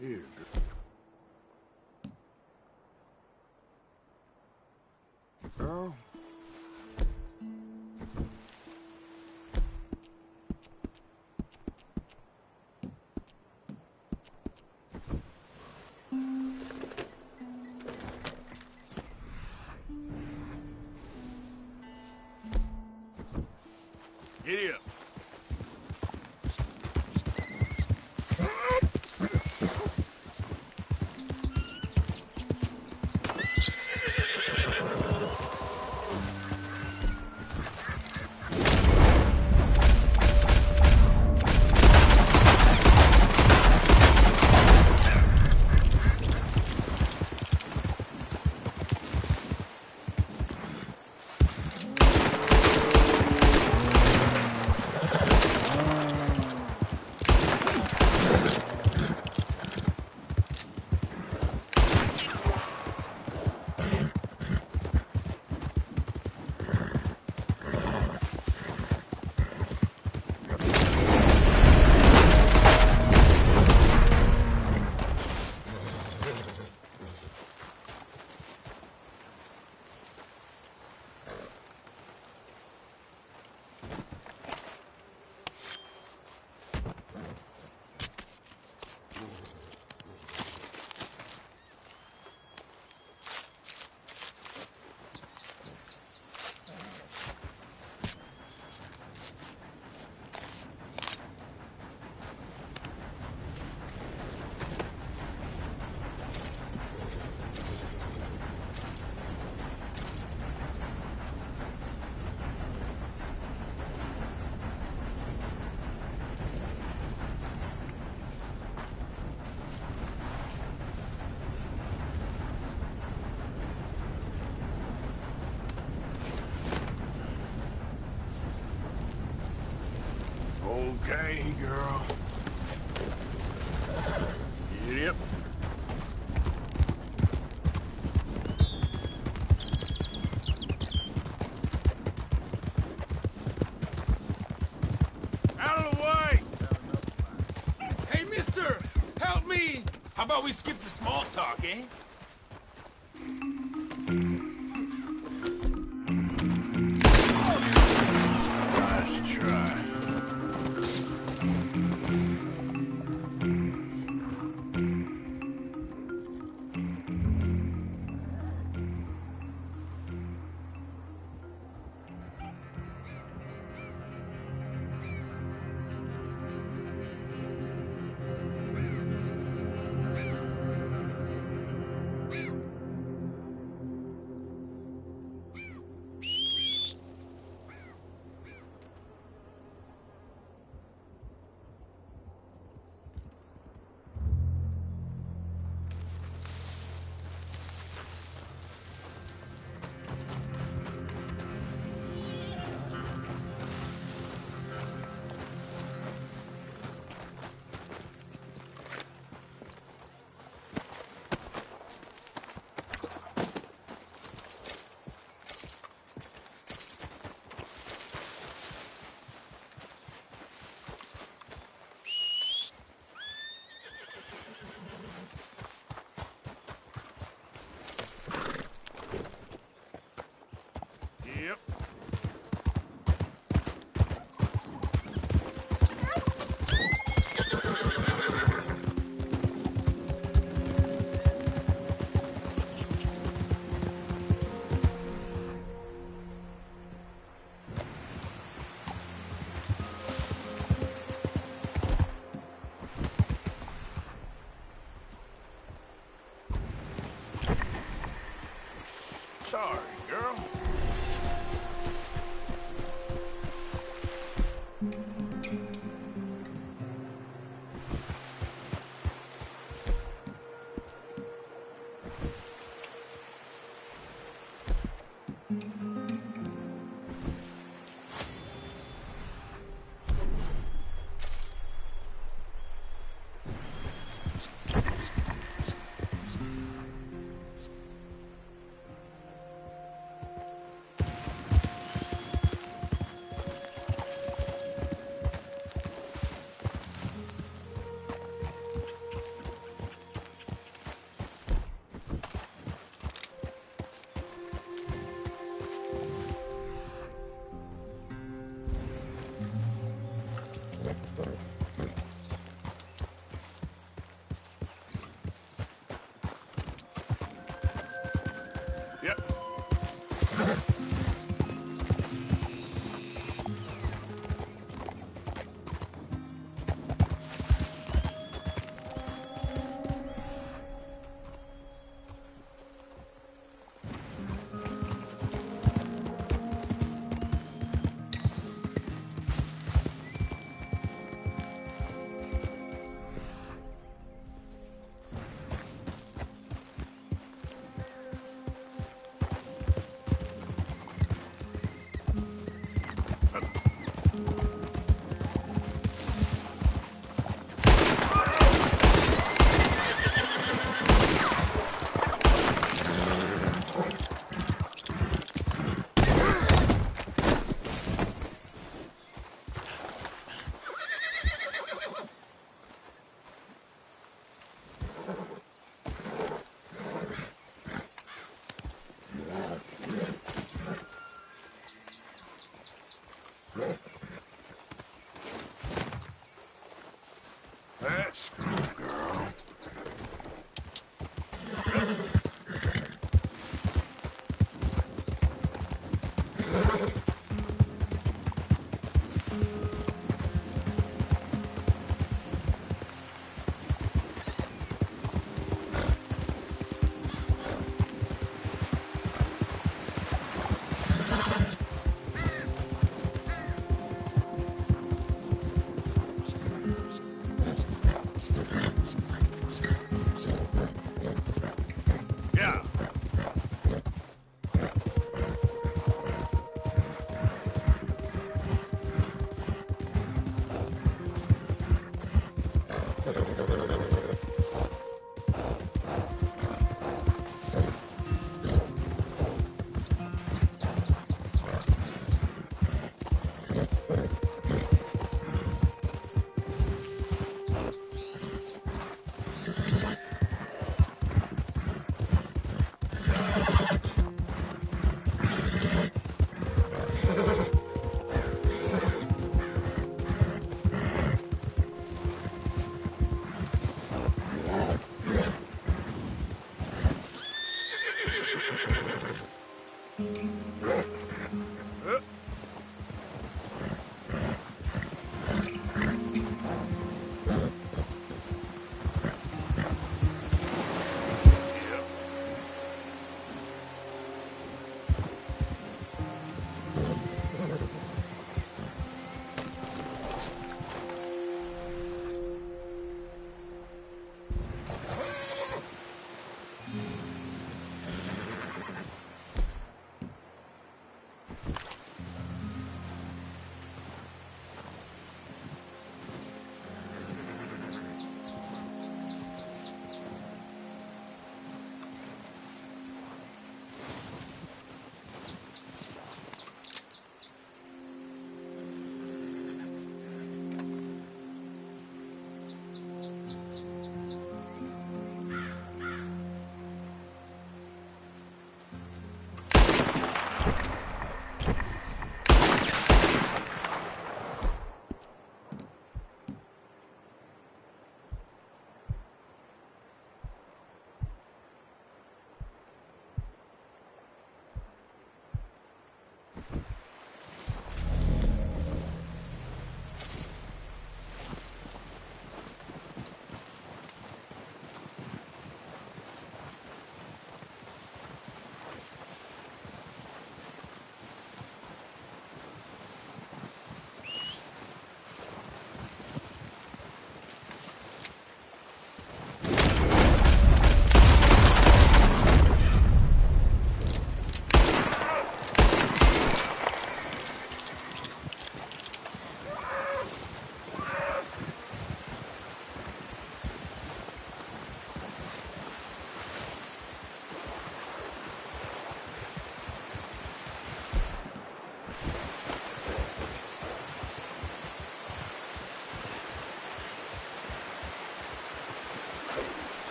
Here, girl. Giddy up. Okay, girl. Giddy up. Out of the way! Hey, mister! Help me! How about we skip the small talk, eh? Nice try. Yep. Sorry, girl. Yep. That's good, girl.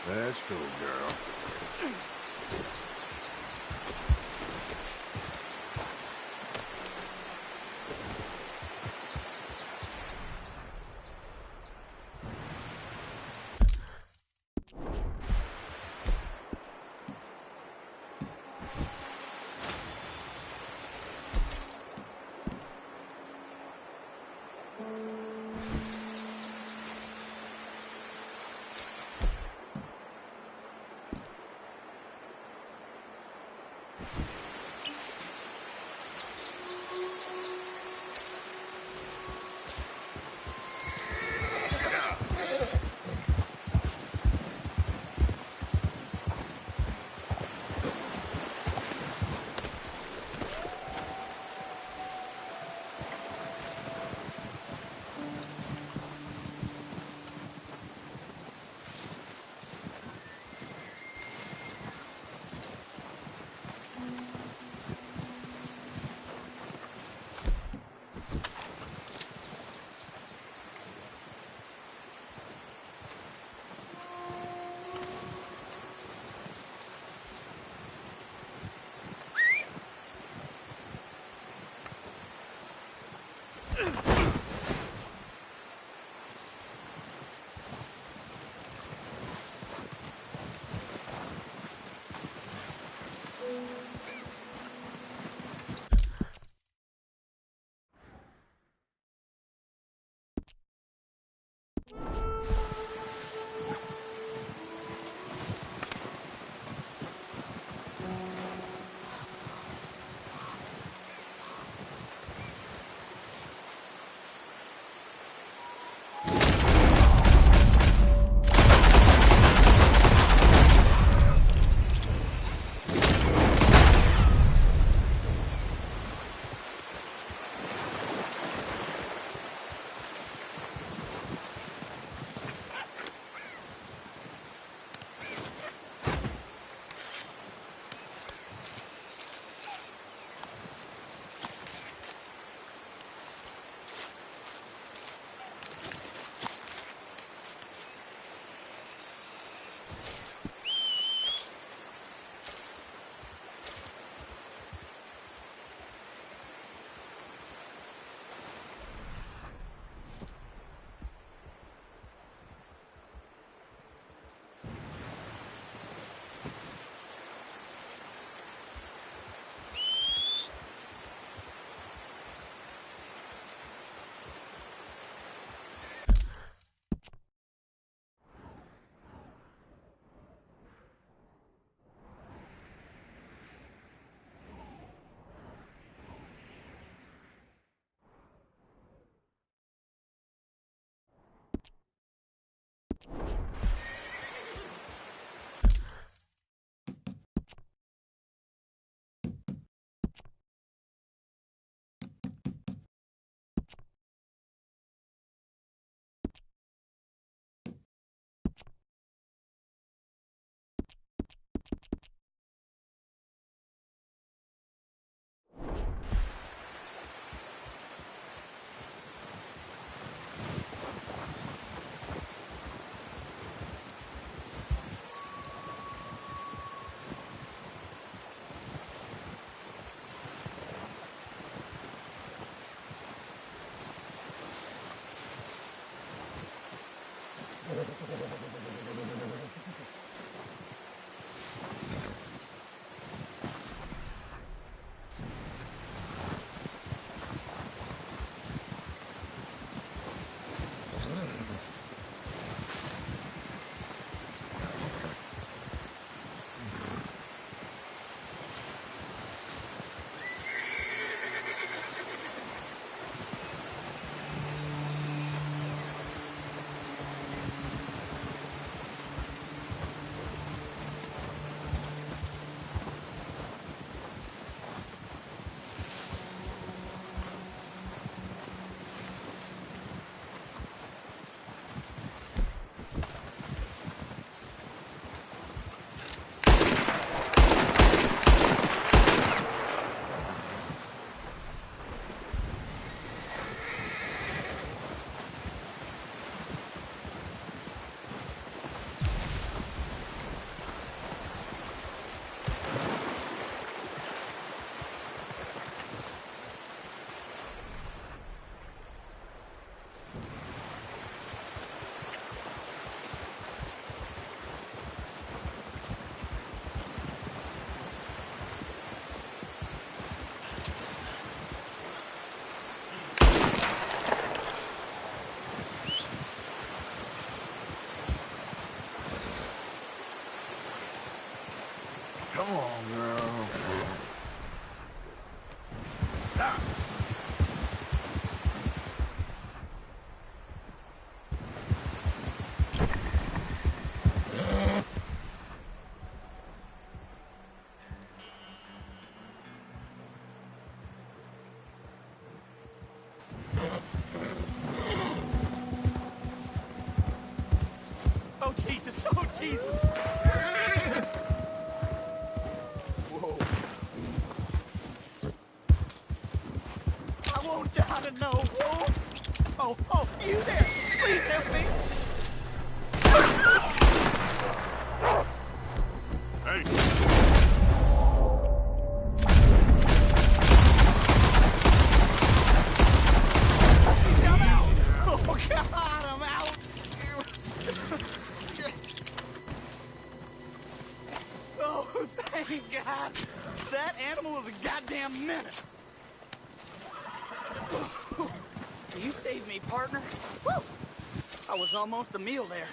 Let's go, girl. Oh, Jesus! Oh, Jesus! Whoa. I won't die to know. Whoa. Oh, you there! Please help me! Hey! I'm out! Oh, God, I'm out! Oh, thank God! That animal is a goddamn menace! You saved me, partner. Woo! I was almost a meal there.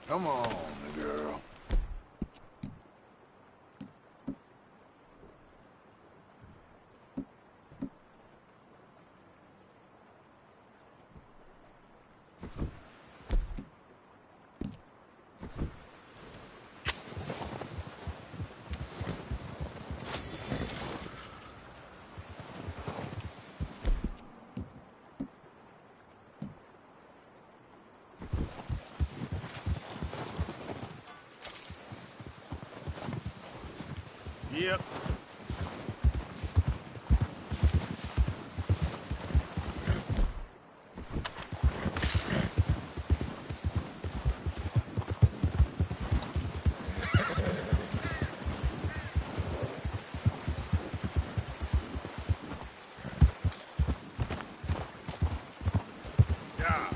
Come on, girl. Yep. Yeah.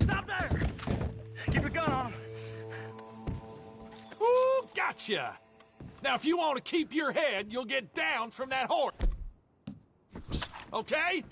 Stop there! Keep your gun on him. Ooh, gotcha! Now, if you want to keep your head, you'll get down from that horse. Okay?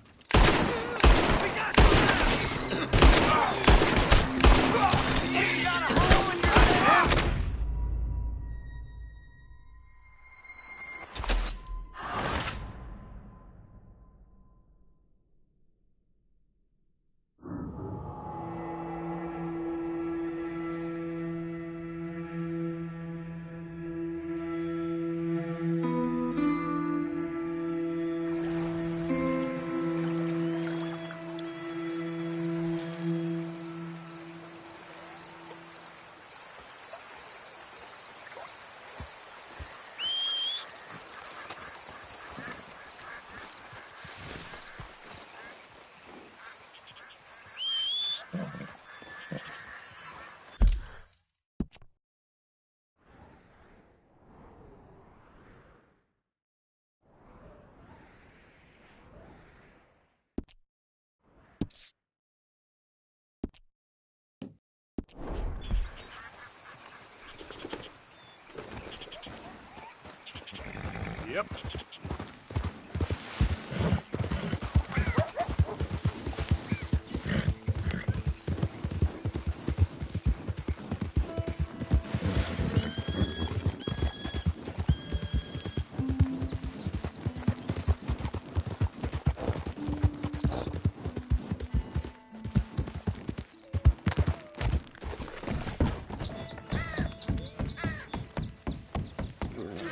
Yep.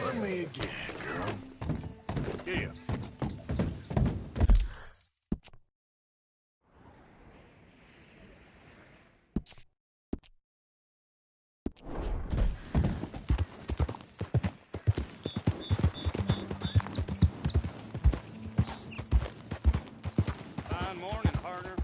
Let me again, girl. Yeah. Fine morning, partner.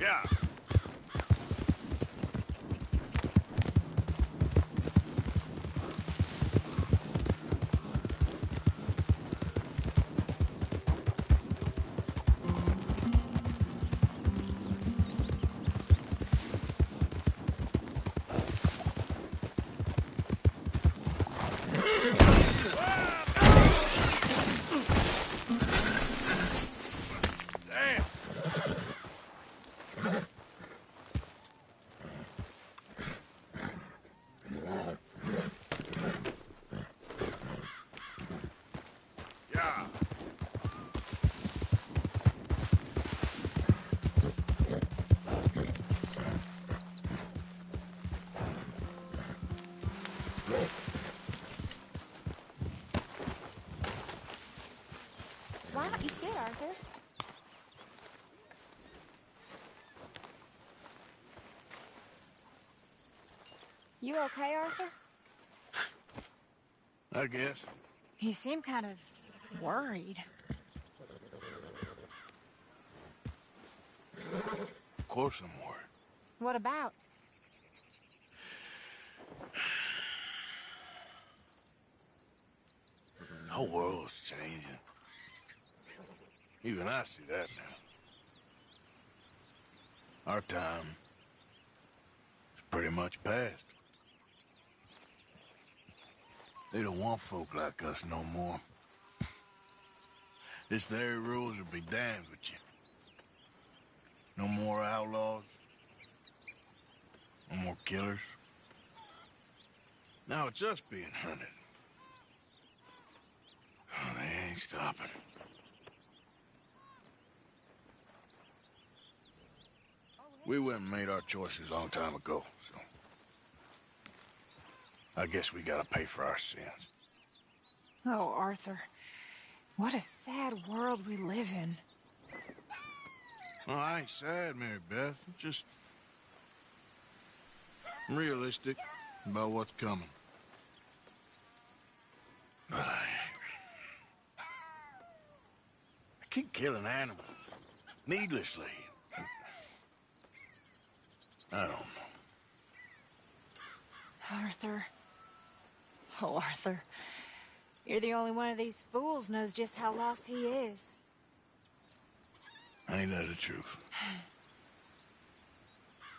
Yeah. Why don't you sit, Arthur? You okay, Arthur? I guess. You seem kind of worried. Of course I'm worried. What about? The whole world's changing. Even I see that now. Our time is pretty much past. They don't want folk like us no more. This there rules will be damned with you. No more outlaws. No more killers. Now it's us being hunted. Oh, they ain't stopping. We went and made our choices a long time ago, so... I guess we gotta pay for our sins. Oh, Arthur. What a sad world we live in. Well, I ain't sad, Mary Beth. I'm just... realistic about what's coming. But I keep killing animals. Needlessly. I don't know. Arthur. Oh, Arthur. You're the only one of these fools knows just how lost he is. Ain't that the truth?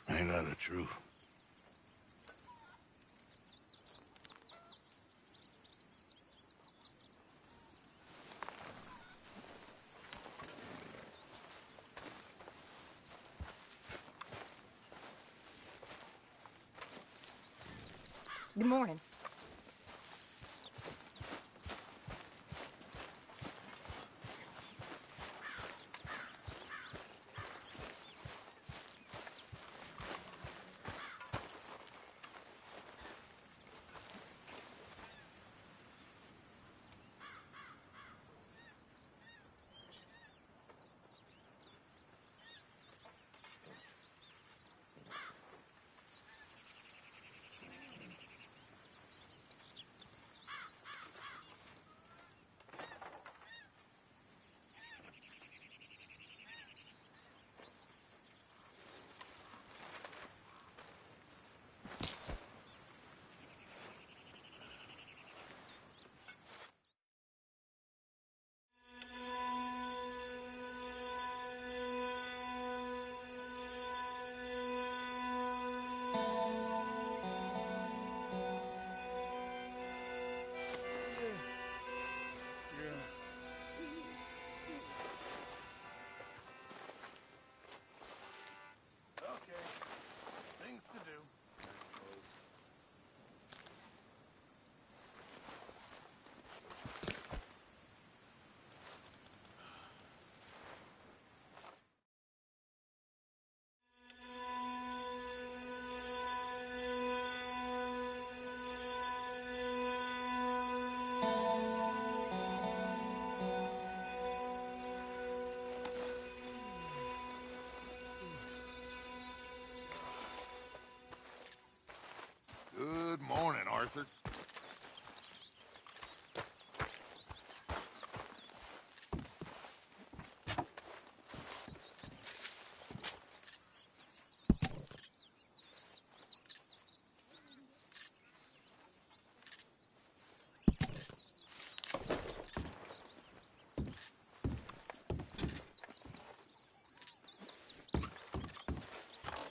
Ain't that the truth? Good morning.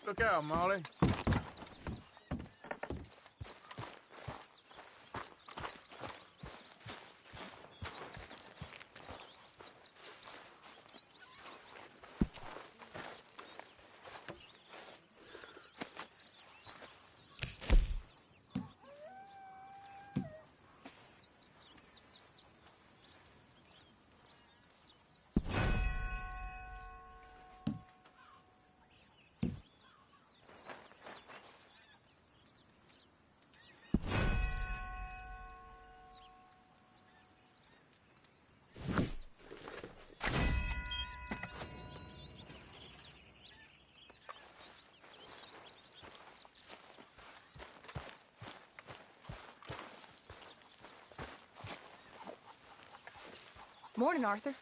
Look out, Molly. Morning, Arthur.